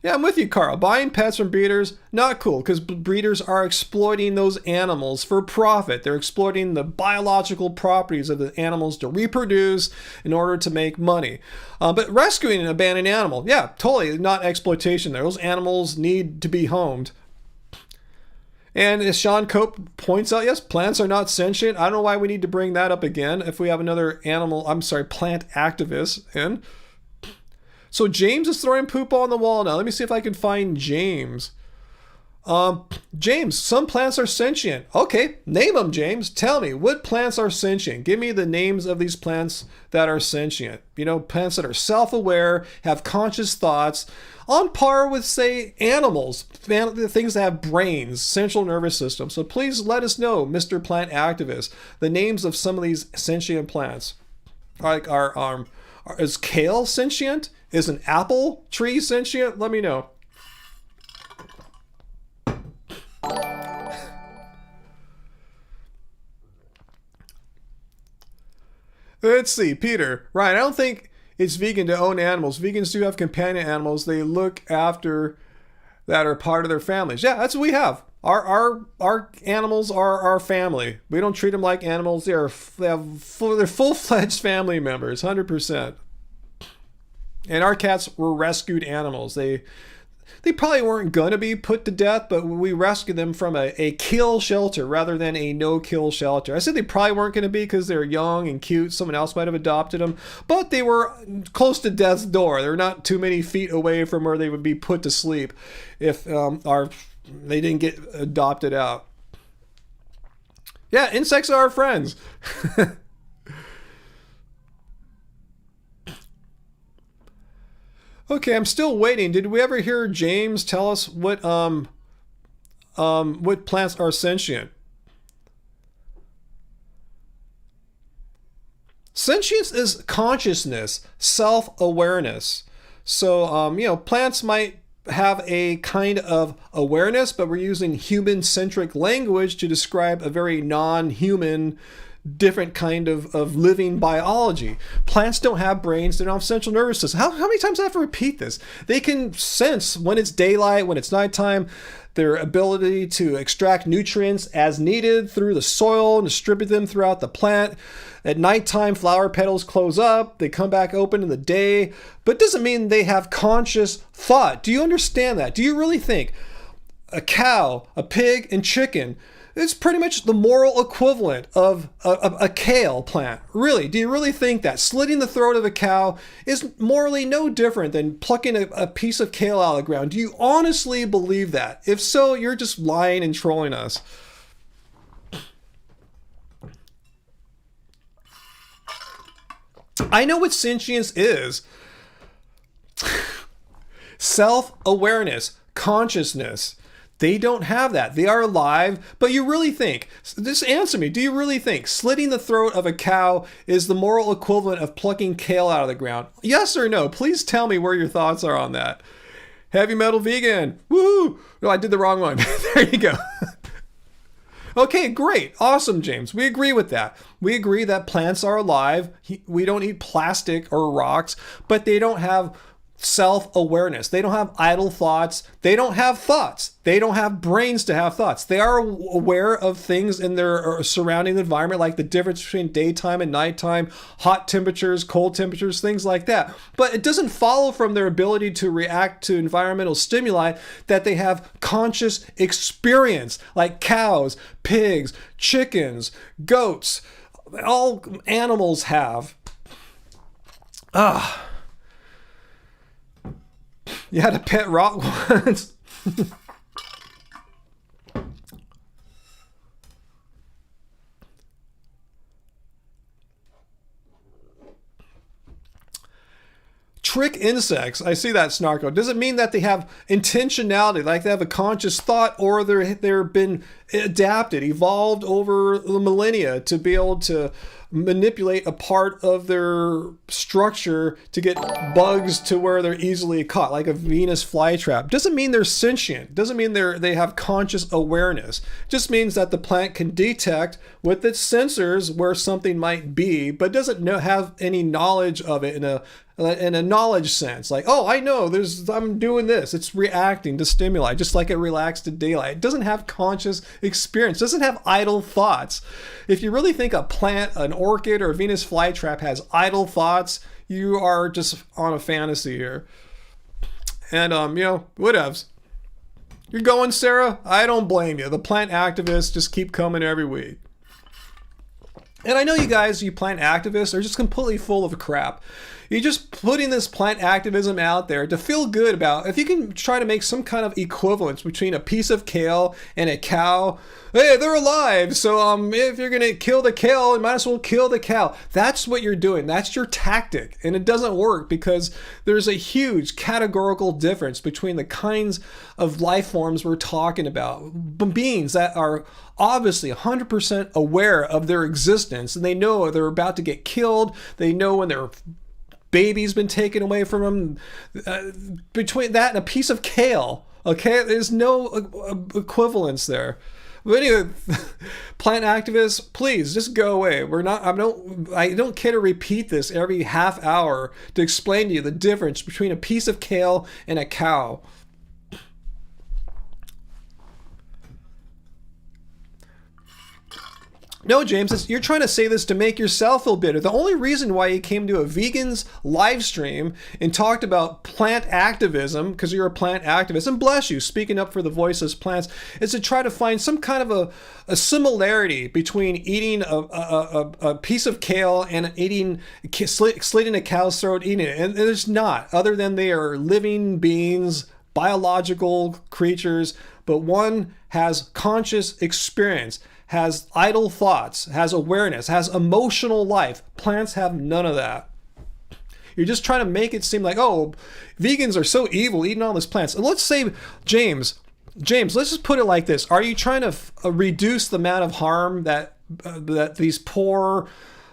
Yeah, I'm with you, Carl. Buying pets from breeders, not cool, because breeders are exploiting those animals for profit. They're exploiting the biological properties of the animals to reproduce in order to make money. But rescuing an abandoned animal, yeah, totally not exploitation there. Those animals need to be homed. And as Sean Cope points out, yes, plants are not sentient. I don't know why we need to bring that up again if we have another plant activist in. So James is throwing poop on the wall now. Let me see if I can find James. James, some plants are sentient. Okay, name them, James. Tell me, what plants are sentient? Give me the names of these plants that are sentient. You know, plants that are self-aware, have conscious thoughts, on par with, say, animals, things that have brains, central nervous system. So please let us know, Mr. Plant Activist, the names of some of these sentient plants. Like, is kale sentient? Is an apple tree sentient? Let me know. Let's see, Peter. Right, I don't think it's vegan to own animals. Vegans do have companion animals they look after that are part of their families. Yeah, that's what we have. Our animals are our family. We don't treat them like animals. They're full-fledged family members, 100%. And our cats were rescued animals. They probably weren't going to be put to death, but we rescued them from a kill shelter rather than a no-kill shelter. I said they probably weren't going to be because they're young and cute. Someone else might have adopted them, but they were close to death's door. They're not too many feet away from where they would be put to sleep if our they didn't get adopted out. Yeah, insects are our friends. Okay, I'm still waiting. Did we ever hear James tell us what plants are sentient? Sentience is consciousness, self-awareness. So, plants might have a kind of awareness, but we're using human-centric language to describe a very non-human, different kind of living biology. Plants don't have brains, they don't have central nervous system. How many times do I have to repeat this? They can sense when it's daylight, when it's nighttime, their ability to extract nutrients as needed through the soil and distribute them throughout the plant. At nighttime, flower petals close up, they come back open in the day, but it doesn't mean they have conscious thought. Do you understand that? Do you really think a cow, a pig, and chicken is pretty much the moral equivalent of a kale plant? Really? Do you really think that slitting the throat of a cow is morally no different than plucking a piece of kale out of the ground? Do you honestly believe that? If so, you're just lying and trolling us. I know what sentience is. Self-awareness, consciousness. They don't have that. They are alive, but you really think, just answer me, do you really think slitting the throat of a cow is the moral equivalent of plucking kale out of the ground? Yes or no? Please tell me where your thoughts are on that. Heavy metal vegan. Woohoo! No, I did the wrong one. There you go. Okay, great. Awesome, James. We agree with that. We agree that plants are alive. We don't eat plastic or rocks, but they don't have self-awareness. They don't have idle thoughts. They don't have thoughts. They don't have brains to have thoughts. They are aware of things in their surrounding environment, like the difference between daytime and nighttime, hot temperatures, cold temperatures, things like that. But it doesn't follow from their ability to react to environmental stimuli that they have conscious experience, like cows, pigs, chickens, goats. All animals have. You had a pet rock once. Trick insects. I see that, Snarko. Does it mean that they have intentionality, like they have a conscious thought, or they're been adapted, evolved over the millennia to be able to manipulate a part of their structure to get bugs to where they're easily caught, like a Venus flytrap? Doesn't mean they're sentient. Doesn't mean they have conscious awareness. Just means that the plant can detect with its sensors where something might be, but doesn't have any knowledge of it in a knowledge sense. Like, oh, I know I'm doing this. It's reacting to stimuli, just like it reacts to daylight. It doesn't have conscious experience. It doesn't have idle thoughts. If you really think a plant, an orchid, or a Venus flytrap has idle thoughts, you are just on a fantasy here. And, whatevs. You're going, Sarah? I don't blame you. The plant activists just keep coming every week. And I know you guys, you plant activists, are just completely full of crap. You're just putting this plant activism out there to feel good about. If you can try to make some kind of equivalence between a piece of kale and a cow, hey, they're alive. So if you're going to kill the kale, you might as well kill the cow. That's what you're doing. That's your tactic. And it doesn't work because there's a huge categorical difference between the kinds of life forms we're talking about. Beings that are obviously 100% aware of their existence, and they know they're about to get killed. They know when their baby's been taken away from them. Between that and a piece of kale, okay, there's no equivalence there. But anyway, plant activists, please just go away. I don't care to repeat this every half hour to explain to you the difference between a piece of kale and a cow. No, James, you're trying to say this to make yourself feel bitter. The only reason why you came to a vegan's live stream and talked about plant activism, because you're a plant activist, and bless you, speaking up for the voiceless plants, is to try to find some kind of a similarity between eating a piece of kale and slitting a cow's throat, eating it. And there's not, other than they are living beings biological creatures, but one has conscious experience, has idle thoughts, has awareness, has emotional life. Plants have none of that. You're just trying to make it seem like, oh, vegans are so evil eating all these plants. And let's say, James, let's just put it like this. Are you trying to reduce the amount of harm that these poor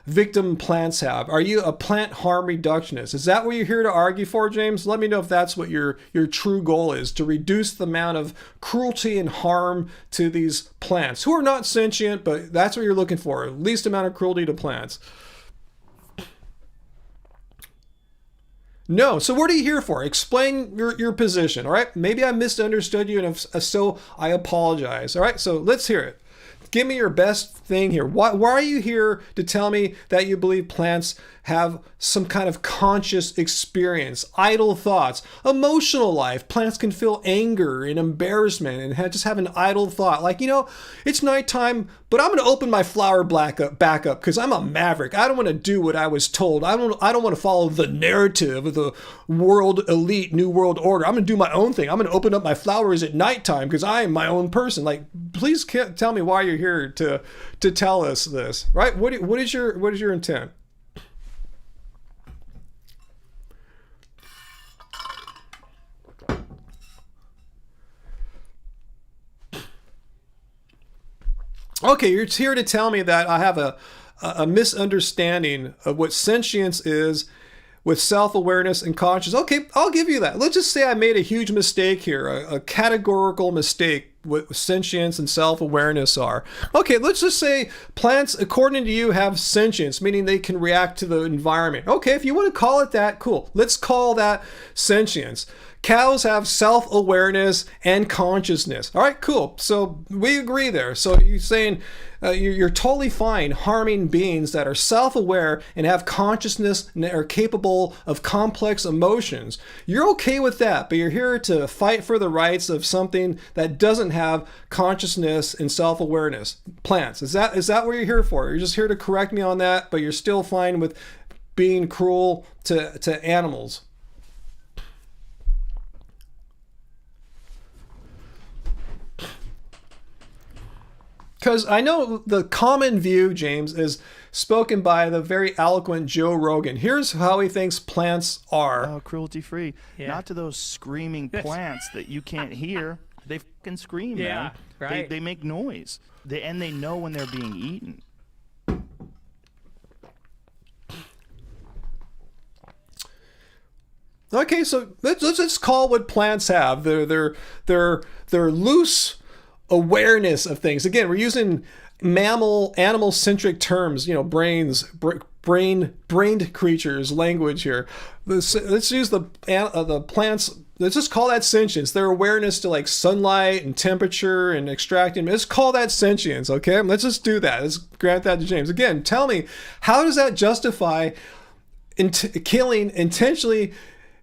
victim plants have? Are you a plant harm reductionist? Is that what you're here to argue for, James? Let me know if that's what your true goal is, to reduce the amount of cruelty and harm to these plants, who are not sentient, but that's what you're looking for, least amount of cruelty to plants. No. So what are you here for? Explain your position, all right? Maybe I misunderstood you, and if so, I apologize, all right? So let's hear it. Give me your best thing here. Why are you here to tell me that you believe plants have some kind of conscious experience, idle thoughts, emotional life? Plants can feel anger and embarrassment and just have an idle thought. Like, it's nighttime, but I'm going to open my flower back up because I'm a maverick. I don't want to do what I was told. I don't want to follow the narrative of the world elite, new world order. I'm going to do my own thing. I'm going to open up my flowers at nighttime because I am my own person. Like, please tell me why you're here to tell us this, right? What is your intent? Okay, you're here to tell me that I have a misunderstanding of what sentience is with self-awareness and consciousness. Okay, I'll give you that. Let's just say I made a huge mistake here, a categorical mistake what sentience and self-awareness are. Okay, let's just say plants, according to you, have sentience, meaning they can react to the environment. Okay, if you want to call it that, cool. Let's call that sentience. Cows have self-awareness and consciousness. All right, cool. So we agree there. So you're saying you're totally fine harming beings that are self-aware and have consciousness and are capable of complex emotions. You're okay with that, but you're here to fight for the rights of something that doesn't have consciousness and self-awareness. Plants. Is that what you're here for? You're just here to correct me on that, but you're still fine with being cruel to animals. Because I know the common view, James, is spoken by the very eloquent Joe Rogan. Here's how he thinks plants are. Cruelty-free. Yeah. Not to those screaming plants that you can't hear. They fucking scream, man. Right. They make noise. And they know when they're being eaten. Okay, so let's call what plants have. They're loose awareness of things. Again, we're using animal-centric terms, brained creatures language here. Let's use the plants. Let's just call that sentience. Their awareness to like sunlight and temperature and extracting. Let's call that sentience, okay? Let's just do that. Let's grant that to James. Again, tell me, how does that justify intentionally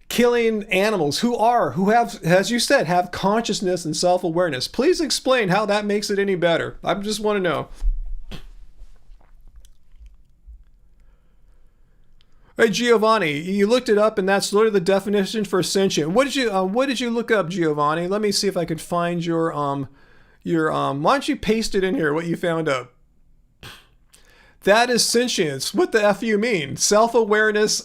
killing animals who have, as you said, have consciousness and self-awareness? Please explain how that makes it any better. I just want to know. Hey, Giovanni, you looked it up, and that's literally the definition for sentient. What did you look up, Giovanni? Let me see if I could find your why don't you paste it in here, what you found up? That is sentience. What the F you mean? Self-awareness.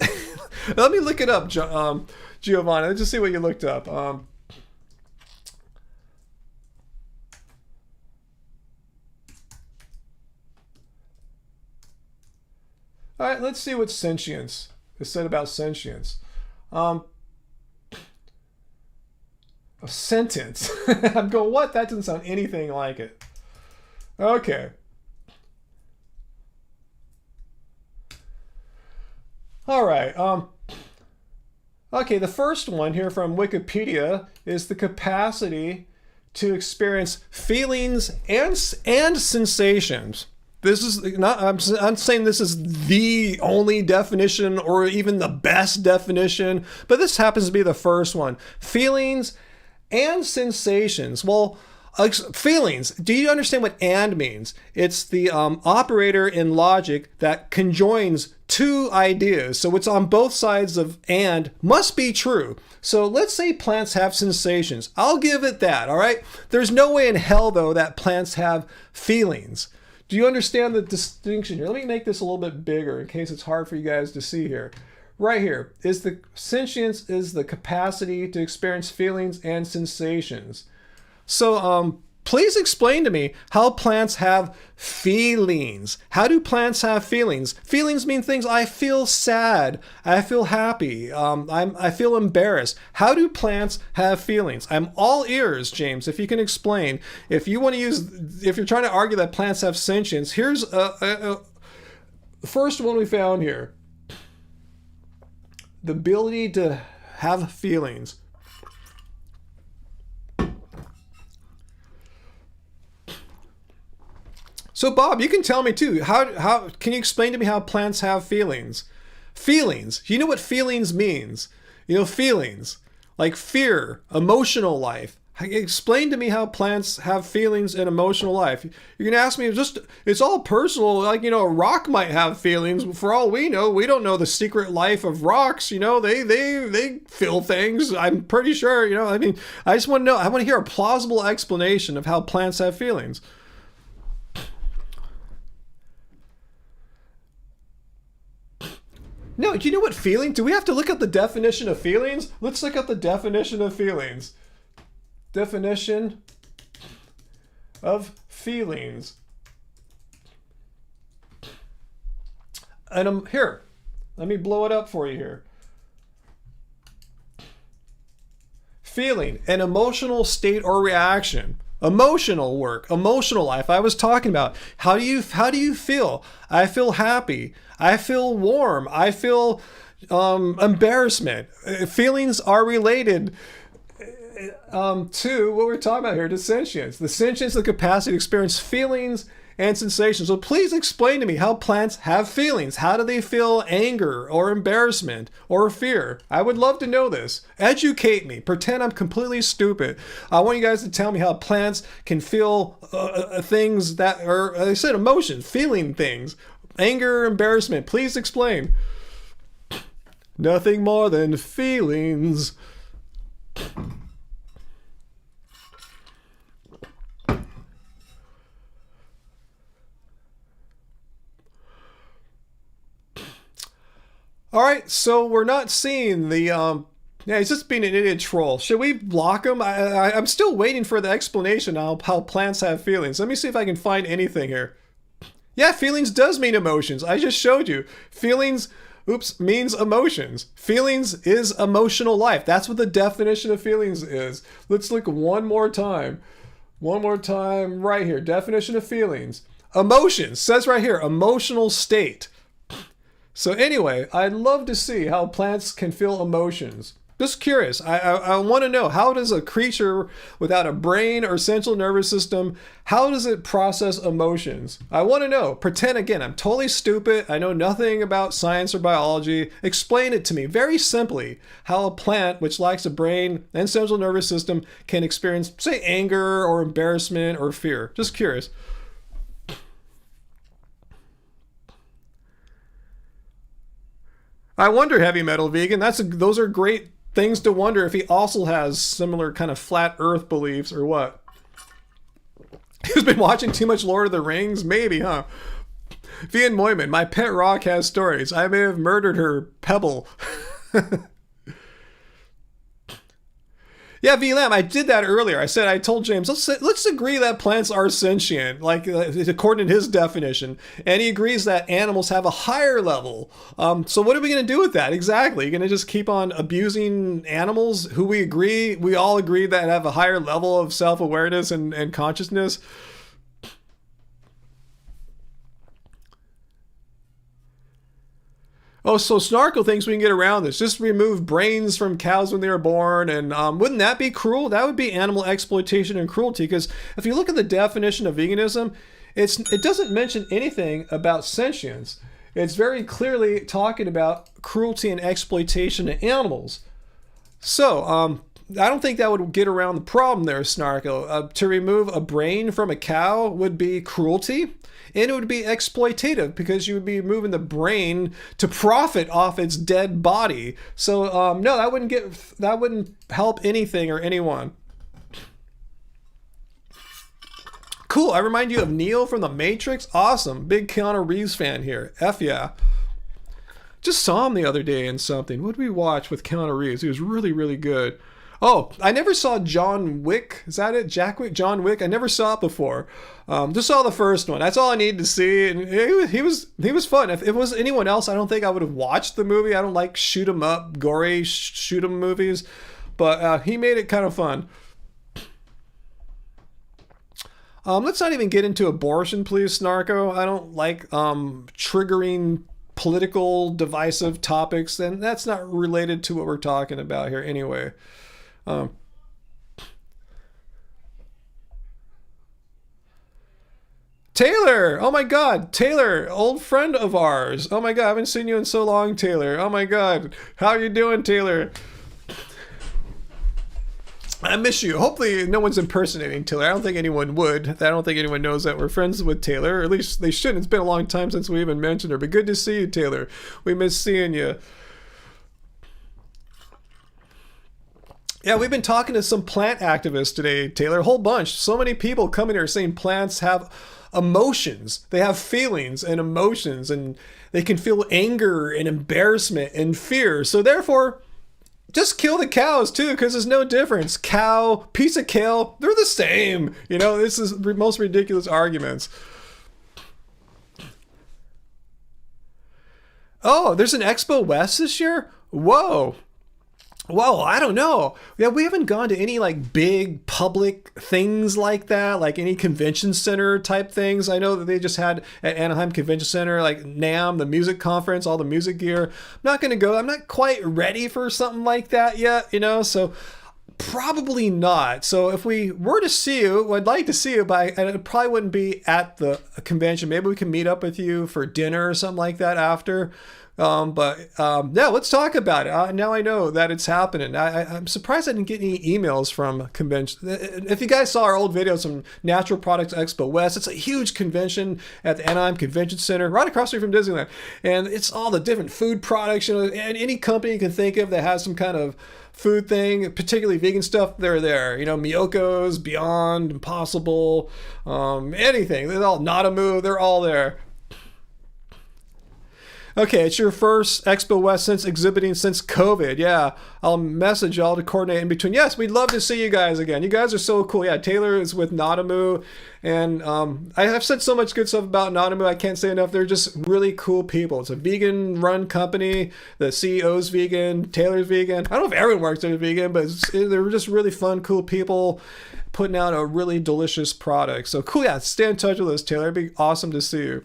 Let me look it up, Giovanni. Let's just see what you looked up. All right, let's see what sentience is said about sentience. A sentence. I'm going, what? That doesn't sound anything like it. Okay. All right. Okay, the first one here from Wikipedia is the capacity to experience feelings and sensations. This is not, I'm saying this is the only definition or even the best definition, but this happens to be the first one. Feelings and sensations. Well, Feelings. Do you understand what and means? It's the operator in logic that conjoins two ideas. So it's on both sides of and must be true. So let's say plants have sensations. I'll give it that, all right? There's no way in hell, though, that plants have feelings. Do you understand the distinction here? Let me make this a little bit bigger in case it's hard for you guys to see here. Right here is the sentience is the capacity to experience feelings and sensations. So please explain to me how plants have feelings. How do plants have feelings? Feelings mean things. I feel sad. I feel happy. I feel embarrassed. How do plants have feelings? I'm all ears, James, if you can explain. If you want to use, if you're trying to argue that plants have sentience, here's the first one we found here. The ability to have feelings. So Bob, you can tell me too, how can you explain to me how plants have feelings? Feelings, you know what feelings means? You know, feelings, like fear, emotional life. Explain to me how plants have feelings and emotional life. You're gonna ask me, it's all personal, like, you know, a rock might have feelings. For all we know, we don't know the secret life of rocks, you know, they feel things, I'm pretty sure, you know, I mean, I just want to know, I want to hear a plausible explanation of how plants have feelings. No, do you know what feeling? Do we have to look up the definition of feelings? Let's look up the definition of feelings. Definition of feelings. And here, let me blow it up for you here. Feeling, an emotional state or reaction. Emotional work, emotional life. I was talking about how do you feel? I feel happy. I feel warm. I feel embarrassment. Feelings are related to what we're talking about here, to sentience. The sentience, the capacity to experience feelings and sensations. So please explain to me how plants have feelings. How do they feel anger or embarrassment or fear? I would love to know this. Educate me. Pretend I'm completely stupid. I want you guys to tell me how plants can feel things that are, like I said, emotions, feeling things. Anger, embarrassment. Please explain. Nothing more than feelings. All right, so we're not seeing the, yeah, he's just being an idiot troll. Should we block him? I'm still waiting for the explanation on how plants have feelings. Let me see if I can find anything here. Yeah, feelings does mean emotions. I just showed you. Feelings, means emotions. Feelings is emotional life. That's what the definition of feelings is. Let's look one more time. One more time right here. Definition of feelings. Emotions, says right here, emotional state. So anyway, I'd love to see how plants can feel emotions. Just curious. I want to know, how does a creature without a brain or central nervous system, how does it process emotions? I want to know. Pretend again, I'm totally stupid. I know nothing about science or biology. Explain it to me very simply how a plant which lacks a brain and central nervous system can experience, say, anger or embarrassment or fear. Just curious. I wonder, Heavy Metal Vegan, those are great things to wonder if he also has similar kind of flat earth beliefs or what. He's been watching too much Lord of the Rings? Maybe, huh? Vian Moyman, my pet rock has stories. I may have murdered her pebble. Yeah, VLAM, I did that earlier. I told James, let's agree that plants are sentient, like according to his definition. And he agrees that animals have a higher level. So what are we going to do with that? Exactly. You're going to just keep on abusing animals who we all agree that have a higher level of self-awareness and consciousness? Oh, so Snarkle thinks we can get around this. Just remove brains from cows when they were born. And wouldn't that be cruel? That would be animal exploitation and cruelty. Because if you look at the definition of veganism, it doesn't mention anything about sentience. It's very clearly talking about cruelty and exploitation of animals. So I don't think that would get around the problem there, Snarko. To remove a brain from a cow would be cruelty, and it would be exploitative because you would be moving the brain to profit off its dead body. So no, that wouldn't help anything or anyone. Cool. I remind you of Neo from The Matrix. Awesome. Big Keanu Reeves fan here. F yeah. Just saw him the other day in something. What did we watch with Keanu Reeves? He was really, really good. Oh, I never saw John Wick. Is that it? Jack Wick? John Wick? I never saw it before. Just saw the first one. That's all I needed to see. And he was fun. If it was anyone else, I don't think I would have watched the movie. I don't like shoot 'em up, gory shoot 'em movies. But he made it kind of fun. Let's not even get into abortion, please, Snarko. I don't like triggering political divisive topics, and that's not related to what we're talking about here anyway. Taylor! Oh my god, Taylor, old friend of ours. Oh my god, I haven't seen you in so long, Taylor. Oh my god, how are you doing, Taylor? I miss you. Hopefully no one's impersonating Taylor. I don't think anyone would. I don't think anyone knows that we're friends with Taylor. Or at least they shouldn't. It's been a long time since we even mentioned her. But good to see you, Taylor. We miss seeing you. Yeah, we've been talking to some plant activists today, Taylor. A whole bunch. So many people coming here saying plants have emotions. They have feelings and emotions. And they can feel anger and embarrassment and fear. So therefore, just kill the cows too, because there's no difference. Cow, piece of kale, they're the same. You know, this is the most ridiculous arguments. Oh, there's an Expo West this year? Whoa. Whoa, I don't know. Yeah, we haven't gone to any like big public things like that, like any convention center type things. I know that they just had at Anaheim Convention Center, like NAMM, the music conference, all the music gear. I'm not going to go. I'm not quite ready for something like that yet, you know, so probably not. So if we were to see you, I'd like to see you, but it probably wouldn't be at the convention. Maybe we can meet up with you for dinner or something like that after. Yeah, let's talk about it. Now I know that it's happening. I'm surprised I didn't get any emails from convention. If you guys saw our old videos from Natural Products Expo West, it's a huge convention at the Anaheim Convention Center, right across the street from Disneyland. And it's all the different food products, you know, and any company you can think of that has some kind of food thing, particularly vegan stuff, they're there. You know, Miyoko's, Beyond, Impossible, anything. They're all Nadamu, they're all there. Okay, it's your first Expo West since exhibiting since COVID. Yeah, I'll message y'all to coordinate in between. Yes, we'd love to see you guys again. You guys are so cool. Yeah, Taylor is with Nadamu, and I have said so much good stuff about Nadamu. I can't say enough. They're just really cool people. It's a vegan-run company. The CEO's vegan. Taylor's vegan. I don't know if everyone works there is vegan, but they're just really fun, cool people putting out a really delicious product. So cool. Yeah, stay in touch with us, Taylor. It'd be awesome to see you.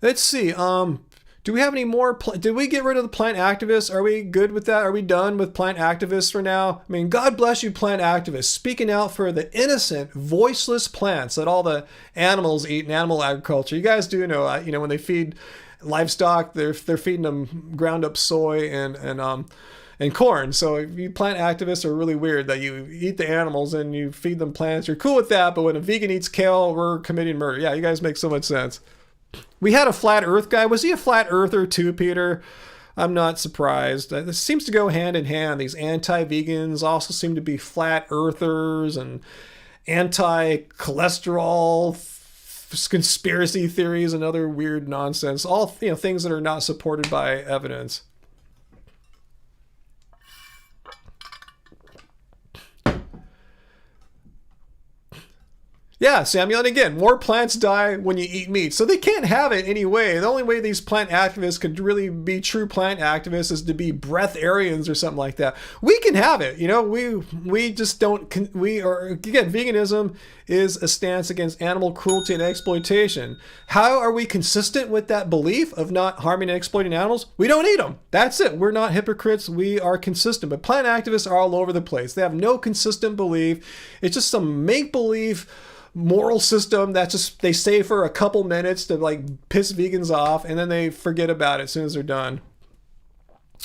Let's see. Do we have any more? Did we get rid of the plant activists? Are we good with that? Are we done with plant activists for now? I mean, God bless you, plant activists, speaking out for the innocent, voiceless plants that all the animals eat in animal agriculture. You guys do know, when they feed livestock, they're feeding them ground up soy and corn. So you plant activists are really weird that you eat the animals and you feed them plants. You're cool with that, but when a vegan eats kale, we're committing murder. Yeah, you guys make so much sense. We had a flat earth guy. Was he a flat earther too, Peter? I'm not surprised. This seems to go hand in hand. These anti-vegans also seem to be flat earthers and anti-cholesterol conspiracy theories and other weird nonsense. All things that are not supported by evidence. Yeah, Samuel, and again, more plants die when you eat meat. So they can't have it anyway. The only way these plant activists could really be true plant activists is to be breatharians or something like that. We can have it, we just don't, again, veganism is a stance against animal cruelty and exploitation. How are we consistent with that belief of not harming and exploiting animals? We don't eat them. That's it. We're not hypocrites. We are consistent. But plant activists are all over the place. They have no consistent belief. It's just some make-believe moral system that just they say for a couple minutes to like piss vegans off, and then they forget about it as soon as they're done.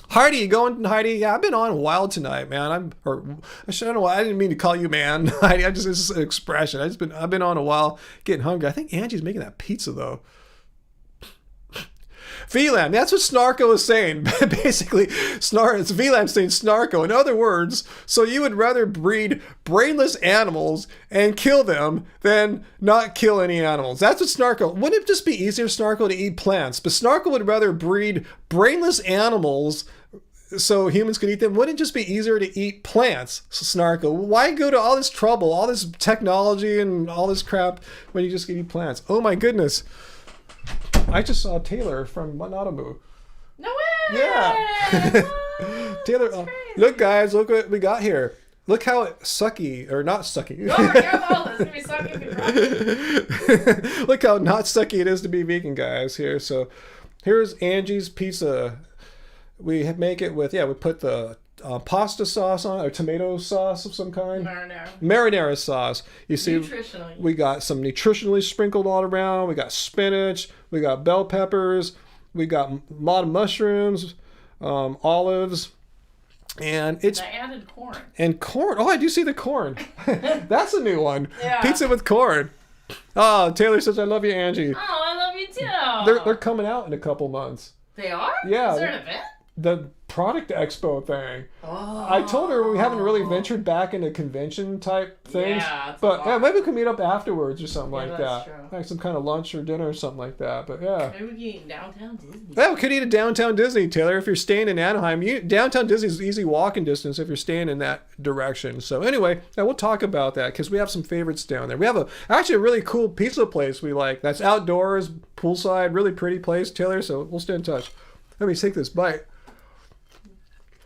Heidi, you going, Heidi? Yeah, I've been on a while tonight, man. I don't know why. I didn't mean to call you man, Heidi. It's just an expression. I've been on a while, getting hungry. I think Angie's making that pizza though. VLAM, that's what Snarko is saying. Basically, it's VLAM saying Snarko. In other words, so you would rather breed brainless animals and kill them than not kill any animals. That's what Snarko. Wouldn't it just be easier, Snarko, to eat plants? But Snarko would rather breed brainless animals so humans could eat them. Wouldn't it just be easier to eat plants, Snarko? Why go to all this trouble, all this technology and all this crap when you just can eat plants? Oh my goodness. I just saw Taylor from Manadamu. No way! Yeah. Oh, Taylor, look guys, look what we got here. Look how sucky, or not sucky. Oh, careful! It's gonna be sucky. Look how not sucky it is to be vegan, guys. Here, so here's Angie's pizza. We make it with, we put the pasta sauce on it, or tomato sauce of some kind. Marinara sauce. You see, we got some nutritionally sprinkled all around. We got spinach. We got bell peppers. We got a lot of mushrooms, olives, and it's. I added corn. And corn. Oh, I do see the corn. That's a new one. Yeah. Pizza with corn. Oh, Taylor says, "I love you, Angie." Oh, I love you too. They're coming out in a couple months. They are? Yeah. Is there an event? The product expo thing. Oh. I told her we haven't really ventured back into convention type things. Yeah, but maybe we can meet up afterwards or something like that's that. true. Like some kind of lunch or dinner or something like that. But yeah. Maybe we can eat downtown Disney. Yeah, we could eat at downtown Disney, Taylor. If you're staying in Anaheim, downtown Disney is easy walking distance if you're staying in that direction. So anyway, we'll talk about that because we have some favorites down there. We have actually a really cool pizza place we like. That's outdoors, poolside, really pretty place, Taylor. So we'll stay in touch. Let me take this bite.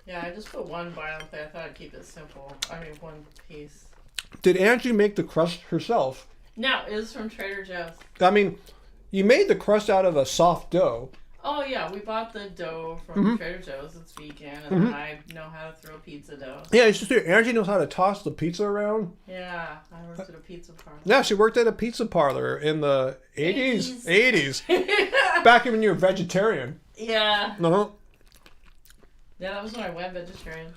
Yeah, I just put one bite on there. I thought I'd keep it simple. I mean, one piece. Did Angie make the crust herself? No, it was from Trader Joe's. I mean, you made the crust out of a soft dough. Oh, yeah. We bought the dough from Trader Joe's. It's vegan. And then I know how to throw pizza dough. Yeah, it's just Angie knows how to toss the pizza around. Yeah, I worked at a pizza parlor. Yeah, she worked at a pizza parlor in the 80s. 80s. Back when you were vegetarian. Yeah. Uh-huh. Yeah, that was when I went vegetarian.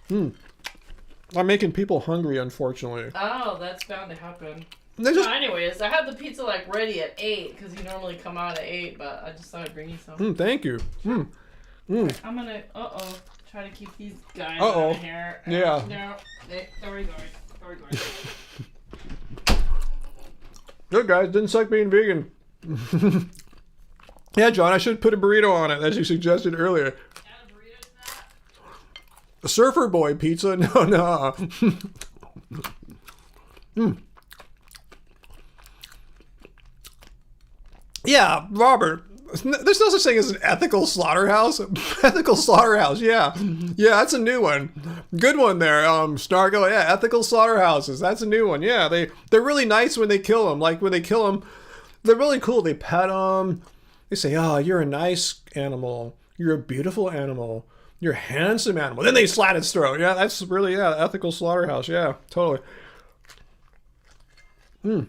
I'm making people hungry, unfortunately. Oh, that's bound to happen. Just... No, anyways, I had the pizza like ready at 8 because you normally come out at 8, but I just thought I'd bring you some. Thank you. I'm gonna try to keep these guys out of here. Yeah. No, there we go. Good guys, didn't suck being vegan. Yeah, John, I should put a burrito on it, as you suggested earlier. A Surfer Boy pizza? No. Yeah, Robert. There's no such thing as an ethical slaughterhouse. Ethical slaughterhouse, yeah. Yeah, that's a new one. Good one there, Snarko. Yeah, ethical slaughterhouses. That's a new one. Yeah, they're really nice when they kill them. Like, when they kill them, they're really cool. They pet them. They say, oh, you're a nice animal. You're a beautiful animal. You're a handsome animal. Then they slat its throat. Yeah, that's really, ethical slaughterhouse. Yeah, totally. A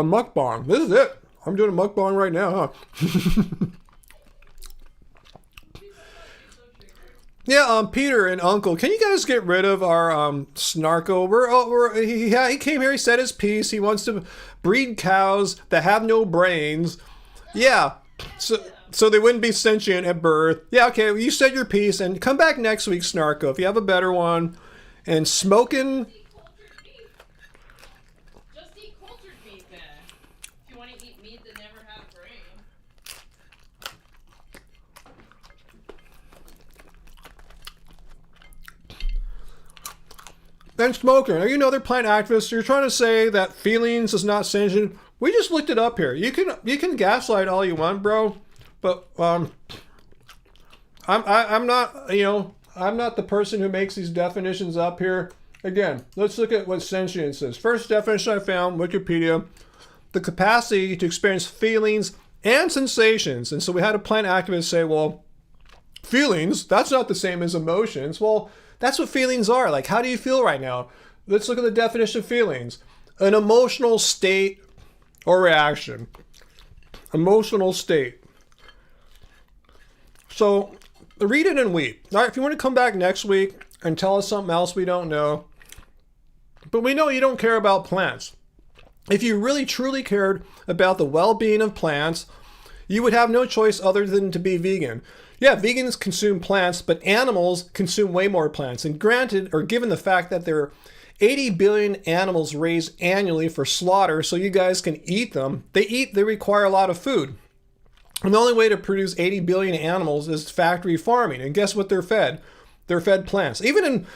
mukbang. This is it. I'm doing a mukbang right now, huh? Yeah, Peter and Uncle, can you guys get rid of our Snarko? He came here, he said his piece. He wants to breed cows that have no brains. Yeah, so they wouldn't be sentient at birth. Yeah, okay, well, you said your piece, and come back next week, Snarko, if you have a better one. And smoking... And smoking. You know they're plant activists. You're trying to say that feelings is not sentient. We just looked it up here. You can gaslight all you want, bro. But I'm not I'm not the person who makes these definitions up here. Again, let's look at what sentience is. First definition I found, Wikipedia, the capacity to experience feelings and sensations. And so we had a plant activist say, well, feelings, that's not the same as emotions. Well, that's what feelings are. Like, how do you feel right now? Let's look at the definition of feelings. An emotional state or reaction. Emotional state. So read it and weep. All right, if you want to come back next week and tell us something else we don't know, but we know you don't care about plants. If you really truly cared about the well-being of plants, you would have no choice other than to be vegan. Yeah, vegans consume plants, but animals consume way more plants. And granted, or given the fact that there are 80 billion animals raised annually for slaughter so you guys can eat them, they require a lot of food. And the only way to produce 80 billion animals is factory farming. And guess what they're fed? They're fed plants. Even in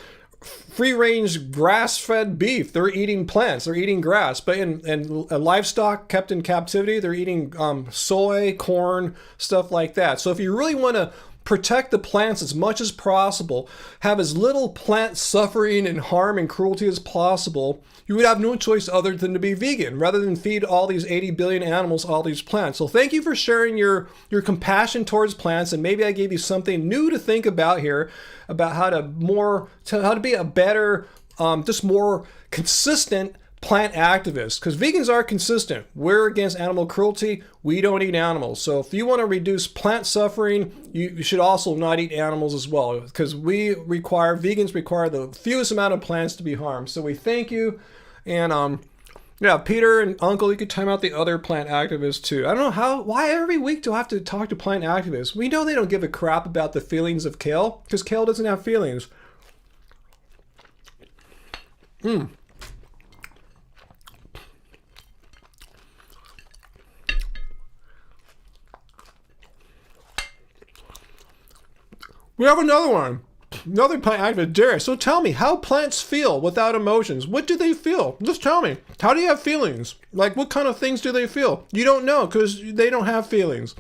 free-range grass-fed beef, they're eating plants, they're eating grass. But in livestock kept in captivity, they're eating soy, corn, stuff like that. So if you really want to protect the plants as much as possible, have as little plant suffering and harm and cruelty as possible, you would have no choice other than to be vegan, rather than feed all these 80 billion animals all these plants. So thank you for sharing your compassion towards plants, and maybe I gave you something new to think about here, about how to be a better, just more consistent plant activists, because vegans are consistent. We're against animal cruelty. We don't eat animals. So if you want to reduce plant suffering, you should also not eat animals as well, because vegans require the fewest amount of plants to be harmed. So we thank you. And yeah, Peter and Uncle, you could time out the other plant activists too. I don't know why every week do I have to talk to plant activists? We know they don't give a crap about the feelings of kale, because kale doesn't have feelings. We have another one. Another plant activist, Jared. So tell me, how plants feel without emotions? What do they feel? Just tell me. How do you have feelings? Like, what kind of things do they feel? You don't know, because they don't have feelings.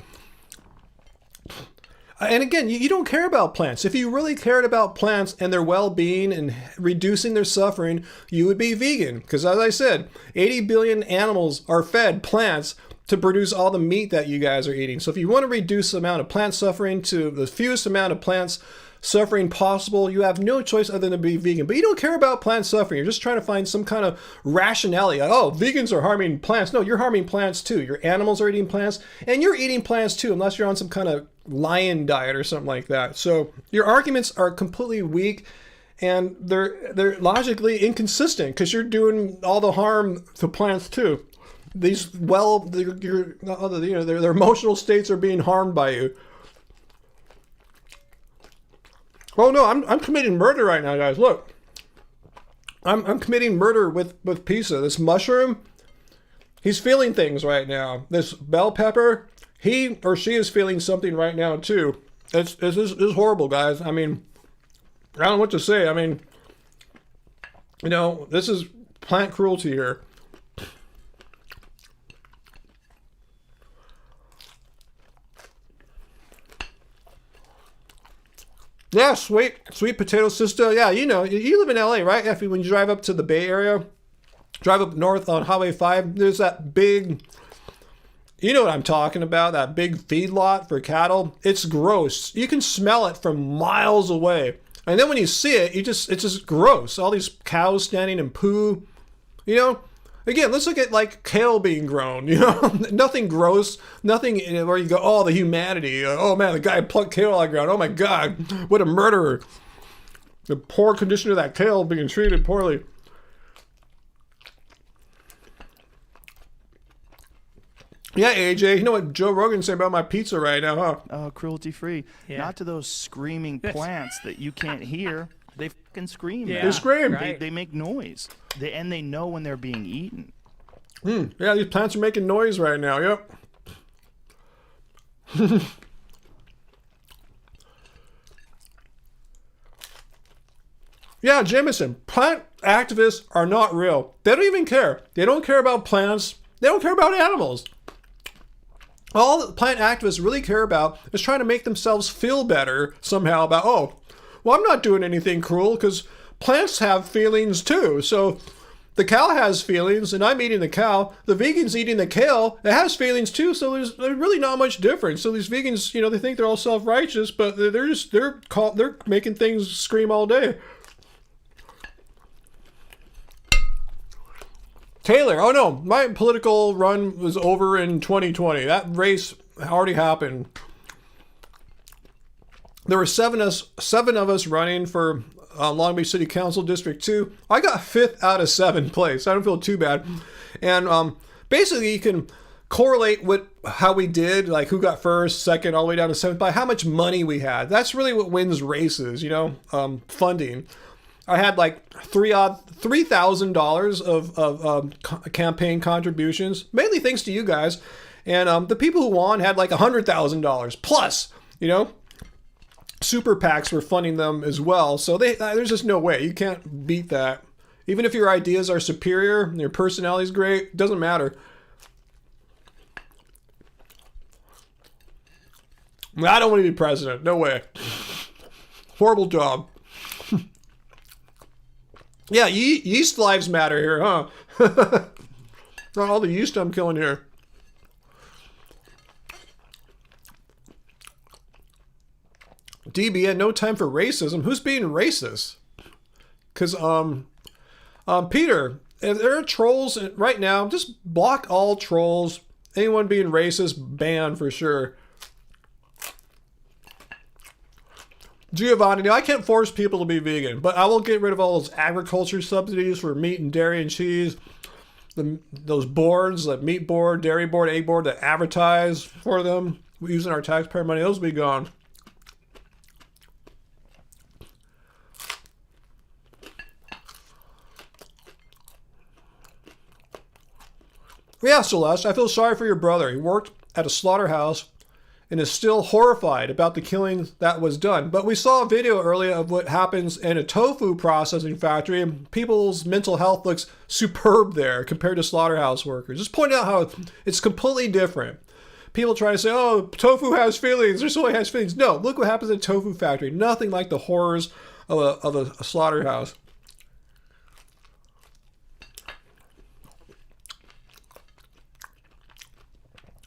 And again, you don't care about plants. If you really cared about plants and their well-being and reducing their suffering, you would be vegan. Because as I said, 80 billion animals are fed plants to produce all the meat that you guys are eating. So if you want to reduce the amount of plant suffering to the fewest amount of plants suffering possible, you have no choice other than to be vegan. But you don't care about plant suffering. You're just trying to find some kind of rationality. Like, oh, vegans are harming plants. No, you're harming plants too. Your animals are eating plants, and you're eating plants too, unless you're on some kind of lion diet or something like that. So your arguments are completely weak, and they're logically inconsistent, because you're doing all the harm to plants too. Their emotional states are being harmed by you. Oh no, I'm committing murder right now, guys. Look, I'm committing murder with Pizza. This mushroom, he's feeling things right now. This bell pepper, he or she is feeling something right now too. It's horrible, guys. I mean, I don't know what to say. I mean, this is plant cruelty here. Yeah, sweet potato sister. Yeah, you live in LA, right? When you drive up to the Bay Area, drive up north on Highway 5, there's that big, you know what I'm talking about, that big feedlot for cattle. It's gross. You can smell it from miles away. And then when you see it, it's just gross. All these cows standing in poo, Again, let's look at like kale being grown, nothing gross, nothing where you go, oh, the humanity. Oh man, the guy plucked kale out of the ground. Oh my God, what a murderer. The poor condition of that kale being treated poorly. Yeah, AJ, you know what Joe Rogan said about my pizza right now, huh? Cruelty-free. Yeah. Not to those screaming plants that you can't hear. They fucking scream. Yeah, they scream. Right. They make noise. They know when they're being eaten. Yeah, these plants are making noise right now. Yep. Yeah, Jameson. Plant activists are not real. They don't even care. They don't care about plants. They don't care about animals. All the plant activists really care about is trying to make themselves feel better somehow about, oh, well, I'm not doing anything cruel because plants have feelings too. So the cow has feelings and I'm eating the cow. The vegan's eating the kale. It has feelings too. So there's really not much difference. So these vegans, they think they're all self-righteous, but they're making things scream all day. Taylor, oh no, my political run was over in 2020. That race already happened. There were seven of us running for Long Beach City Council District 2. I got 5th out of 7 place. I don't feel too bad. And basically, you can correlate with how we did, like who got 1st, 2nd, all the way down to 7th by how much money we had. That's really what wins races, you know, funding. I had like $3,000 of campaign contributions, mainly thanks to you guys. And the people who won had like $100,000 plus, you know. Super PACs were funding them as well. So there's just no way. You can't beat that. Even if your ideas are superior and your personality is great, it doesn't matter. I don't want to be president. No way. Horrible job. Yeah, yeast lives matter here, huh? Not all the yeast I'm killing here. DB had no time for racism. Who's being racist? Because, Peter, if there are trolls right now, just block all trolls. Anyone being racist, ban for sure. Giovanni, I can't force people to be vegan, but I will get rid of all those agriculture subsidies for meat and dairy and cheese. Those boards, like meat board, dairy board, egg board, that advertise for them using our taxpayer money, those will be gone. Yeah, Celeste, I feel sorry for your brother. He worked at a slaughterhouse and is still horrified about the killing that was done. But we saw a video earlier of what happens in a tofu processing factory, and people's mental health looks superb there compared to slaughterhouse workers. Just point out how it's completely different. People try to say, oh, tofu has feelings, or soy has feelings. No, look what happens in a tofu factory. Nothing like the horrors of a slaughterhouse.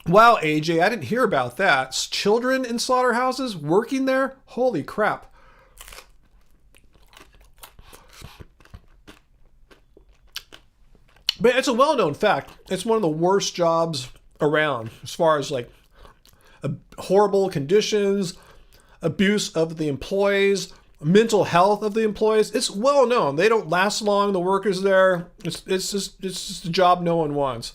Wow, AJ, I didn't hear about that. Children in slaughterhouses working there? Holy crap. But it's a well-known fact. It's one of the worst jobs around as far as like horrible conditions, abuse of the employees, mental health of the employees. It's well known. They don't last long, the workers there. It's just a job no one wants.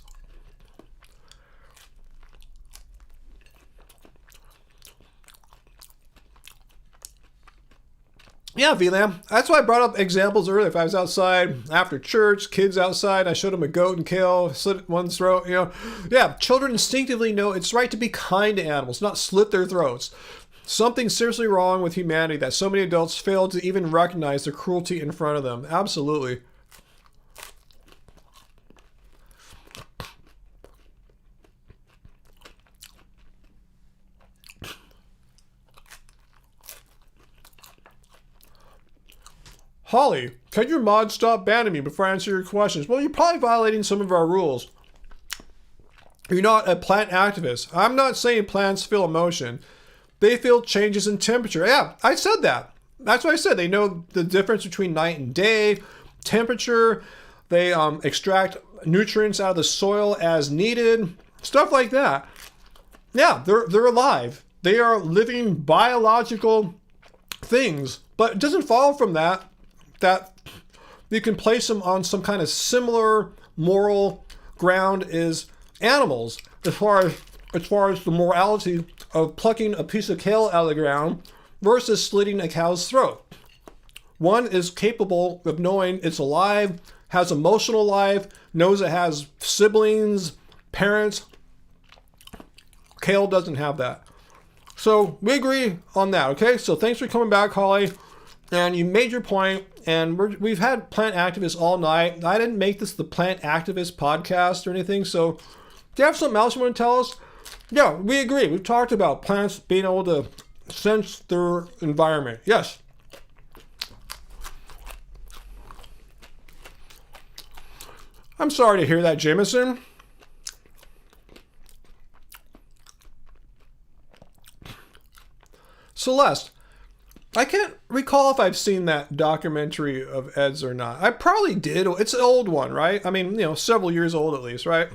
Yeah, VLAM. That's why I brought up examples earlier. If I was outside after church, kids outside, I showed them a goat and kale, slit one's throat, you know. Yeah, children instinctively know it's right to be kind to animals, not slit their throats. Something seriously wrong with humanity that so many adults fail to even recognize the cruelty in front of them. Absolutely. Holly, can your mod stop banning me before I answer your questions? Well, you're probably violating some of our rules. You're not a plant activist. I'm not saying plants feel emotion. They feel changes in temperature. Yeah, I said that. That's what I said. They know the difference between night and day, temperature. They extract nutrients out of the soil as needed. Stuff like that. Yeah, they're alive. They are living biological things. But it doesn't follow from that you can place them on some kind of similar moral ground as animals as far as the morality of plucking a piece of kale out of the ground versus slitting a cow's throat. One is capable of knowing it's alive, has emotional life, knows it has siblings, parents. Kale doesn't have that. So we agree on that, okay? So thanks for coming back, Holly. And you made your point, and we've had plant activists all night. I didn't make this the plant activist podcast or anything, so do you have something else you want to tell us? Yeah, we agree. We've talked about plants being able to sense their environment. Yes. I'm sorry to hear that, Jameson. Celeste, I can't recall if I've seen that documentary of Ed's or not. I probably did. It's an old one, right? I mean, you know, several years old at least, right?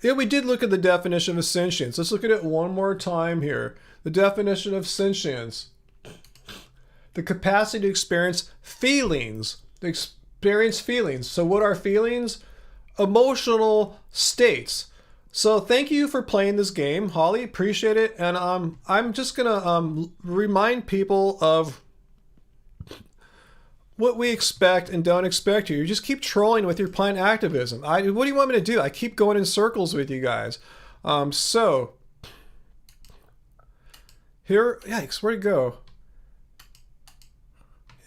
Yeah, we did look at the definition of sentience. Let's look at it one more time here. The definition of sentience. The capacity to experience feelings. So what are feelings? Emotional states. So thank you for playing this game, Holly. Appreciate it. And I'm just gonna remind people of what we expect and don't expect here. You just keep trolling with your plant activism. What do you want me to do? I keep going in circles with you guys. So here, yikes, where'd it go?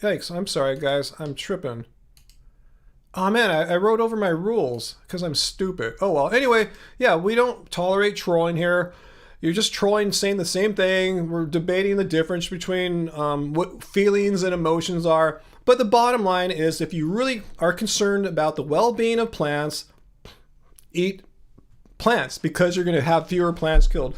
Yikes, I'm sorry guys, I'm tripping. Oh man, I wrote over my rules because I'm stupid. Oh well, anyway, yeah, we don't tolerate trolling here. You're just trolling, saying the same thing. We're debating the difference between what feelings and emotions are. But the bottom line is, if you really are concerned about the well-being of plants, eat plants, because you're going to have fewer plants killed.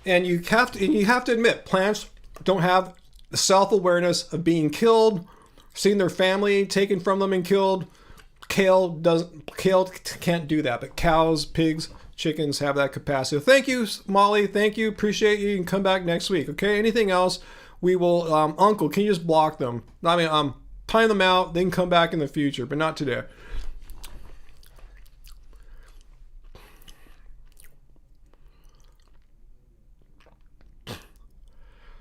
And you have to admit, plants don't have the self-awareness of being killed, seeing their family taken from them and killed. Kale can't do that, but cows, pigs, chickens have that capacity. Thank you, Molly. Thank you. Appreciate you. You can come back next week. Okay. Anything else? We will. Uncle, can you just block them? I mean, time them out. They can come back in the future, but not today.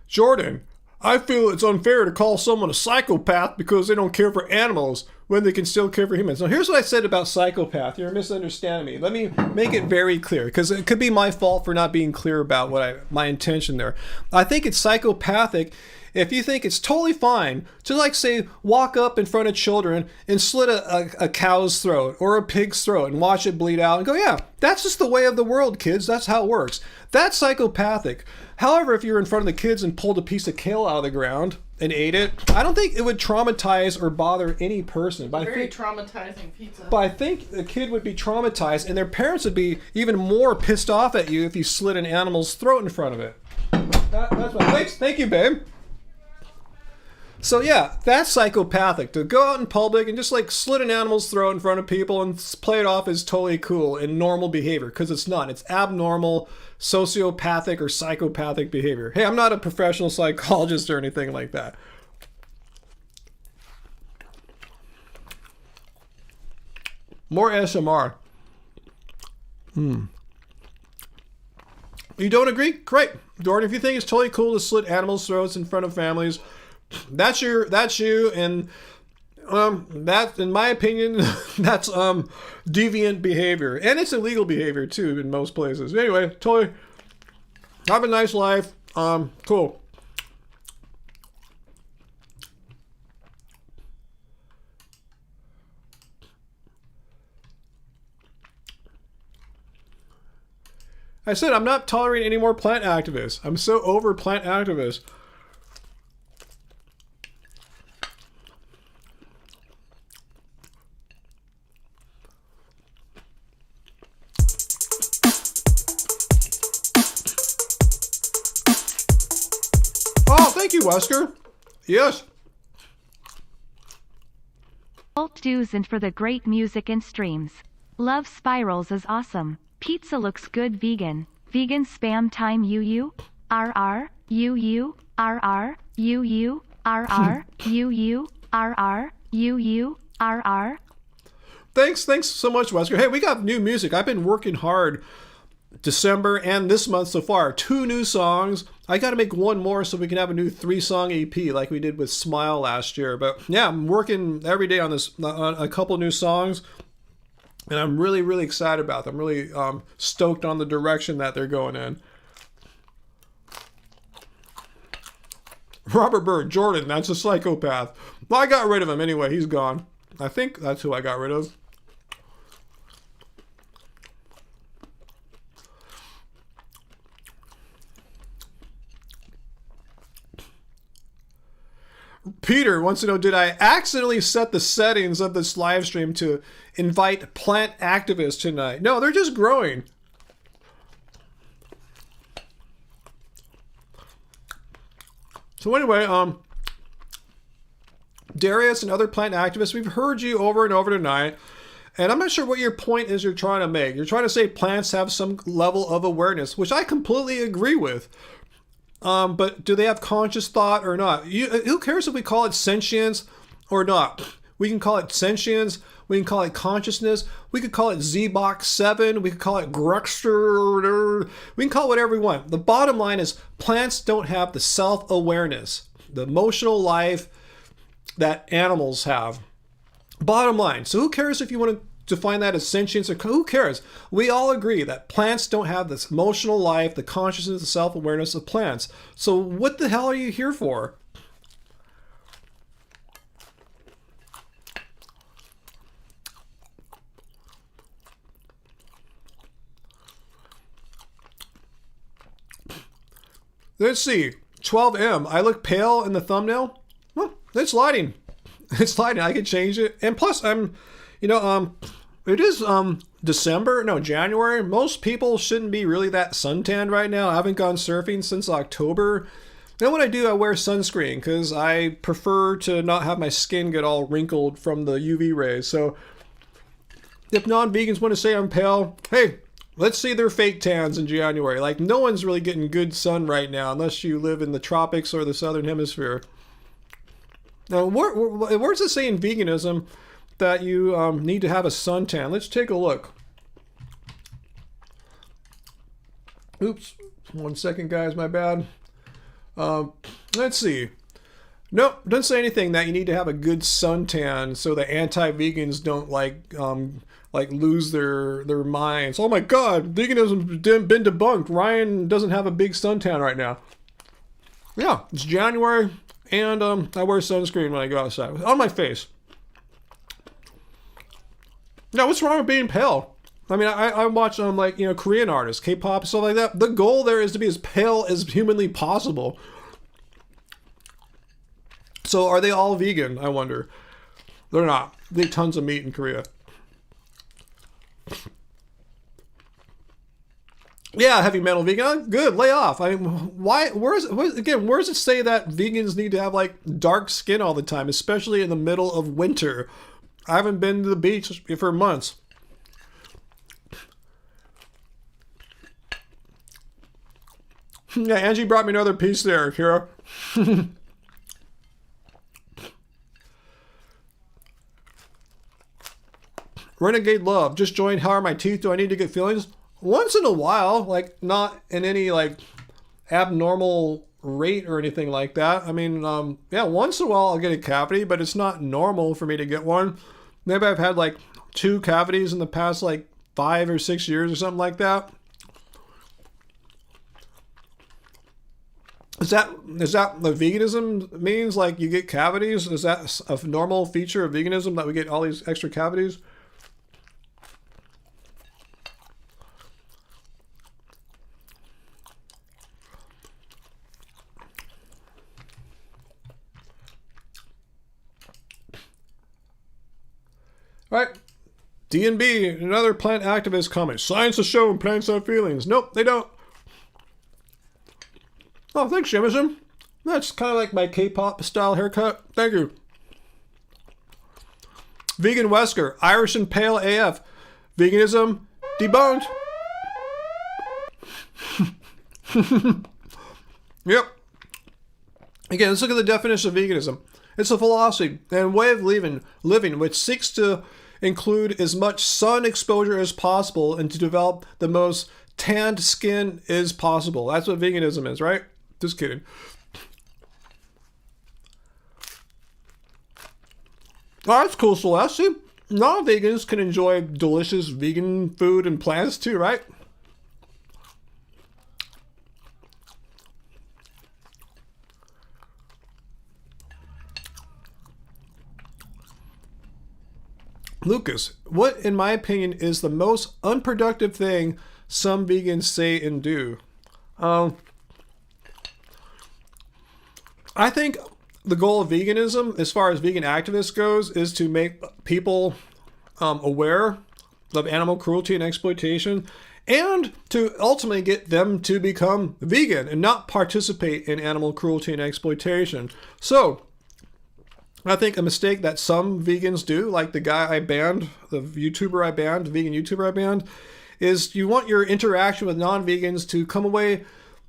Jordan, I feel it's unfair to call someone a psychopath because they don't care for animals when they can still care for humans. Now, here's what I said about psychopath. You're misunderstanding me. Let me make it very clear, because it could be my fault for not being clear about my intention there. I think it's psychopathic if you think it's totally fine to, like, say, walk up in front of children and slit a cow's throat or a pig's throat and watch it bleed out and go, yeah, that's just the way of the world, kids. That's how it works. That's psychopathic. However, if you're in front of the kids and pulled a piece of kale out of the ground and ate it, I don't think it would traumatize or bother any person. But Very traumatizing pizza. But I think the kid would be traumatized, and their parents would be even more pissed off at you if you slit an animal's throat in front of it. That's my thanks. Thank you, babe. So yeah, that's psychopathic, to go out in public and just like slit an animal's throat in front of people and play it off as totally cool and normal behavior, because it's not. It's abnormal, sociopathic, or psychopathic behavior. Hey, I'm not a professional psychologist or anything like that. More ASMR. You don't agree? Great. Jordan, if you think it's totally cool to slit animals' throats in front of families, that's you, and that, in my opinion, that's deviant behavior, and it's illegal behavior too in most places. Anyway, totally have a nice life. Cool. I said I'm not tolerating any more plant activists. I'm so over plant activists. Oh, thank you, Wesker. Yes. Alt dues and for the great music and streams. Love Spirals is awesome. Pizza looks good vegan. Vegan spam time UU. RR. UU. RR. UU. RR. UU. RR. UU. RR. Thanks so much, Wesker. Hey, we got new music. I've been working hard December and this month so far. 2 new songs. I got to make one more so we can have a new 3-song EP like we did with Smile last year. But yeah, I'm working every day on a couple new songs, and I'm really, really excited about them. I'm really stoked on the direction that they're going in. Robert Bird, Jordan, that's a psychopath. Well, I got rid of him anyway. He's gone. I think that's who I got rid of. Peter wants to know, did I accidentally set the settings of this live stream to invite plant activists tonight? No, they're just growing. So anyway, Darius and other plant activists, we've heard you over and over tonight. And I'm not sure what your point is you're trying to make. You're trying to say plants have some level of awareness, which I completely agree with. But do they have conscious thought or not? Who cares if we call it sentience or not? We can call it sentience. We can call it consciousness. We could call it Z-Box 7. We could call it Grexter. We can call it whatever we want. The bottom line is plants don't have the self-awareness, the emotional life that animals have. Bottom line. So who cares if you want to define that as sentience or who cares? We all agree that plants don't have this emotional life, the consciousness, the self-awareness of plants. So what the hell are you here for? Let's see. 12M. I look pale in the thumbnail. Well, it's lighting. It's lighting. I can change it. And plus, it is January. Most people shouldn't be really that suntanned right now. I haven't gone surfing since October. And when I do, I wear sunscreen because I prefer to not have my skin get all wrinkled from the UV rays. So if non-vegans want to say I'm pale, hey, let's see their fake tans in January. Like, no one's really getting good sun right now unless you live in the tropics or the southern hemisphere. Now, where's it say in veganism that you need to have a suntan? Let's take a look. Oops. 1 second, guys. My bad. Let's see. Nope. Doesn't say anything that you need to have a good suntan so the anti-vegans don't lose their minds. Oh my God, veganism's been debunked. Ryan doesn't have a big suntan right now. Yeah, it's January, and I wear sunscreen when I go outside on my face. Now, what's wrong with being pale? I mean, I watch Korean artists, K-pop, stuff like that. The goal there is to be as pale as humanly possible. So, are they all vegan? I wonder. They're not. They eat tons of meat in Korea. Yeah, heavy metal vegan. Good, lay off. I mean, why? Where does it say that vegans need to have like dark skin all the time, especially in the middle of winter? I haven't been to the beach for months. Yeah, Angie brought me another piece there, Kira. Renegade Love, just joined How Are My Teeth? Do I need to get fillings? Once in a while, like not in any like abnormal rate or anything like that. I mean, yeah, once in a while I'll get a cavity, but it's not normal for me to get one. Maybe I've had like 2 cavities in the past like 5 or 6 years or something like that. Is that what veganism means? Like you get cavities? Is that a normal feature of veganism that we get all these extra cavities? All right, D&B, another plant activist comment. Science has shown plants have feelings. Nope, they don't. Oh, thanks, Jameson. That's kind of like my K-pop style haircut. Thank you. Vegan Wesker, Irish and pale AF. Veganism debunked. Yep. Again, let's look at the definition of veganism. It's a philosophy and way of living which seeks to include as much sun exposure as possible and to develop the most tanned skin as possible. That's what veganism is, right? Just kidding. Oh, that's cool, Celeste. See, non-vegans can enjoy delicious vegan food and plants too, right? Lucas, what, in my opinion, is the most unproductive thing some vegans say and do? I think the goal of veganism, as far as vegan activists goes, is to make people aware of animal cruelty and exploitation, and to ultimately get them to become vegan and not participate in animal cruelty and exploitation. So, I think a mistake that some vegans do, like the guy I banned, the YouTuber I banned, the vegan YouTuber I banned, is you want your interaction with non-vegans to come away,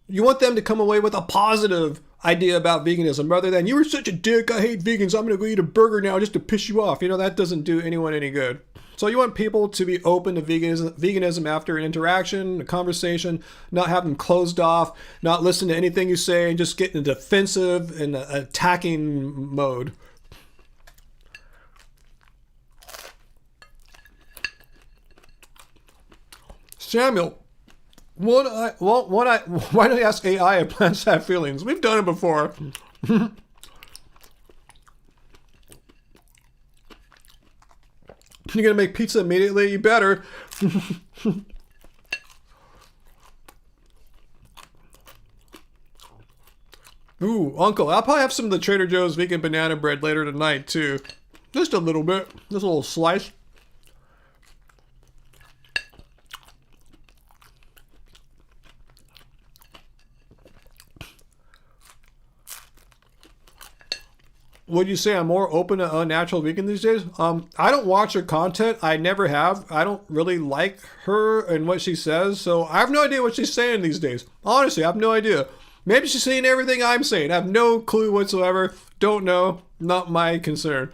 you want them to come away with a positive idea about veganism rather than, you were such a dick, I hate vegans, I'm going to go eat a burger now just to piss you off. You know, that doesn't do anyone any good. So you want people to be open to veganism after an interaction, a conversation, not have them closed off, not listen to anything you say, and just get in a defensive and attacking mode. Samuel, why don't you ask AI if plants have feelings? We've done it before. You're gonna make pizza immediately? You better. Ooh, Uncle, I'll probably have some of the Trader Joe's vegan banana bread later tonight too. Just a little bit, just a little slice. Would you say I'm more open to unnatural vegan these days? I don't watch her content. I never have. I don't really like her and what she says, so I have no idea what she's saying these days. Honestly, I have no idea. Maybe she's saying everything I'm saying. I have no clue whatsoever. Don't know. Not my concern.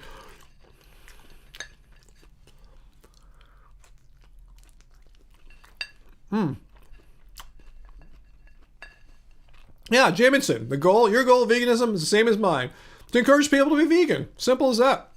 Yeah, Jamison, your goal of veganism is the same as mine. To encourage people to be vegan. Simple as that.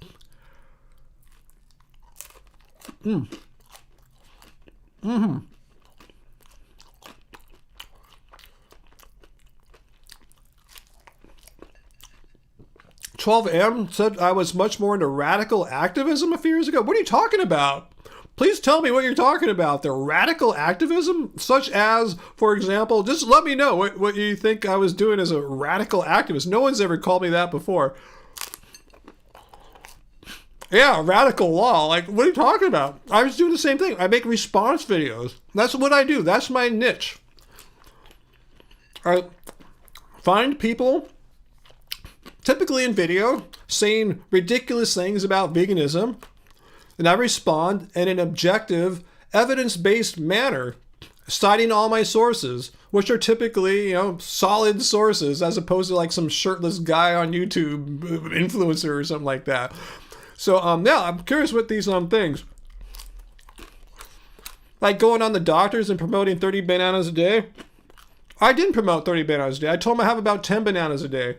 12M said I was much more into radical activism a few years ago. What are you talking about? Please tell me what you're talking about. The radical activism? Such as, for example, just let me know what you think I was doing as a radical activist. No one's ever called me that before. Yeah, radical law. Like, what are you talking about? I was doing the same thing. I make response videos. That's what I do. That's my niche. I find people, typically in video, saying ridiculous things about veganism, and I respond in an objective, evidence-based manner, citing all my sources, which are typically, solid sources, as opposed to like some shirtless guy on YouTube, influencer or something like that. So, yeah, I'm curious what these things. Like going on the doctors and promoting 30 bananas a day. I didn't promote 30 bananas a day. I told them I have about 10 bananas a day.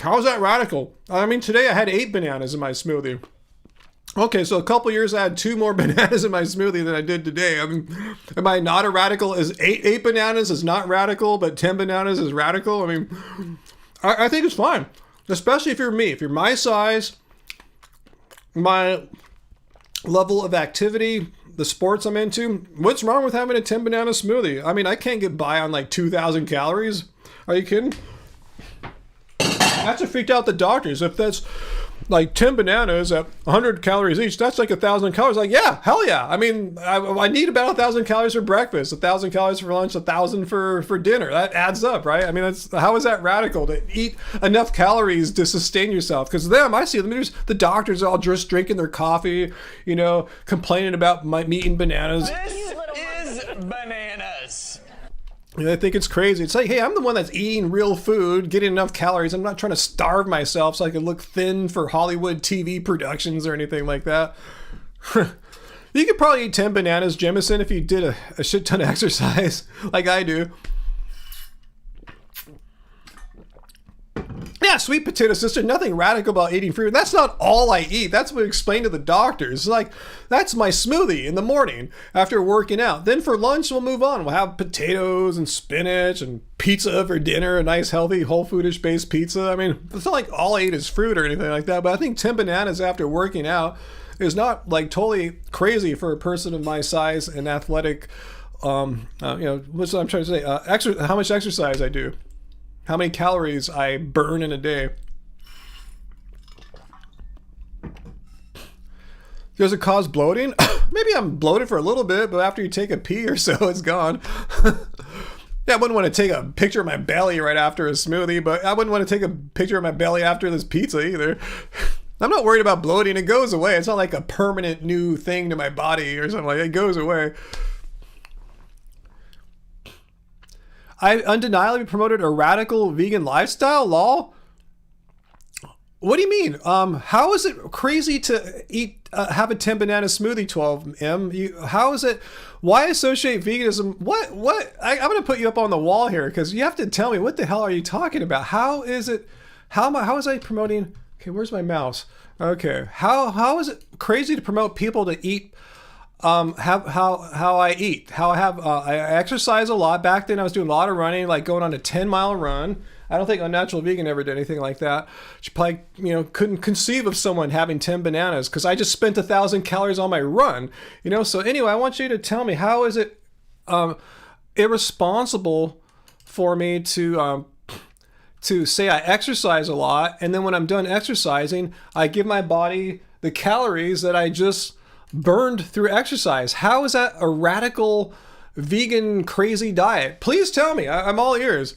How is that radical? I mean, today I had 8 bananas in my smoothie. Okay, so a couple years I had 2 more bananas in my smoothie than I did today. I mean, am I not a radical? Is 8 bananas is not radical, but 10 bananas is radical? I mean, I think it's fine. Especially if you're me. If you're my size, my level of activity, the sports I'm into, what's wrong with having a 10 banana smoothie? I mean, I can't get by on like 2,000 calories. Are you kidding? That's what freaked out the doctors. If that's like 10 bananas at 100 calories each, that's like 1,000 calories. Like, yeah, hell yeah. I mean, I need about 1,000 calories for breakfast, 1,000 calories for lunch, 1,000 for dinner. That adds up, right? I mean, how is that radical to eat enough calories to sustain yourself? Because I see them, the doctors all just drinking their coffee, complaining about me eating bananas. This is bananas. I think it's crazy. It's like, hey, I'm the one that's eating real food, getting enough calories. I'm not trying to starve myself so I can look thin for Hollywood TV productions or anything like that. You could probably eat 10 bananas, Jemison, if you did a shit ton of exercise like I do. Yeah, sweet potato sister, nothing radical about eating fruit. That's not all I eat. That's what I explained to the doctors. It's like, that's my smoothie in the morning after working out. Then for lunch, we'll move on. We'll have potatoes and spinach and pizza for dinner, a nice, healthy, whole foodish based pizza. I mean, it's not like all I eat is fruit or anything like that, but I think 10 bananas after working out is not like totally crazy for a person of my size and athletic, what's what I'm trying to say, how much exercise I do. How many calories I burn in a day. Does it cause bloating? Maybe I'm bloated for a little bit, but after you take a pee or so, it's gone. Yeah, I wouldn't want to take a picture of my belly right after a smoothie, but I wouldn't want to take a picture of my belly after this pizza either. I'm not worried about bloating. It goes away. It's not like a permanent new thing to my body or something like that. It goes away. I undeniably promoted a radical vegan lifestyle, lol. What do you mean? How is it crazy to eat, have a 10 banana smoothie, 12M? How is it, why associate veganism? I'm going to put you up on the wall here because you have to tell me, what the hell are you talking about? How is it, how is I promoting, okay, where's my mouse? Okay, how is it crazy to promote people to eat, how I eat, how I exercise a lot. Back then I was doing a lot of running, like going on a 10-mile run. I don't think Unnatural Vegan ever did anything like that. She probably, couldn't conceive of someone having 10 bananas because I just spent 1,000 calories on my run, So anyway, I want you to tell me, how is it irresponsible for me to say I exercise a lot, and then when I'm done exercising, I give my body the calories that I just burned through exercise? How is that a radical vegan crazy diet? Please tell me. I'm all ears.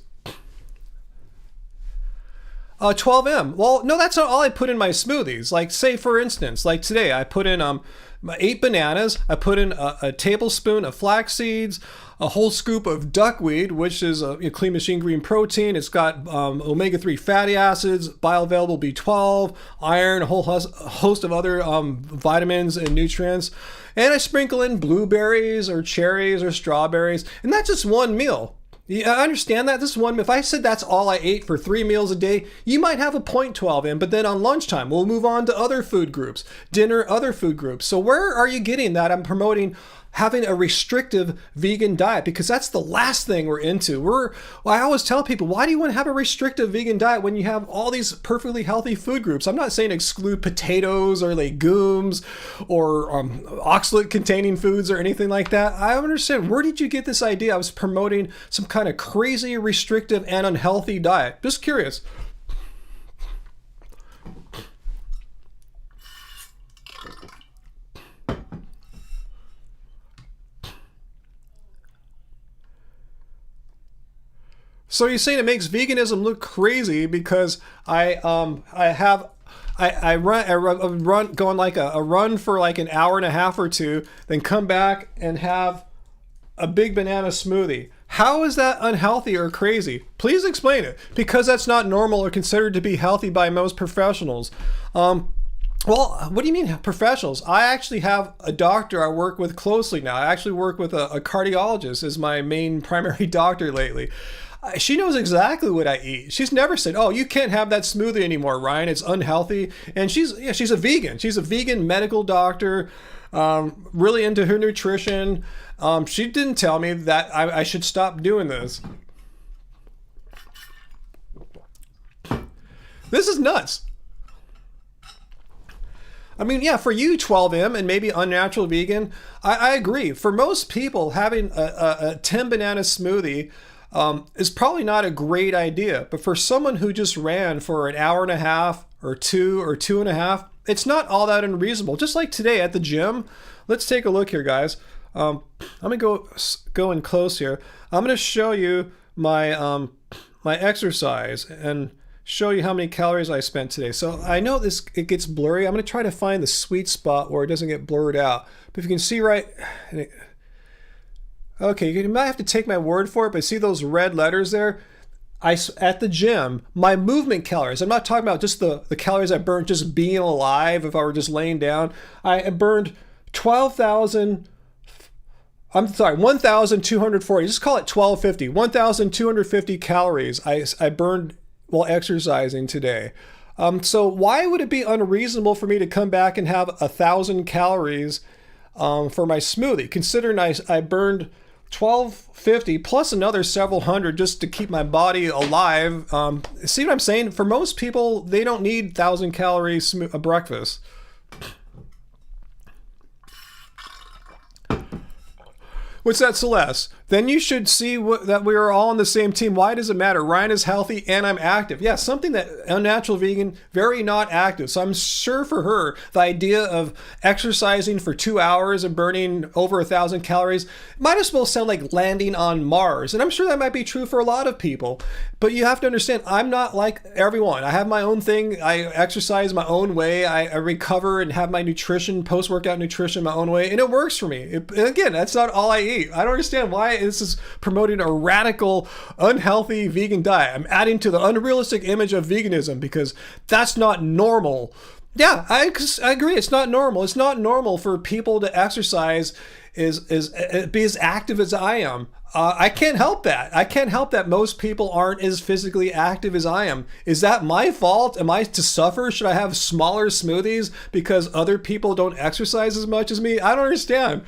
12M. Well, no, that's not all I put in my smoothies. Like, say for instance, like today, I put in 8 bananas. I put in a tablespoon of flax seeds, a whole scoop of duckweed, which is a clean machine green protein. It's got omega-3 fatty acids, bioavailable B12, iron, a whole host of other vitamins and nutrients. And I sprinkle in blueberries or cherries or strawberries, and that's just one meal. Yeah, I understand that. This one, if I said that's all I ate for 3 meals a day, you might have a 0.12 in, but then on lunchtime, we'll move on to other food groups, dinner, other food groups. So where are you getting that I'm promoting having a restrictive vegan diet? Because that's the last thing we're into. I always tell people, why do you want to have a restrictive vegan diet when you have all these perfectly healthy food groups? I'm not saying exclude potatoes or legumes or oxalate containing foods or anything like that. I don't understand. Where did you get this idea I was promoting some kind of crazy restrictive and unhealthy diet? Just curious. So you're saying it makes veganism look crazy because I run going like a run for like an hour and a half or two, then come back and have a big banana smoothie. How is that unhealthy or crazy? Please explain it, because that's not normal or considered to be healthy by most professionals. Well, what do you mean professionals? I actually have a doctor I work with closely now. I actually work with a cardiologist as my main primary doctor lately. She knows exactly what I eat. She's never said, "Oh, you can't have that smoothie anymore, Ryan. It's unhealthy." And she's a vegan. She's a vegan medical doctor, really into her nutrition. She didn't tell me that I should stop doing this. This is nuts. I mean, yeah, for you, 12M, and maybe Unnatural Vegan, I agree. For most people, having a 10 banana smoothie is probably not a great idea. But for someone who just ran for an hour and a half or 2.5, it's not all that unreasonable. Just like today at the gym. Let's take a look here, guys. I'm going to go in close here. I'm going to show you my my exercise and show you how many calories I spent today. So I know it gets blurry. I'm going to try to find the sweet spot where it doesn't get blurred out. But if you can see right... Okay, you might have to take my word for it, but see those red letters there? At the gym, my movement calories, I'm not talking about just the calories I burned just being alive if I were just laying down. I burned 1,240, just call it 1,250, 1,250 calories I burned while exercising today. So why would it be unreasonable for me to come back and have 1,000 calories for my smoothie, considering I burned 1,250 plus another several hundred just to keep my body alive? See what I'm saying? For most people, they don't need 1,000 calories a breakfast. What's that, Celeste? Then you should see that we are all on the same team. Why does it matter? Ryan is healthy and I'm active. Yeah, something that unnatural vegan, very not active. So I'm sure for her, the idea of exercising for 2 hours and burning over 1,000 calories might as well sound like landing on Mars. And I'm sure that might be true for a lot of people. But you have to understand, I'm not like everyone. I have my own thing. I exercise my own way. I recover and have my nutrition, post-workout nutrition my own way. And it works for me. Again, that's not all I eat. I don't understand why this is promoting a radical, unhealthy vegan diet. I'm adding to the unrealistic image of veganism because that's not normal. Yeah, I agree. It's not normal. It's not normal for people to exercise be as active as I am. I can't help that. I can't help that most people aren't as physically active as I am. Is that my fault? Am I to suffer? Should I have smaller smoothies because other people don't exercise as much as me? I don't understand.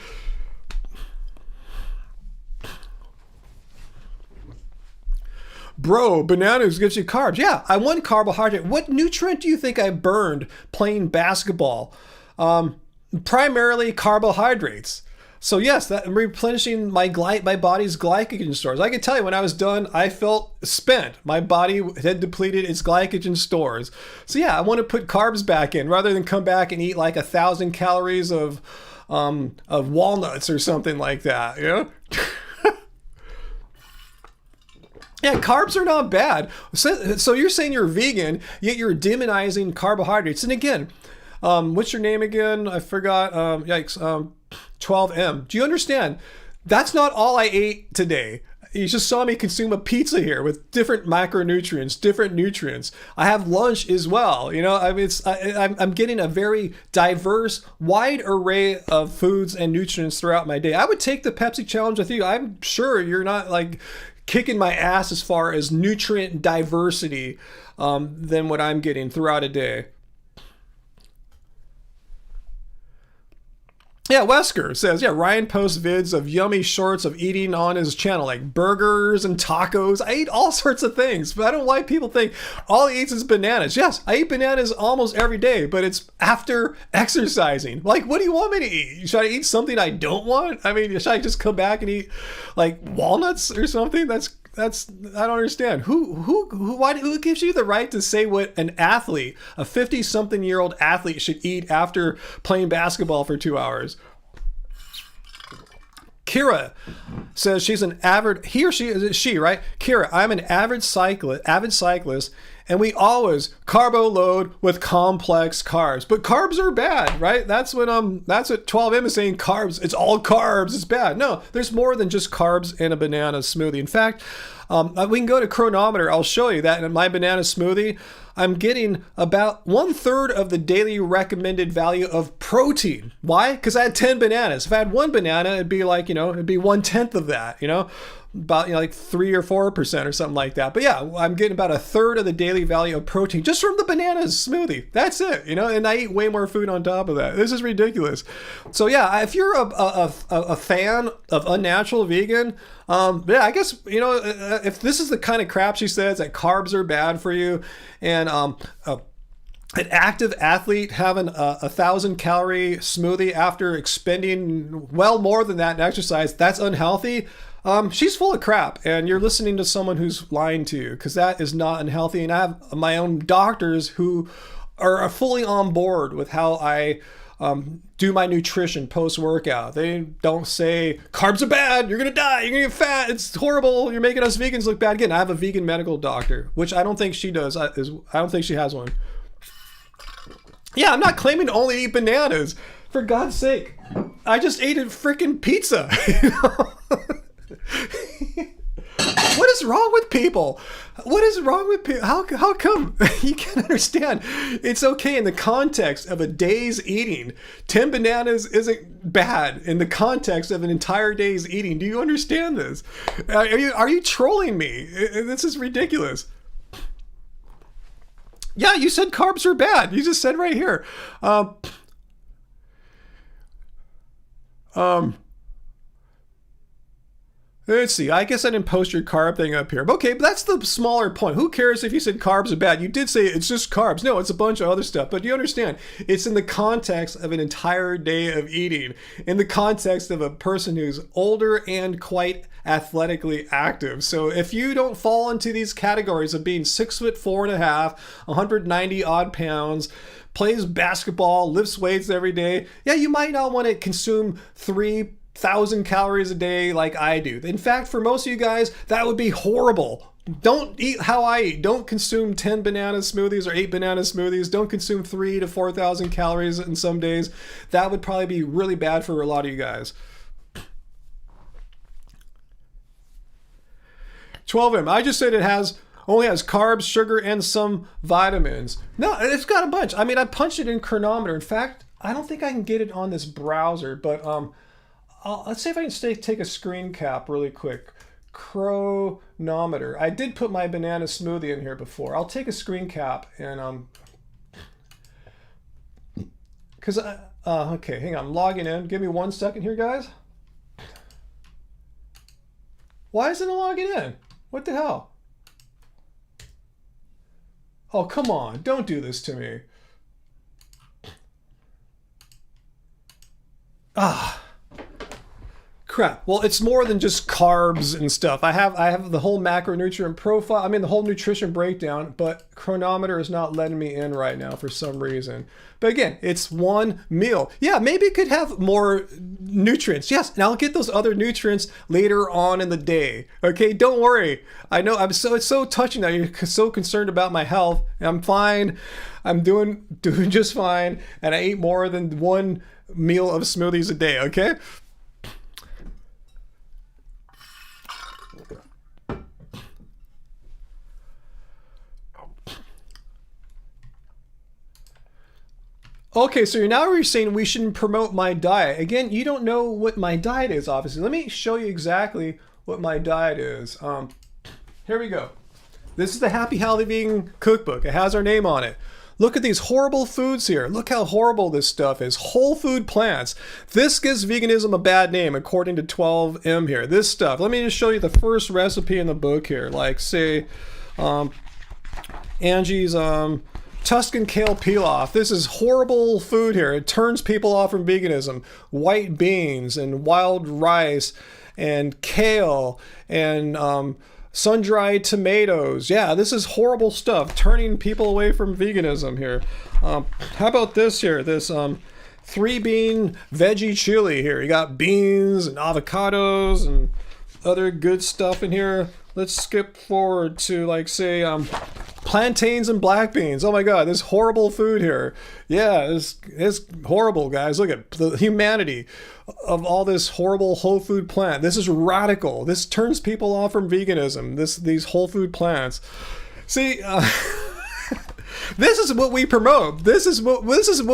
Bro, bananas gives you carbs. Yeah, I want carbohydrate. What nutrient do you think I burned playing basketball? Primarily carbohydrates. So yes, that replenishing my body's glycogen stores. I can tell you when I was done, I felt spent. My body had depleted its glycogen stores. So yeah, I want to put carbs back in rather than come back and eat like 1,000 calories of walnuts or something like that. You know. Yeah, carbs are not bad. So you're saying you're vegan, yet you're demonizing carbohydrates. And again, what's your name again? I forgot. Yikes. 12M. Do you understand? That's not all I ate today. You just saw me consume a pizza here with different macronutrients, different nutrients. I have lunch as well. You know, I mean, I'm getting a very diverse, wide array of foods and nutrients throughout my day. I would take the Pepsi challenge with you. I'm sure you're not like kicking my ass as far as nutrient diversity than what I'm getting throughout a day. Yeah, Wesker says, yeah, Ryan posts vids of yummy shorts of eating on his channel, like burgers and tacos. I eat all sorts of things, but I don't know why people think all he eats is bananas. Yes, I eat bananas almost every day, but it's after exercising. Like, what do you want me to eat? Should I eat something I don't want? I mean, should I just come back and eat like walnuts or something? That's I don't understand. Who gives you the right to say what an athlete, a 50-something-year-old athlete should eat after playing basketball for 2 hours? Kira says she's an avid, she, right? Kira, I'm an avid cyclist, and we always carbo load with complex carbs. But carbs are bad, right? That's what 12M is saying. Carbs, it's all carbs, it's bad. No, there's more than just carbs in a banana smoothie. In fact, we can go to Chronometer. I'll show you that in my banana smoothie, I'm getting about 1/3 of the daily recommended value of protein. Why? Because I had 10 bananas. If I had one banana, it'd be like, it'd be 1/10 of that, about like 3 or 4% or something like that. But yeah, I'm getting about 1/3 of the daily value of protein just from the bananas smoothie. That's it, and I eat way more food on top of that. This is ridiculous. So yeah, if you're a fan of unnatural vegan, yeah, I guess, if this is the kind of crap she says that carbs are bad for you, and an active athlete having a 1,000-calorie smoothie after expending well more than that in exercise, that's unhealthy. She's full of crap, and you're listening to someone who's lying to you, because that is not unhealthy. And I have my own doctors who are fully on board with how I do my nutrition post-workout. They don't say, carbs are bad, you're gonna die, you're gonna get fat, it's horrible, you're making us vegans look bad. Again, I have a vegan medical doctor, which I don't think she does. I don't think she has one. Yeah, I'm not claiming to only eat bananas. For God's sake, I just ate a freaking pizza. What is wrong with people? What is wrong with people? How come you can't understand? It's okay in the context of a day's eating. 10 bananas isn't bad in the context of an entire day's eating. Do you understand this? Are you trolling me? This is ridiculous. Yeah, you said carbs are bad. You just said right here. Let's see. I guess I didn't post your carb thing up here. But okay, but that's the smaller point. Who cares if you said carbs are bad? You did say it's just carbs. No, it's a bunch of other stuff. But you understand, it's in the context of an entire day of eating, in the context of a person who's older and quite athletically active. So if you don't fall into these categories of being 6'4.5", 190 odd pounds, plays basketball, lifts weights every day, yeah, you might not want to consume 3,000 calories a day like I do. In fact, for most of you guys, that would be horrible. Don't eat how I eat. Don't consume 10 banana smoothies or 8 banana smoothies. Don't consume 3,000 to 4,000 calories in some days. That would probably be really bad for a lot of you guys. 12M. I just said it only has carbs, sugar, and some vitamins. No, it's got a bunch. I mean, I punched it in Chronometer. In fact, I don't think I can get it on this browser, but let's see if I can take a screen cap really quick. Chronometer. I did put my banana smoothie in here before. I'll take a screen cap and okay, hang on. I'm logging in. Give me 1 second here, guys. Why isn't it logging in? What the hell? Oh, come on. Don't do this to me. Ah. Crap. Well, it's more than just carbs and stuff. I have the whole macronutrient profile. I mean, the whole nutrition breakdown, but Chronometer is not letting me in right now for some reason. But again, it's one meal. Yeah, maybe it could have more nutrients. Yes, and I'll get those other nutrients later on in the day. Okay, don't worry. I know it's so touching that you're so concerned about my health. I'm fine. I'm doing just fine, and I eat more than one meal of smoothies a day. Okay. Okay, so you're saying we shouldn't promote my diet. Again, you don't know what my diet is, obviously. Let me show you exactly what my diet is. Here we go. This is the Happy Healthy Vegan Cookbook. It has our name on it. Look at these horrible foods here. Look how horrible this stuff is. Whole food plants. This gives veganism a bad name, according to 12M here. This stuff. Let me just show you the first recipe in the book here. Like, say, Angie's Tuscan kale pilaf. This is horrible food here. It turns people off from veganism. White beans and wild rice and kale and sun-dried tomatoes. Yeah, this is horrible stuff. Turning people away from veganism here. How about this here? This 3-bean veggie chili here. You got beans and avocados and other good stuff in here. Let's skip forward to, like, say, plantains and black beans. Oh my God, this horrible food here. Yeah, it's horrible, guys. Look at the humanity of all this horrible whole food plant. This is radical. This turns people off from veganism. These whole food plants. See, this is what we promote. This is what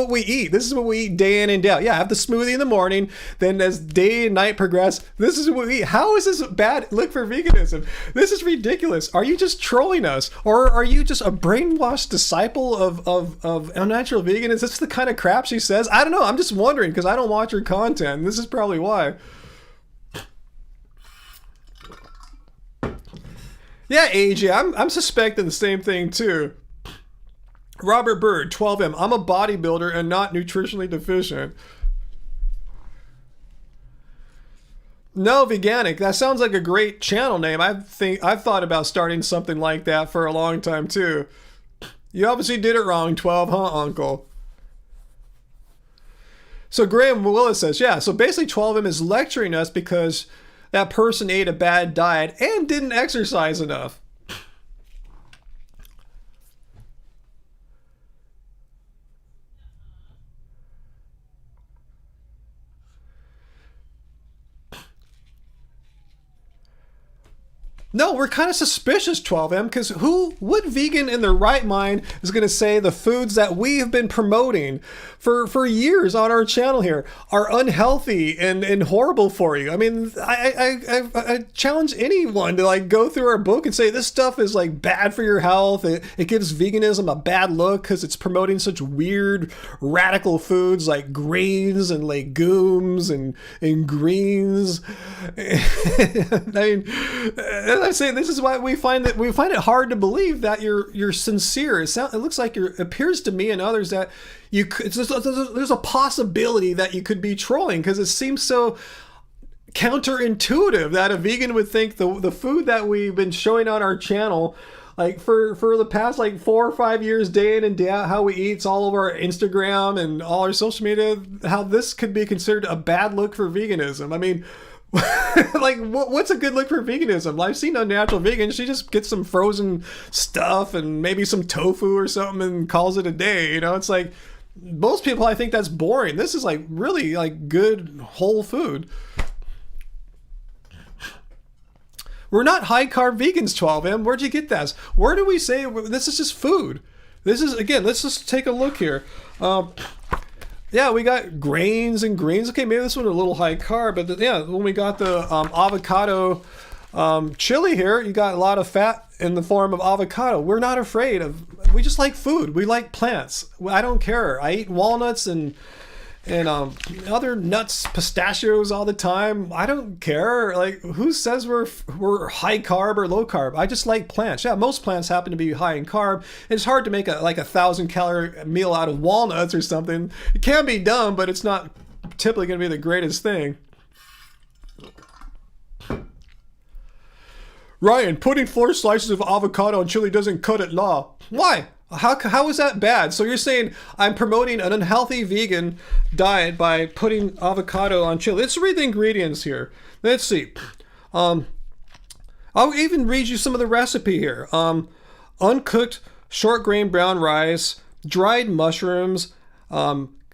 we eat. This is what we eat day in and day out. Yeah, have the smoothie in the morning. Then as day and night progress, this is what we eat. How is this bad? Look for veganism. This is ridiculous. Are you just trolling us, or are you just a brainwashed disciple of unnatural vegan? Is this the kind of crap she says? I don't know. I'm just wondering because I don't watch her content. This is probably why. Yeah, AJ, I'm suspecting the same thing too. Robert Bird, 12M. I'm a bodybuilder and not nutritionally deficient. No, Veganic. That sounds like a great channel name. I've thought about starting something like that for a long time too. You obviously did it wrong, 12, huh, Uncle? So Graham Willis says, yeah, so basically 12M is lecturing us because that person ate a bad diet and didn't exercise enough. No, we're kind of suspicious, 12M, because what vegan in their right mind is going to say the foods that we have been promoting for years on our channel here are unhealthy and horrible for you? I mean, I challenge anyone to like go through our book and say this stuff is like bad for your health. It gives veganism a bad look because it's promoting such weird radical foods like grains and legumes and greens. I mean, as I say, this is why we find it hard to believe that you're sincere. It looks like it appears to me and others that there's a possibility that you could be trolling, because it seems so counterintuitive that a vegan would think the food that we've been showing on our channel, like for the past like 4 or 5 years, day in and day out, how we eat, it's all over our Instagram and all our social media, how this could be considered a bad look for veganism. I mean, like, what's a good look for veganism? I've seen Unnatural Vegan. She just gets some frozen stuff and maybe some tofu or something and calls it a day. You know, it's like, most people, I think that's boring. This is like really like good whole food. We're not high carb vegans, 12M. Where'd you get that? Where do we say this is just food? This is, again, let's just take a look here. Yeah, we got grains and greens. Okay, maybe this one a little high carb, but yeah, when we got the avocado chili here, you got a lot of fat in the form of avocado. We're not afraid of, we just like food. We like plants. I don't care. I eat walnuts and other nuts, pistachios all the time. I don't care. Like, who says we're high carb or low carb? I just like plants. Yeah, most plants happen to be high in carb. It's hard to make a 1,000-calorie meal out of walnuts or something. It can be done, but it's not typically going to be the greatest thing. Ryan, putting 4 slices of avocado on chili doesn't cut it law. Why? How is that bad? So you're saying I'm promoting an unhealthy vegan diet by putting avocado on chili. Let's read the ingredients here. Let's see. I'll even read you some of the recipe here. Uncooked short grain brown rice, dried mushrooms,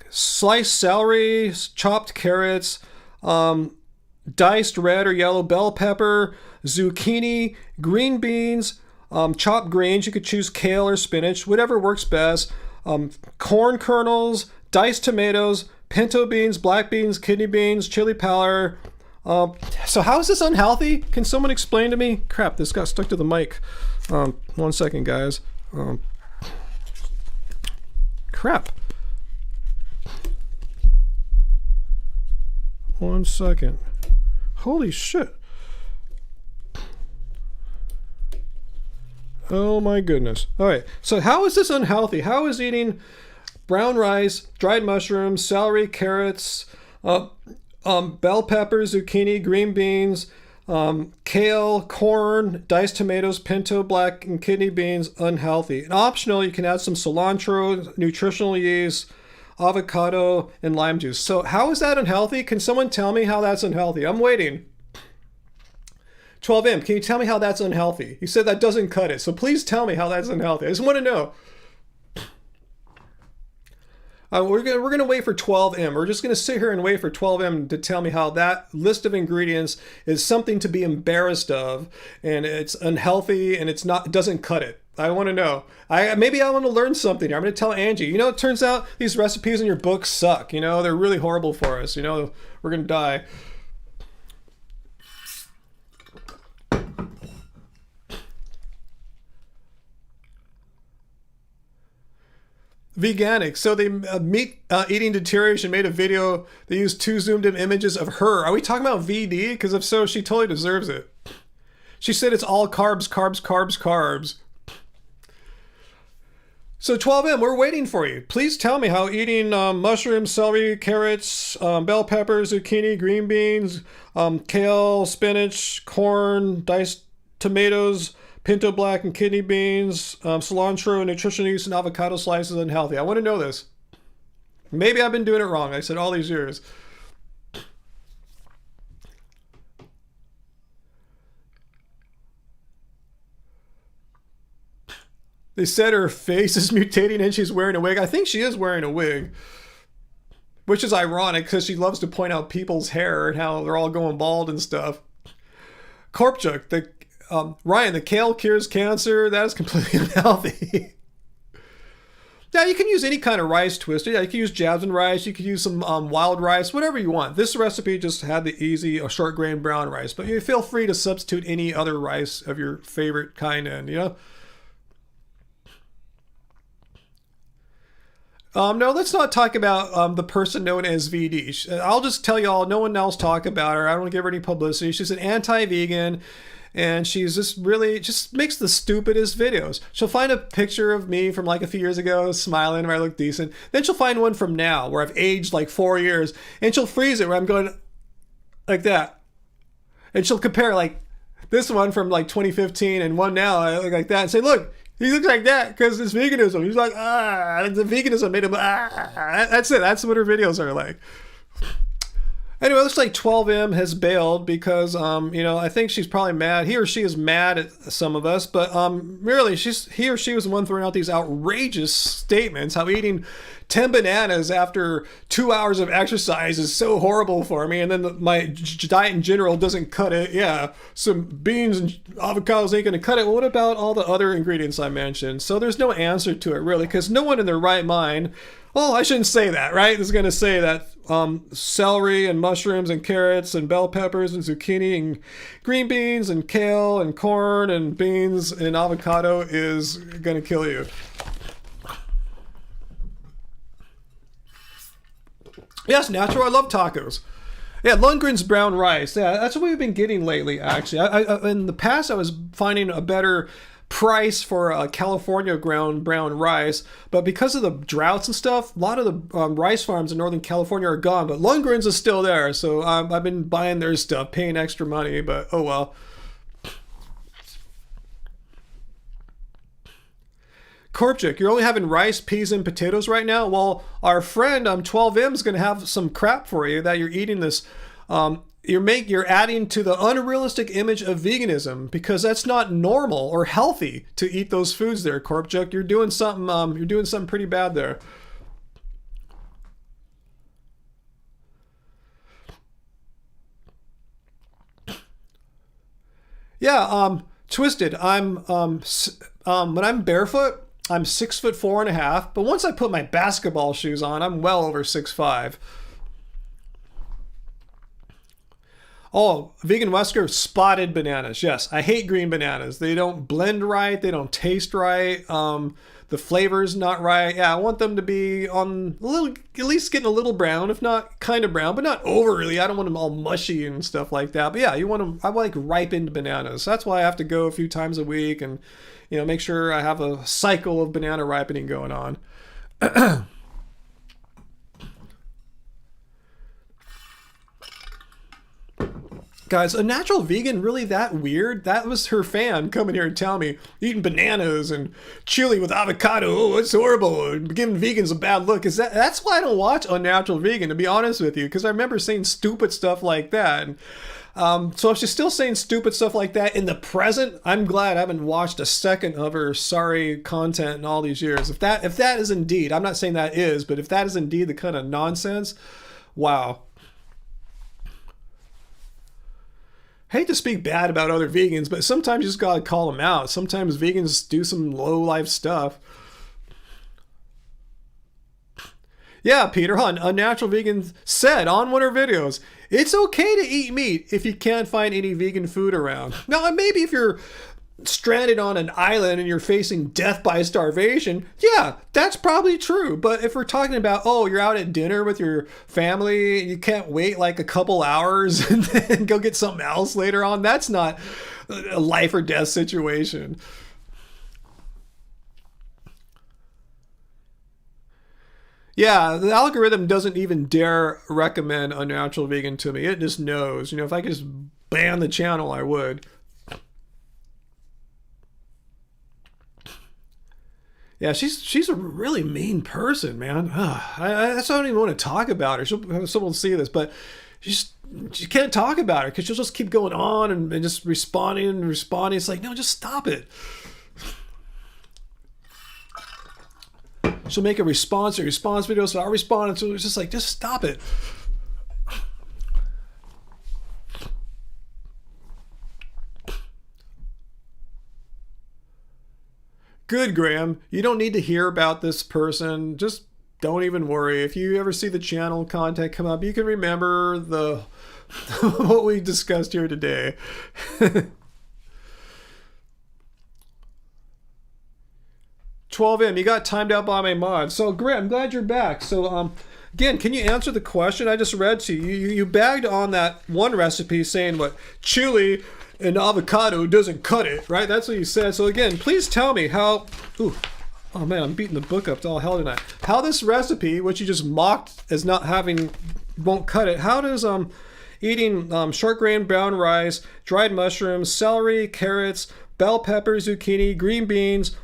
sliced celery, chopped carrots, diced red or yellow bell pepper, zucchini, green beans, chopped greens. You could choose kale or spinach, whatever works best. Corn kernels, diced tomatoes, pinto beans, black beans, kidney beans, chili powder. So how is this unhealthy? Can someone explain to me? Crap, this got stuck to the mic. 1 second, guys. Crap. 1 second. Holy shit. Oh my goodness. All right. So how is this unhealthy? How is eating brown rice, dried mushrooms, celery, carrots, bell peppers, zucchini, green beans, kale, corn, diced tomatoes, pinto, black, and kidney beans unhealthy? And optional, you can add some cilantro, nutritional yeast, avocado, and lime juice. So how is that unhealthy? Can someone tell me how that's unhealthy? I'm waiting. 12M, can you tell me how that's unhealthy? You said that doesn't cut it, so please tell me how that's unhealthy. I just want to know. We're gonna wait for 12M. We're just gonna sit here and wait for 12M to tell me how that list of ingredients is something to be embarrassed of, and it's unhealthy, and it doesn't cut it. I want to know. Maybe I want to learn something here. I'm gonna tell Angie. You know, it turns out these recipes in your book suck. You know, they're really horrible for us. You know, we're gonna die. Veganic. So they meat eating deterioration made a video. They used 2 zoomed in images of her. Are we talking about VD? Because if so, she totally deserves it. She said it's all carbs, carbs, carbs, carbs. So 12M, we're waiting for you. Please tell me how eating mushrooms, celery, carrots, bell peppers, zucchini, green beans, kale, spinach, corn, diced tomatoes, pinto black and kidney beans, cilantro, nutritional yeast, and avocado slices unhealthy. I want to know this. Maybe I've been doing it wrong. I said all these years. They said her face is mutating and she's wearing a wig. I think she is wearing a wig, which is ironic because she loves to point out people's hair and how they're all going bald and stuff. Korpchuk, Ryan, the kale cures cancer. That is completely unhealthy. Yeah, you can use any kind of rice twister. Yeah, you can use jasmine rice. You can use some wild rice, whatever you want. This recipe just had the easy short grain brown rice, but you feel free to substitute any other rice of your favorite kind in, you know? No, let's not talk about the person known as VD. I'll just tell y'all, no one else talk about her. I don't want to give her any publicity. She's an anti-vegan, and she's just really just makes the stupidest videos. She'll find a picture of me from like a few years ago, smiling where I look decent. Then she'll find one from now where I've aged like 4 years, and she'll freeze it where I'm going like that. And she'll compare like this one from like 2015 and one now I look like that and say, look, he looks like that because it's veganism. He's like, the veganism made him, That's it. That's what her videos are like. Anyway, it looks like 12M has bailed because, I think she's probably mad. He or she is mad at some of us, but really, he or she was the one throwing out these outrageous statements, how eating 10 bananas after 2 hours of exercise is so horrible for me, and then my diet in general doesn't cut it. Yeah, some beans and avocados ain't going to cut it. Well, what about all the other ingredients I mentioned? So there's no answer to it, really, because no one in their right mind, well, I shouldn't say that, right? Is going to say that celery and mushrooms and carrots and bell peppers and zucchini and green beans and kale and corn and beans and avocado is going to kill you. Yes, natural. I love tacos. Yeah, Lundgren's brown rice. Yeah, that's what we've been getting lately, actually. I in the past, I was finding a better price for California ground brown rice, but because of the droughts and stuff, a lot of the rice farms in Northern California are gone, but Lundgren's is still there, so I've been buying their stuff, paying extra money, but oh well. Korpchik, you're only having rice, peas, and potatoes right now? Well, our friend 12M is going to have some crap for you that you're eating this. You're adding to the unrealistic image of veganism because that's not normal or healthy to eat those foods there, Korpchuk. You're doing something. You're doing something pretty bad there. Yeah, Twisted. When I'm barefoot, I'm 6'4.5", but once I put my basketball shoes on, I'm well over 6'5". Oh, Vegan Wesker, spotted bananas. Yes, I hate green bananas. They don't blend right. They don't taste right. The flavor's not right. Yeah, I want them to be on a little, at least getting a little brown, if not kind of brown, but not overly. I don't want them all mushy and stuff like that. But yeah, you want them, I like ripened bananas. That's why I have to go a few times a week and, make sure I have a cycle of banana ripening going on. Guys, a natural vegan really that weird? That was her fan coming here and telling me eating bananas and chili with avocado, oh, it's horrible, giving vegans a bad look. That's why I don't watch Unnatural Vegan, to be honest with you, because I remember saying stupid stuff like that. And, so if she's still saying stupid stuff like that in the present, I'm glad I haven't watched a second of her sorry content in all these years. If that is indeed, I'm not saying that is, but if that is indeed the kind of nonsense, wow. Hate to speak bad about other vegans, but sometimes you just gotta call them out. Sometimes vegans do some low-life stuff. Yeah, Peter Hunt, Unnatural Vegan, said on one of her videos, it's okay to eat meat if you can't find any vegan food around. Now, maybe if you're stranded on an island and you're facing death by starvation, yeah, that's probably true. But if we're talking about, you're out at dinner with your family, you can't wait like a couple hours and then go get something else later on, that's not a life or death situation. Yeah, the algorithm doesn't even dare recommend Unnatural Vegan to me. It just knows. If I could just ban the channel, I would. Yeah, she's a really mean person, man. I don't even want to talk about her. Someone will see this, but she can't talk about her because she'll just keep going on and just responding and responding. It's like, no, just stop it. She'll make a response video, so I'll respond. So it's just like, just stop it. Good, Graham. You don't need to hear about this person. Just don't even worry. If you ever see the channel content come up, you can remember the what we discussed here today. 12M, you got timed out by my mod. So, Graham, I'm glad you're back. So, again, can you answer the question I just read to you? You bagged on that one recipe saying what chili and avocado doesn't cut it, right? That's what you said. So, again, please tell me how... Ooh, oh, man, I'm beating the book up to all hell tonight. How this recipe, which you just mocked as not having... won't cut it. How does eating short grain brown rice, dried mushrooms, celery, carrots, bell peppers, zucchini, green beans...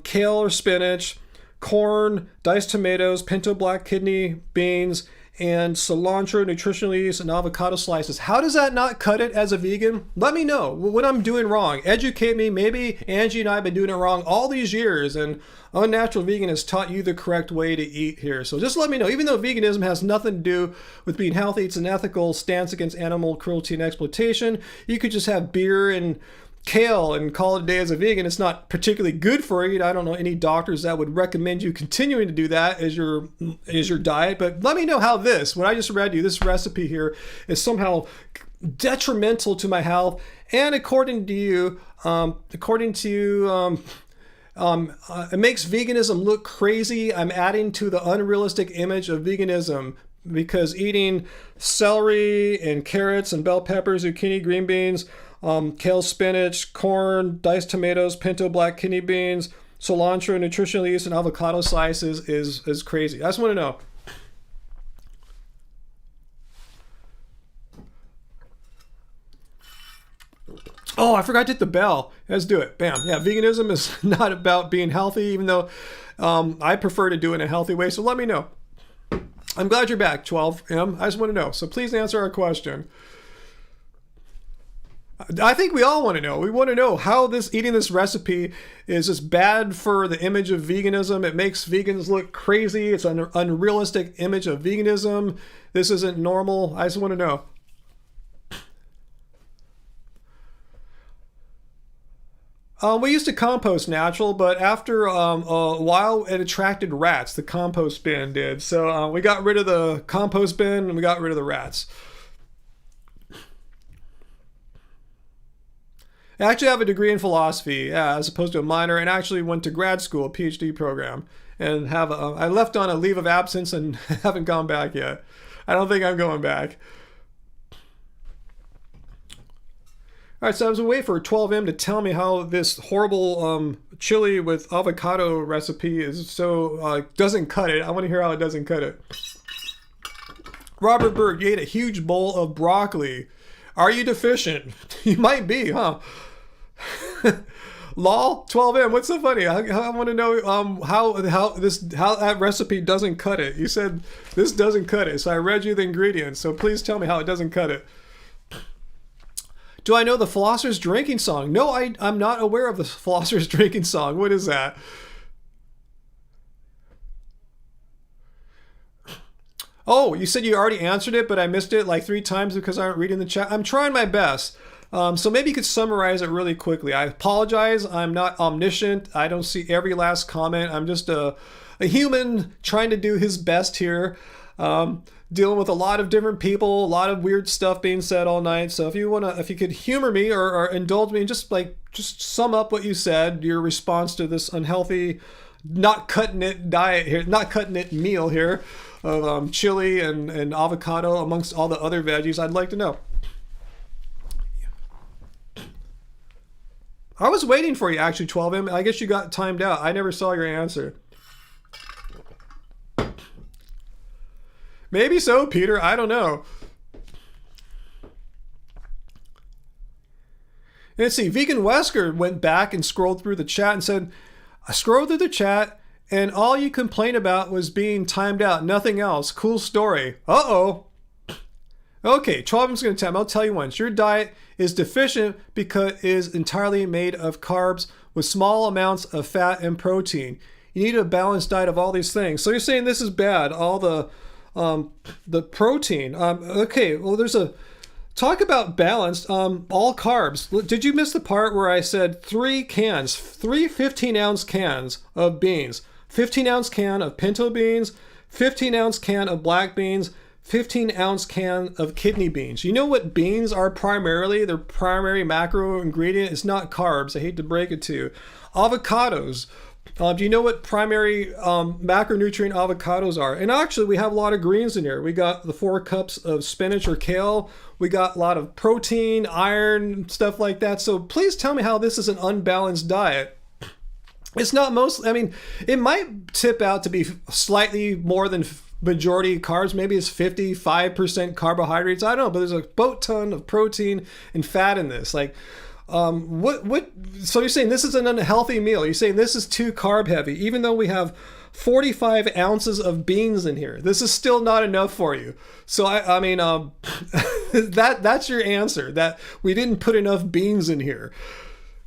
kale or spinach, corn, diced tomatoes, pinto black kidney beans, and cilantro, nutritional yeast, and avocado slices. How does that not cut it as a vegan? Let me know what I'm doing wrong. Educate me. Maybe Angie and I have been doing it wrong all these years, and Unnatural Vegan has taught you the correct way to eat here. So just let me know. Even though veganism has nothing to do with being healthy, it's an ethical stance against animal cruelty and exploitation. You could just have beer and kale and call it a day as a vegan. It's not particularly good for you. I don't know any doctors that would recommend you continuing to do that as your diet, but let me know how what I just read you, this recipe here is somehow detrimental to my health. And according to you, it makes veganism look crazy. I'm adding to the unrealistic image of veganism because eating celery and carrots and bell peppers, zucchini, green beans, kale, spinach, corn, diced tomatoes, pinto black kidney beans, cilantro, nutritional yeast, and avocado slices is crazy. I just want to know. Oh, I forgot to hit the bell. Let's do it. Bam. Yeah, veganism is not about being healthy, even though I prefer to do it in a healthy way. So let me know. I'm glad you're back, 12M. I just want to know. So please answer our question. I think we all want to know. We want to know how eating this recipe is just bad for the image of veganism. It makes vegans look crazy. It's an unrealistic image of veganism. This isn't normal. I just want to know. We used to compost natural, but after a while it attracted rats. The compost bin did. So we got rid of the compost bin and we got rid of the rats. I actually have a degree in philosophy, as opposed to a minor, and actually went to grad school, a PhD program, and I left on a leave of absence and haven't gone back yet. I don't think I'm going back. All right, so I was waiting for 12M to tell me how this horrible chili with avocado recipe is so doesn't cut it. I want to hear how it doesn't cut it. Robert Berg, you ate a huge bowl of broccoli. Are you deficient? You might be, huh? Lol, 12M, what's so funny? I want to know how that recipe doesn't cut it. You said this doesn't cut it, so I read you the ingredients. So please tell me how it doesn't cut it. Do I know the Philosopher's Drinking Song? No, I'm not aware of the Philosopher's Drinking Song. What is that? Oh, you said you already answered it, but I missed it like 3 times because I aren't reading the chat. I'm trying my best. So maybe you could summarize it really quickly. I apologize. I'm not omniscient. I don't see every last comment. I'm just a human trying to do his best here. Dealing with a lot of different people, a lot of weird stuff being said all night. So if you could humor me or indulge me and just sum up what you said, your response to this unhealthy, not cutting it diet here, not cutting it meal here of chili and avocado amongst all the other veggies, I'd like to know. I was waiting for you actually, 12M. I guess you got timed out. I never saw your answer. Maybe so, Peter. I don't know. Let's see. Vegan Wesker went back and scrolled through the chat and said, I scrolled through the chat and all you complained about was being timed out. Nothing else. Cool story. Uh-oh. Okay, 12's going to tell me. I'll tell you once. Your diet is deficient because it is entirely made of carbs with small amounts of fat and protein. You need a balanced diet of all these things. So you're saying this is bad. All the protein. Okay, well, there's a Talk about balanced, all carbs. Did you miss the part where I said 3 cans, 3 15-ounce cans of beans, 15-ounce can of pinto beans, 15-ounce can of black beans, 15-ounce can of kidney beans. You know what beans are primarily? Their primary macro ingredient is not carbs. I hate to break it to you. Avocados. Do you know what primary macronutrient avocados are? And actually, we have a lot of greens in here. We got the 4 cups of spinach or kale. We got a lot of protein, iron, stuff like that. So please tell me how this is an unbalanced diet. It's not most, I mean, it might tip out to be slightly more than majority carbs. Maybe it's 55% carbohydrates. I don't know, but there's a boat ton of protein and fat in this. Like, so you're saying this is an unhealthy meal. You're saying this is too carb heavy, even though we have 45 ounces of beans in here. This is still not enough for you. So I mean, that's your answer, that we didn't put enough beans in here.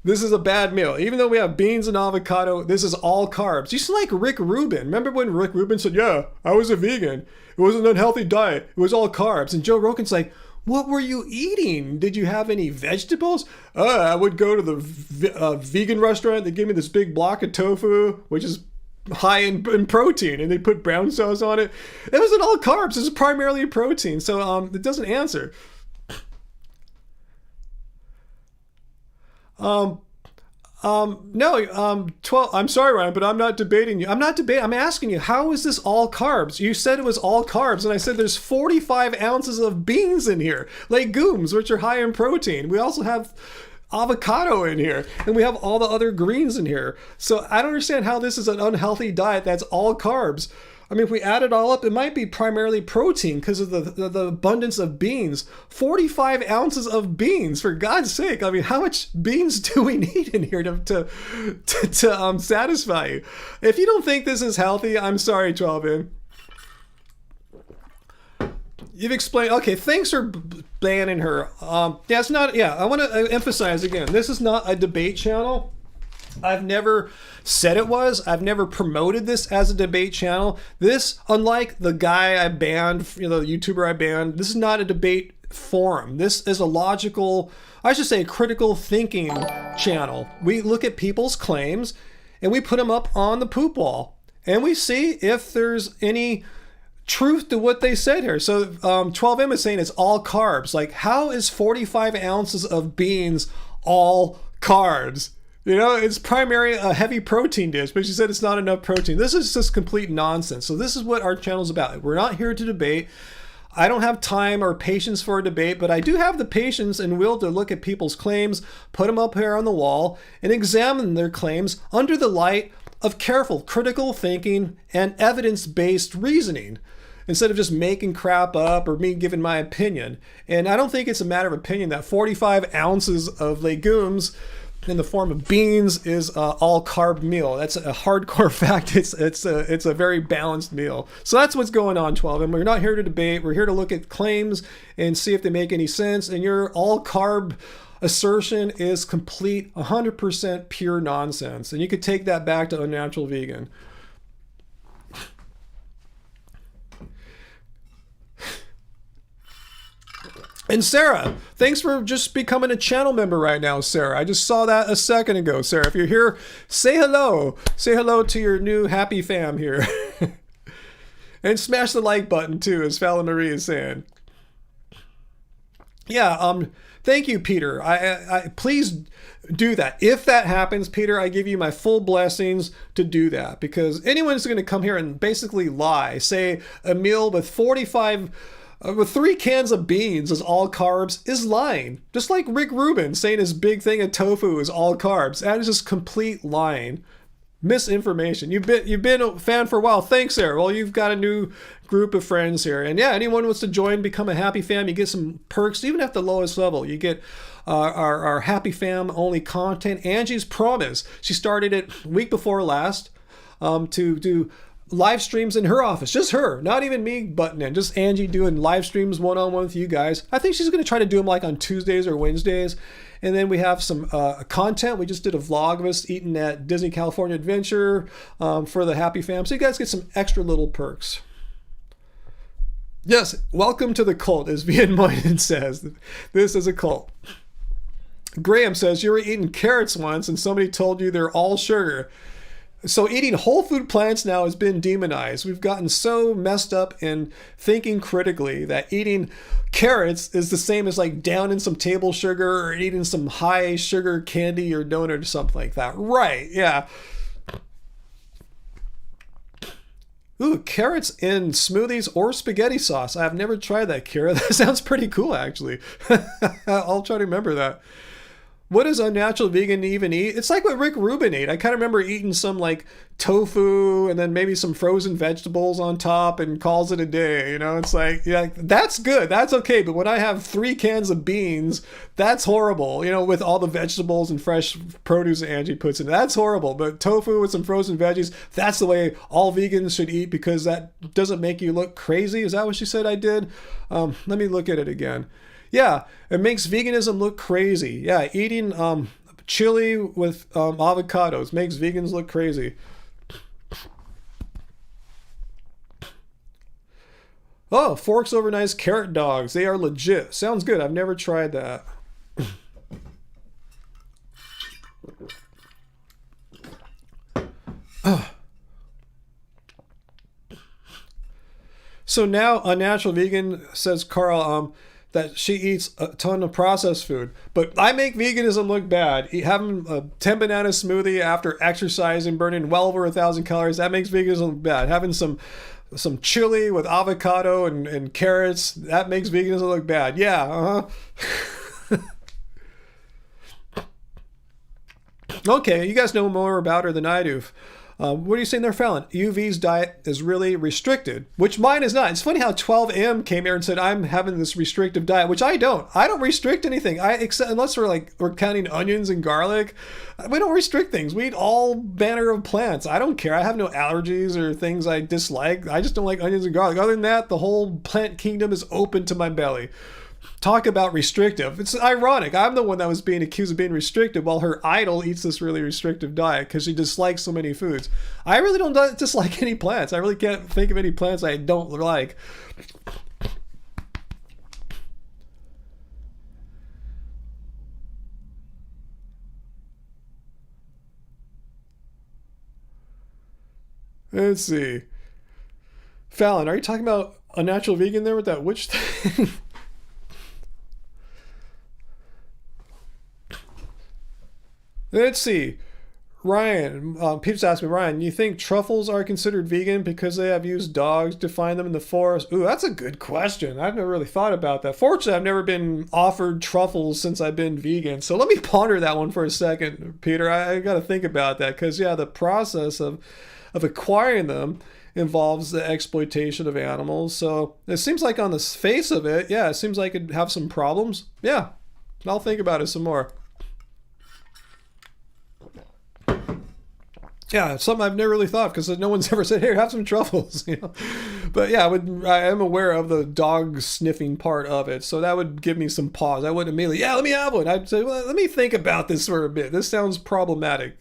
This is a bad meal. Even though we have beans and avocado, this is all carbs. You sound like Rick Rubin. Remember when Rick Rubin said, yeah, I was a vegan. It was an unhealthy diet. It was all carbs. And Joe Rogan's like, what were you eating? Did you have any vegetables? I would go to the vegan restaurant. They give me this big block of tofu, which is high in protein, and they put brown sauce on it. It wasn't all carbs. It was primarily protein. So it doesn't answer. No, 12, I'm sorry, Ryan, but I'm not debating you. I'm asking you, how is this all carbs? You said it was all carbs, and I said there's 45 ounces of beans in here, legumes, which are high in protein. We also have avocado in here, and we have all the other greens in here. So I don't understand how this is an unhealthy diet that's all carbs. I mean, if we add it all up, it might be primarily protein because of the abundance of beans. 45 ounces of beans, for God's sake. I mean, how much beans do we need in here to satisfy you? If you don't think this is healthy, I'm sorry, 12-in. You've explained. Okay, thanks for banning her. Yeah, it's not. Yeah, I want to emphasize again, this is not a debate channel. I've never said it was. I've never promoted this as a debate channel. This, unlike the guy I banned, the YouTuber I banned, this is not a debate forum. This is a logical, I should say, critical thinking channel. We look at people's claims and we put them up on the poop wall and we see if there's any truth to what they said here. So 12M is saying it's all carbs. Like, how is 45 ounces of beans all carbs? It's primarily a heavy protein dish, but she said it's not enough protein. This is just complete nonsense. So this is what our channel is about. We're not here to debate. I don't have time or patience for a debate, but I do have the patience and will to look at people's claims, put them up here on the wall, and examine their claims under the light of careful, critical thinking and evidence-based reasoning, instead of just making crap up or me giving my opinion. And I don't think it's a matter of opinion that 45 ounces of legumes in the form of beans is all carb meal. That's a hardcore fact. It's a very balanced meal. So that's what's going on, 12. And we're not here to debate. We're here to look at claims and see if they make any sense. And your all carb assertion is complete 100% pure nonsense. And you could take that back to Unnatural Vegan. And Sarah, thanks for just becoming a channel member right now, Sarah. I just saw that a second ago, Sarah. If you're here, say hello. Say hello to your new happy fam here. And smash the like button too, as Fallon Marie is saying. Yeah, thank you, Peter. I please do that. If that happens, Peter, I give you my full blessings to do that, because anyone who's going to come here and basically lie, say a meal with 3 cans of beans is all carbs, is lying. Just like Rick Rubin saying his big thing of tofu is all carbs. That is just complete lying. Misinformation. You've been a fan for a while. Thanks, Sarah. Well, you've got a new group of friends here. And yeah, anyone wants to join, become a happy fam, you get some perks, even at the lowest level. You get our happy fam only content. Angie's Promise. She started it week before last to do live streams in her office, just her, not even me butting in, just Angie doing live streams one-on-one with you guys. I think she's going to try to do them like on Tuesdays or Wednesdays. And then we have some content. We just did a vlog of us eating at Disney California Adventure for the happy fam. So you guys get some extra little perks. Yes, welcome to the cult, as Vian Moynihan says. This is a cult. Graham says, you were eating carrots once and somebody told you they're all sugar. So eating whole food plants now has been demonized. We've gotten so messed up in thinking critically that eating carrots is the same as like downing some table sugar or eating some high sugar candy or donut or something like that. Right, yeah. Ooh, carrots in smoothies or spaghetti sauce. I've never tried that, Kira. That sounds pretty cool, actually. I'll try to remember that. What does unnatural vegan even eat? It's like what Rick Rubin ate. I kind of remember eating some like tofu and then maybe some frozen vegetables on top and calls it a day. You know, it's like, yeah, that's good. That's okay. But when I have 3 cans of beans, that's horrible. You know, with all the vegetables and fresh produce that Angie puts in, that's horrible. But tofu with some frozen veggies, that's the way all vegans should eat because that doesn't make you look crazy. Is that what she said I did? Let me look at it again. Yeah, it makes veganism look crazy. Yeah, eating chili with avocados makes vegans look crazy. Oh, forks over nice carrot dogs. They are legit. Sounds good. I've never tried that. So now Unnatural Vegan says, Carl, that she eats a ton of processed food. But I make veganism look bad. Having a 10 banana smoothie after exercising, burning well over 1,000 calories, that makes veganism look bad. Having some chili with avocado and carrots, that makes veganism look bad. Yeah, Okay, you guys know more about her than I do. What are you saying there, Fallon? UV's diet is really restricted, which mine is not. It's funny how 12M came here and said, I'm having this restrictive diet, which I don't. I don't restrict anything. Except unless we're counting onions and garlic. We don't restrict things. We eat all manner of plants. I don't care. I have no allergies or things I dislike. I just don't like onions and garlic. Other than that, the whole plant kingdom is open to my belly. Talk about restrictive. It's ironic. I'm the one that was being accused of being restrictive while her idol eats this really restrictive diet because she dislikes so many foods. I really don't dislike any plants. I really can't think of any plants I don't like. Let's see. Fallon, are you talking about Unnatural Vegan there with that witch thing? Let's see. Ryan, Peter's asked me, Ryan, you think truffles are considered vegan because they have used dogs to find them in the forest? Ooh, that's a good question. I've never really thought about that. Fortunately, I've never been offered truffles since I've been vegan. So let me ponder that one for a second, Peter. I got to think about that because, yeah, the process of acquiring them involves the exploitation of animals. So it seems like on the face of it, yeah, it seems like it'd have some problems. Yeah, I'll think about it some more. Yeah, it's something I've never really thought because no one's ever said, "Here, have some truffles." You know? But yeah, I am aware of the dog sniffing part of it, so that would give me some pause. I wouldn't immediately, yeah, let me have one. I'd say, well, let me think about this for a bit. This sounds problematic.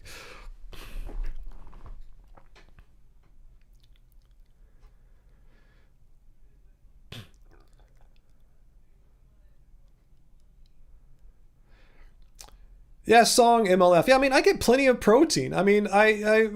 Yeah, song MLF. Yeah, I mean, I get plenty of protein. I mean, I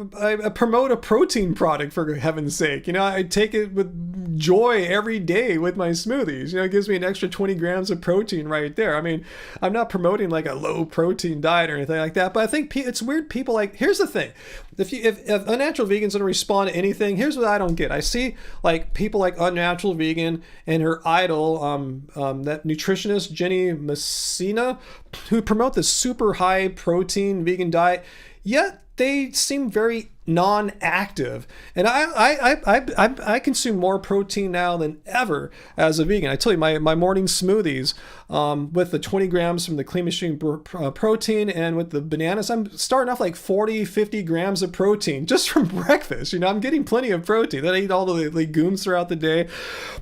promote a protein product for heaven's sake. You know, I take it with joy every day with my smoothies. You know, it gives me an extra 20 grams of protein right there. I mean, I'm not promoting like a low protein diet or anything like that, but I think it's weird. People like, here's the thing. If Unnatural Vegan's going to respond to anything, here's what I don't get. I see like people like Unnatural Vegan and her idol, that nutritionist Jenny Messina, who promote this super high protein vegan diet, yet they seem very non-active. And I consume more protein now than ever as a vegan. I tell you, my morning smoothies with the 20 grams from the Clean Machine protein and with the bananas, I'm starting off like 50 grams of protein just from breakfast. You know, I'm getting plenty of protein. Then I eat all the legumes throughout the day.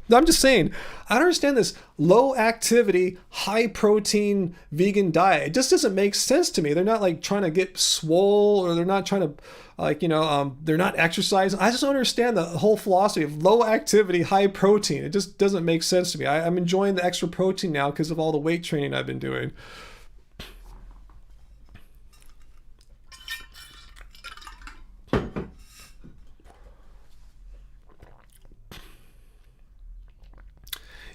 I'm just saying, I don't understand this low activity, high protein vegan diet. It just doesn't make sense to me. They're not like trying to get swole, or they're not trying to like, they're not exercising. I just don't understand the whole philosophy of low activity, high protein. It just doesn't make sense to me. I'm enjoying the extra protein now because of all the weight training I've been doing.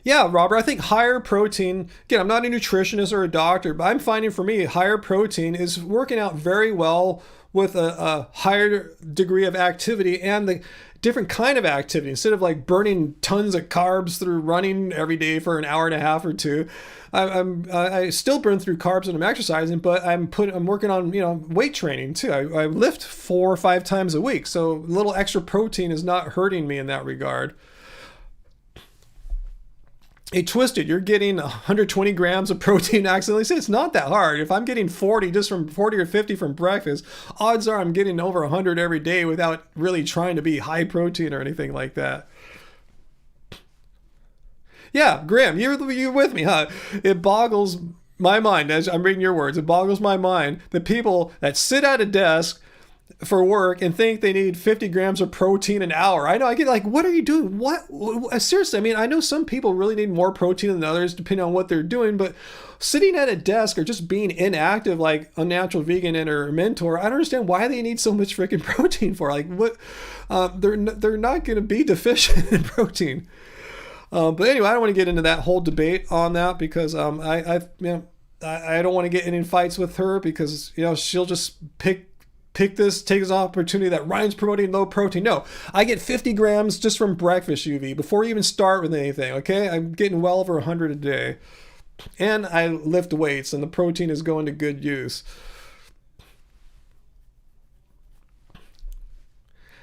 Yeah, Robert, I think higher protein, again, I'm not a nutritionist or a doctor, but I'm finding for me, higher protein is working out very well with a higher degree of activity and the different kind of activity. Instead of like burning tons of carbs through running every day for an hour and a half or two, I still burn through carbs when I'm exercising, but I'm working on, weight training too. I lift 4 or 5 times a week. So a little extra protein is not hurting me in that regard. Hey, Twisted, you're getting 120 grams of protein accidentally. Say it's not that hard. If I'm getting 40 or 50 from breakfast, odds are I'm getting over 100 every day without really trying to be high protein or anything like that. Yeah, Graham, you're with me, huh? It boggles my mind, as I'm reading your words, it boggles my mind the people that sit at a desk for work and think they need 50 grams of protein an hour. I know, I get like, what are you doing? What? Seriously, I mean, I know some people really need more protein than others depending on what they're doing, but sitting at a desk or just being inactive like Unnatural Vegan and or Mentor, I don't understand why they need so much freaking protein for. Like, what? They're not going to be deficient in protein. But anyway, I don't want to get into that whole debate on that because I don't want to get in fights with her because she'll just take this opportunity that Ryan's promoting low protein. No, I get 50 grams just from breakfast, UV, before you even start with anything, okay? I'm getting well over 100 a day. And I lift weights, and the protein is going to good use.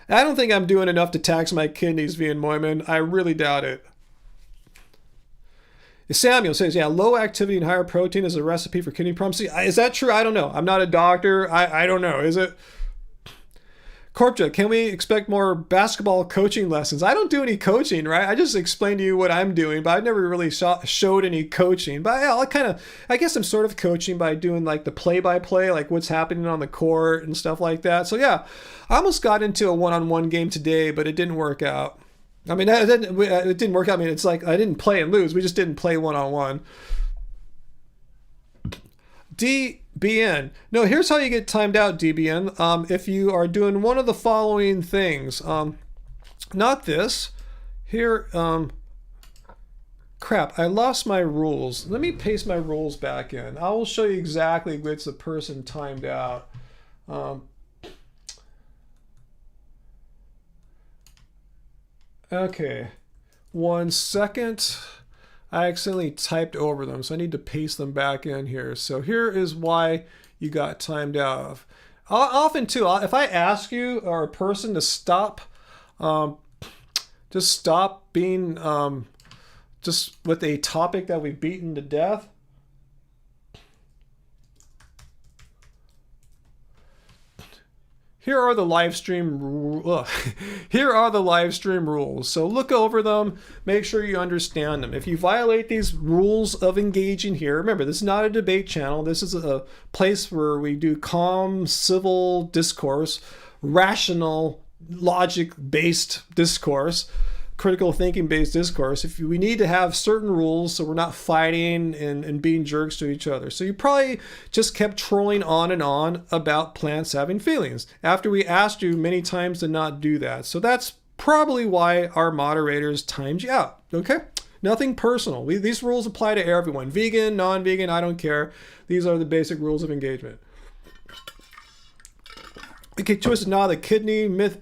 I don't think I'm doing enough to tax my kidneys, V and Moyman. I really doubt it. Samuel says, yeah, low activity and higher protein is a recipe for kidney problems. See, is that true? I don't know. I'm not a doctor. I don't know. Is it? Corpja, can we expect more basketball coaching lessons? I don't do any coaching, right? I just explained to you what I'm doing, but I've never really showed any coaching. But yeah, I guess I'm sort of coaching by doing like the play-by-play, like what's happening on the court and stuff like that. So yeah, I almost got into a one-on-one game today, but it didn't work out. I mean, it didn't work out. I mean, it's like I didn't play and lose. We just didn't play one-on-one. DBN. No, here's how you get timed out, DBN. If you are doing one of the following things. Not this. Here, crap, I lost my rules. Let me paste my rules back in. I will show you exactly which the person timed out. Okay, 1 second. I accidentally typed over them, so I need to paste them back in here. So here is why you got timed out. Often too, if I ask you or a person to stop, just stop being just with a topic that we've beaten to death. Here are the live stream rules. So look over them, make sure you understand them. If you violate these rules of engaging here, remember, this is not a debate channel. This is a place where we do calm, civil discourse, rational, logic-based discourse, critical thinking-based discourse. We need to have certain rules so we're not fighting and being jerks to each other. So you probably just kept trolling on and on about plants having feelings after we asked you many times to not do that. So that's probably why our moderators timed you out. Okay? Nothing personal. These rules apply to everyone. Vegan, non-vegan, I don't care. These are the basic rules of engagement. Okay, Twisted, now the kidney myth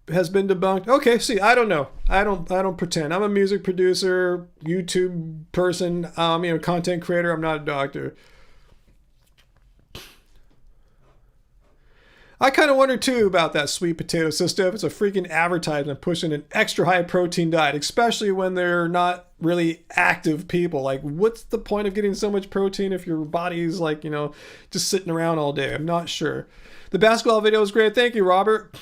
has been debunked. Okay, see, I don't know. I don't pretend. I'm a music producer, YouTube person, content creator. I'm not a doctor. I kind of wonder too about that sweet potato system. It's a freaking advertisement pushing an extra high protein diet, especially when they're not really active people. Like, what's the point of getting so much protein if your body's like, just sitting around all day? I'm not sure. The basketball video was great. Thank you, Robert.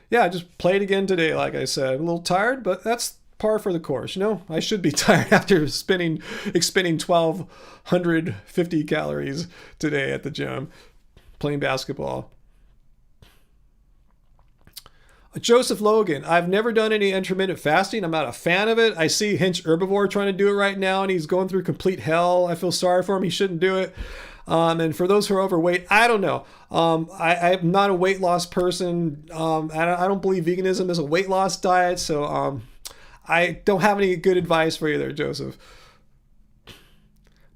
Yeah, I just played again today, like I said. A little tired, but that's par for the course. I should be tired after expending 1,250 calories today at the gym playing basketball. Joseph Logan, I've never done any intermittent fasting. I'm not a fan of it. I see Hinch Herbivore trying to do it right now, and he's going through complete hell. I feel sorry for him. He shouldn't do it. And for those who are overweight, I don't know. I'm not a weight loss person. I don't believe veganism is a weight loss diet, so I don't have any good advice for you there, Joseph.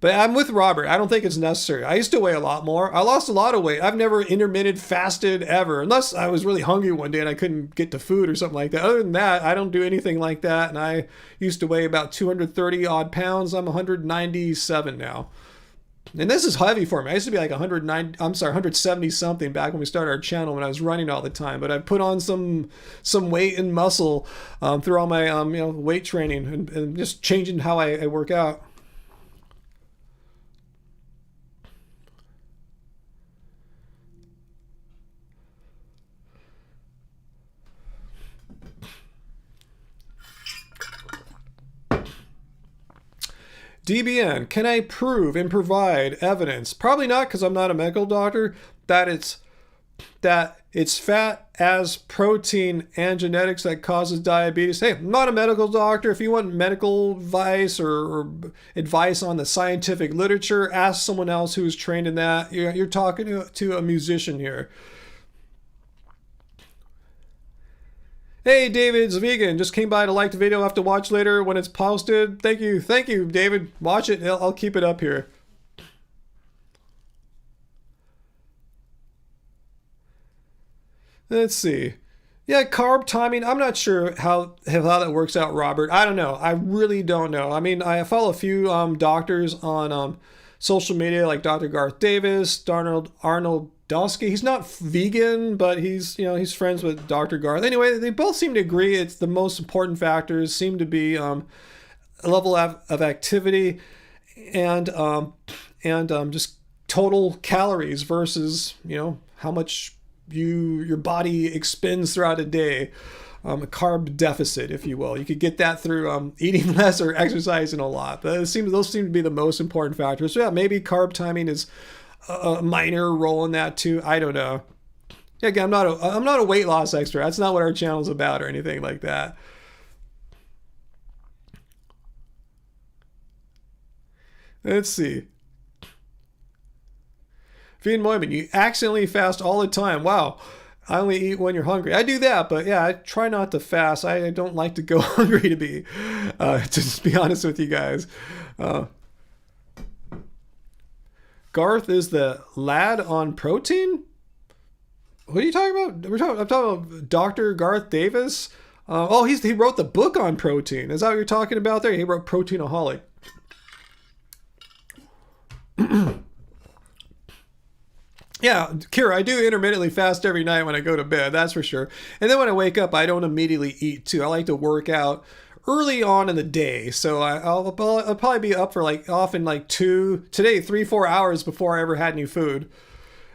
But I'm with Robert. I don't think it's necessary. I used to weigh a lot more. I lost a lot of weight. I've never intermittent fasted ever, unless I was really hungry one day and I couldn't get to food or something like that. Other than that, I don't do anything like that. And I used to weigh about 230 odd pounds. I'm 197 now. And this is heavy for me. I used to be like 170 something back when we started our channel when I was running all the time. But I put on some weight and muscle through all my weight training and just changing how I work out. DBN, can I prove and provide evidence? Probably not, because I'm not a medical doctor, that it's fat as protein and genetics that causes diabetes. Hey, I'm not a medical doctor. If you want medical advice or advice on the scientific literature, ask someone else who's trained in that. You're talking to a musician here. Hey, David's vegan. Just came by to like the video. I'll have to watch later when it's posted. Thank you, David. Watch it. I'll keep it up here. Let's see. Yeah, carb timing. I'm not sure how that works out, Robert. I don't know. I really don't know. I mean, I follow a few doctors on social media, like Dr. Garth Davis, Arnold Dosky. He's not vegan, but he's friends with Dr. Garth. Anyway, they both seem to agree it's the most important factors seem to be a level of activity and just total calories versus how much your body expends throughout a day. A carb deficit, if you will. You could get that through eating less or exercising a lot. But those seem to be the most important factors. So yeah, maybe carb timing is a minor role in that too. I don't know. Yeah, again, I'm not a weight loss expert. That's not what our channel's about or anything like that. Let's see. Fian Moyman, you accidentally fast all the time. Wow. I only eat when you're hungry. I do that, but yeah, I try not to fast. I don't like to go hungry to just be honest with you guys. Garth is the lad on protein? What are you talking about? I'm talking about Dr. Garth Davis. He wrote the book on protein. Is that what you're talking about there? He wrote Proteinaholic. Yeah, Kira, I do intermittently fast every night when I go to bed, that's for sure. And then when I wake up, I don't immediately eat too. I like to work out early on in the day. So I'll probably be up for often 3-4 hours before I ever had any food.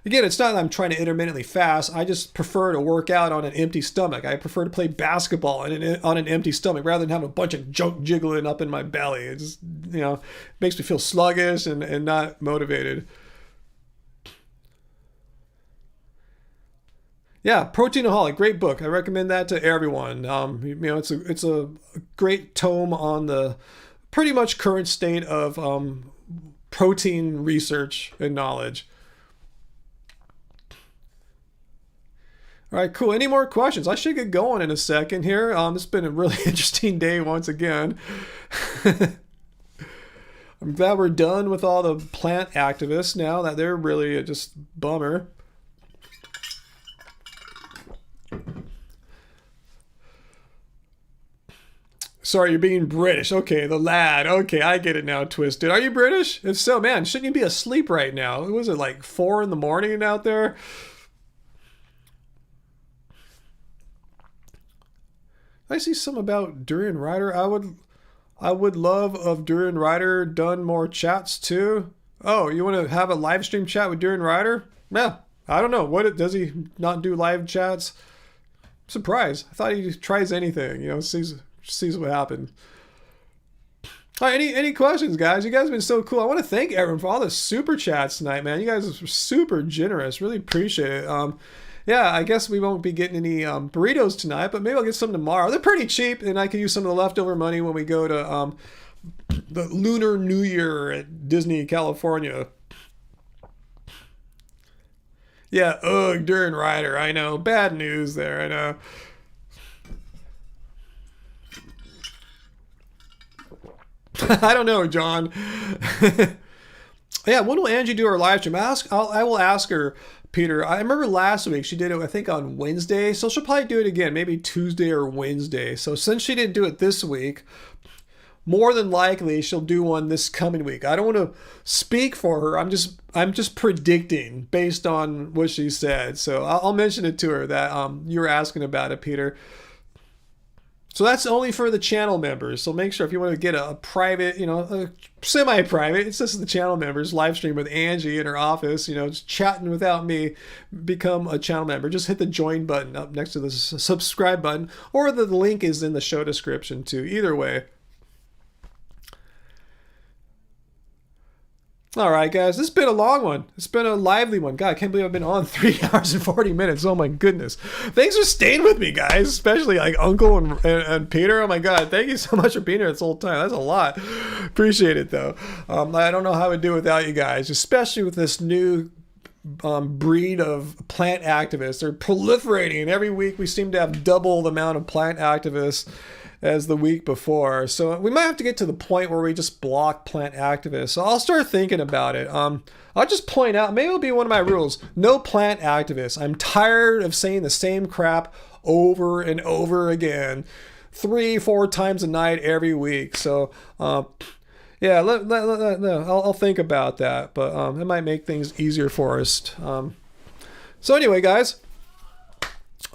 Again, it's not that I'm trying to intermittently fast. I just prefer to work out on an empty stomach. I prefer to play basketball on an empty stomach rather than having a bunch of junk jiggling up in my belly. It just, makes me feel sluggish and not motivated. Yeah, Proteinaholic, great book. I recommend that to everyone. It's a great tome on the pretty much current state of protein research and knowledge. All right, cool. Any more questions? I should get going in a second here. It's been a really interesting day once again. I'm glad we're done with all the plant activists now. That they're really just bummer. Sorry, you're being British. Okay, the lad. Okay, I get it now, Twisted. Are you British? If so, man, shouldn't you be asleep right now? Was it like 4 in the morning out there? I see some about Durian Rider. I would love of Durian Rider done more chats too. Oh, you want to have a live stream chat with Durian Rider? Yeah, I don't know. Does he not do live chats? Surprised. I thought he tries anything. Sees what happens. All right, any questions, guys? You guys have been so cool. I want to thank everyone for all the super chats tonight, man. You guys are super generous. Really appreciate it. yeah, I guess we won't be getting any burritos tonight, but maybe I'll get some tomorrow. They're pretty cheap, and I can use some of the leftover money when we go to the Lunar New Year at Disney, California. Yeah, ugh, Durin Rider, I know. Bad news there, I know. I don't know, John. Yeah, when will Angie do her live stream? I will ask her, Peter. I remember last week she did it, I think, on Wednesday. So she'll probably do it again, maybe Tuesday or Wednesday. So since she didn't do it this week, more than likely she'll do one this coming week. I don't want to speak for her. I'm just predicting based on what she said. So I'll mention it to her that you were asking about it, Peter. So that's only for the channel members. So make sure if you want to get a private, a semi-private, it's just the channel members live stream with Angie in her office, just chatting without me, become a channel member. Just hit the join button up next to the subscribe button, or the link is in the show description too. Either way. All right, guys, this has been a long one. It's been a lively one. God, I can't believe I've been on 3 hours and 40 minutes. Oh, my goodness. Thanks for staying with me, guys, especially like Uncle and Peter. Oh, my God. Thank you so much for being here this whole time. That's a lot. Appreciate it, though. I don't know how I would do without you guys, especially with this new breed of plant activists. They're proliferating, and every week we seem to have double the amount of plant activists as the week before. So we might have to get to the point where we just block plant activists. So I'll start thinking about it. I'll just point out, maybe it'll be one of my rules, no plant activists. I'm tired of saying the same crap over and over again, 3-4 times a night every week. So yeah, I'll think about that, but it might make things easier for us. So anyway, guys,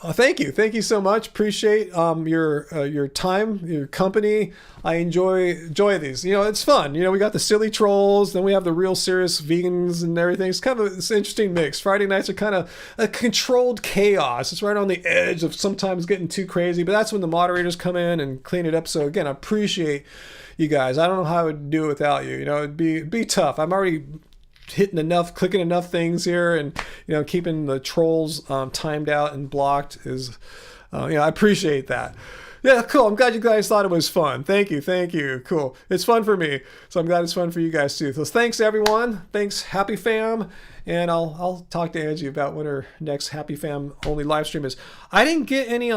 thank you so much. Appreciate your time, your company. I enjoy these. It's fun. We got the silly trolls, then we have the real serious vegans and everything. It's kind of this interesting mix. Friday nights are kind of a controlled chaos. It's right on the edge of sometimes getting too crazy, but that's when the moderators come in and clean it up. So again, I appreciate you guys. I don't know how I would do it without you. It'd be tough. I'm already clicking enough things here, and keeping the trolls timed out and blocked is I appreciate that. Yeah, cool. I'm glad you guys thought it was fun. Thank you. Cool. It's fun for me, so I'm glad it's fun for you guys too. So thanks everyone. Thanks, Happy Fam, and I'll talk to Angie about when her next Happy Fam only live stream is. I didn't get any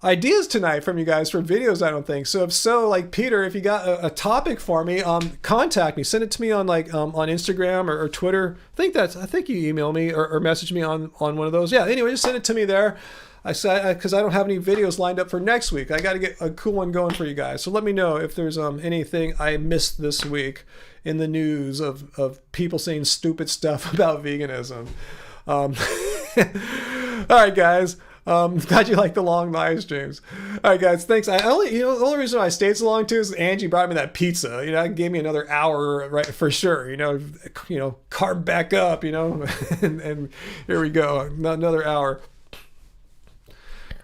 ideas tonight from you guys for videos, I don't think. So if so, like Peter, if you got a topic for me, contact me. Send it to me on on Instagram or Twitter. I think you email me or message me on one of those. Yeah, anyway, just send it to me there. I said, because I don't have any videos lined up for next week. I got to get a cool one going for you guys. So let me know if there's anything I missed this week in the news of people saying stupid stuff about veganism. All right, guys. Glad you like the long live streams. All right, guys, thanks. The only reason I stayed so long too is Angie brought me that pizza. It gave me another hour, right, for sure. Carb back up. And here we go, another hour.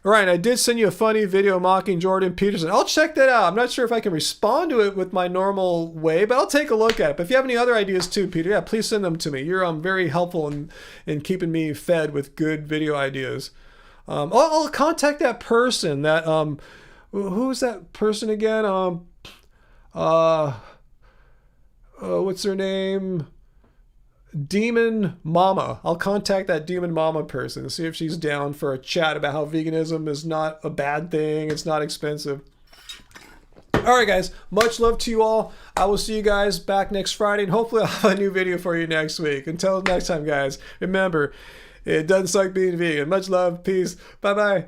All right, I did send you a funny video mocking Jordan Peterson. I'll check that out. I'm not sure if I can respond to it with my normal way, but I'll take a look at it. But if you have any other ideas too, Peter, yeah, please send them to me. You're very helpful in keeping me fed with good video ideas. I'll contact that person. That who is that person again? What's her name? Demon Mama. I'll contact that Demon Mama person, see if she's down for a chat about how veganism is not a bad thing. It's not expensive. All right, guys. Much love to you all. I will see you guys back next Friday, and hopefully I'll have a new video for you next week. Until next time, guys, remember, it doesn't suck being vegan. Much love. Peace. Bye-bye.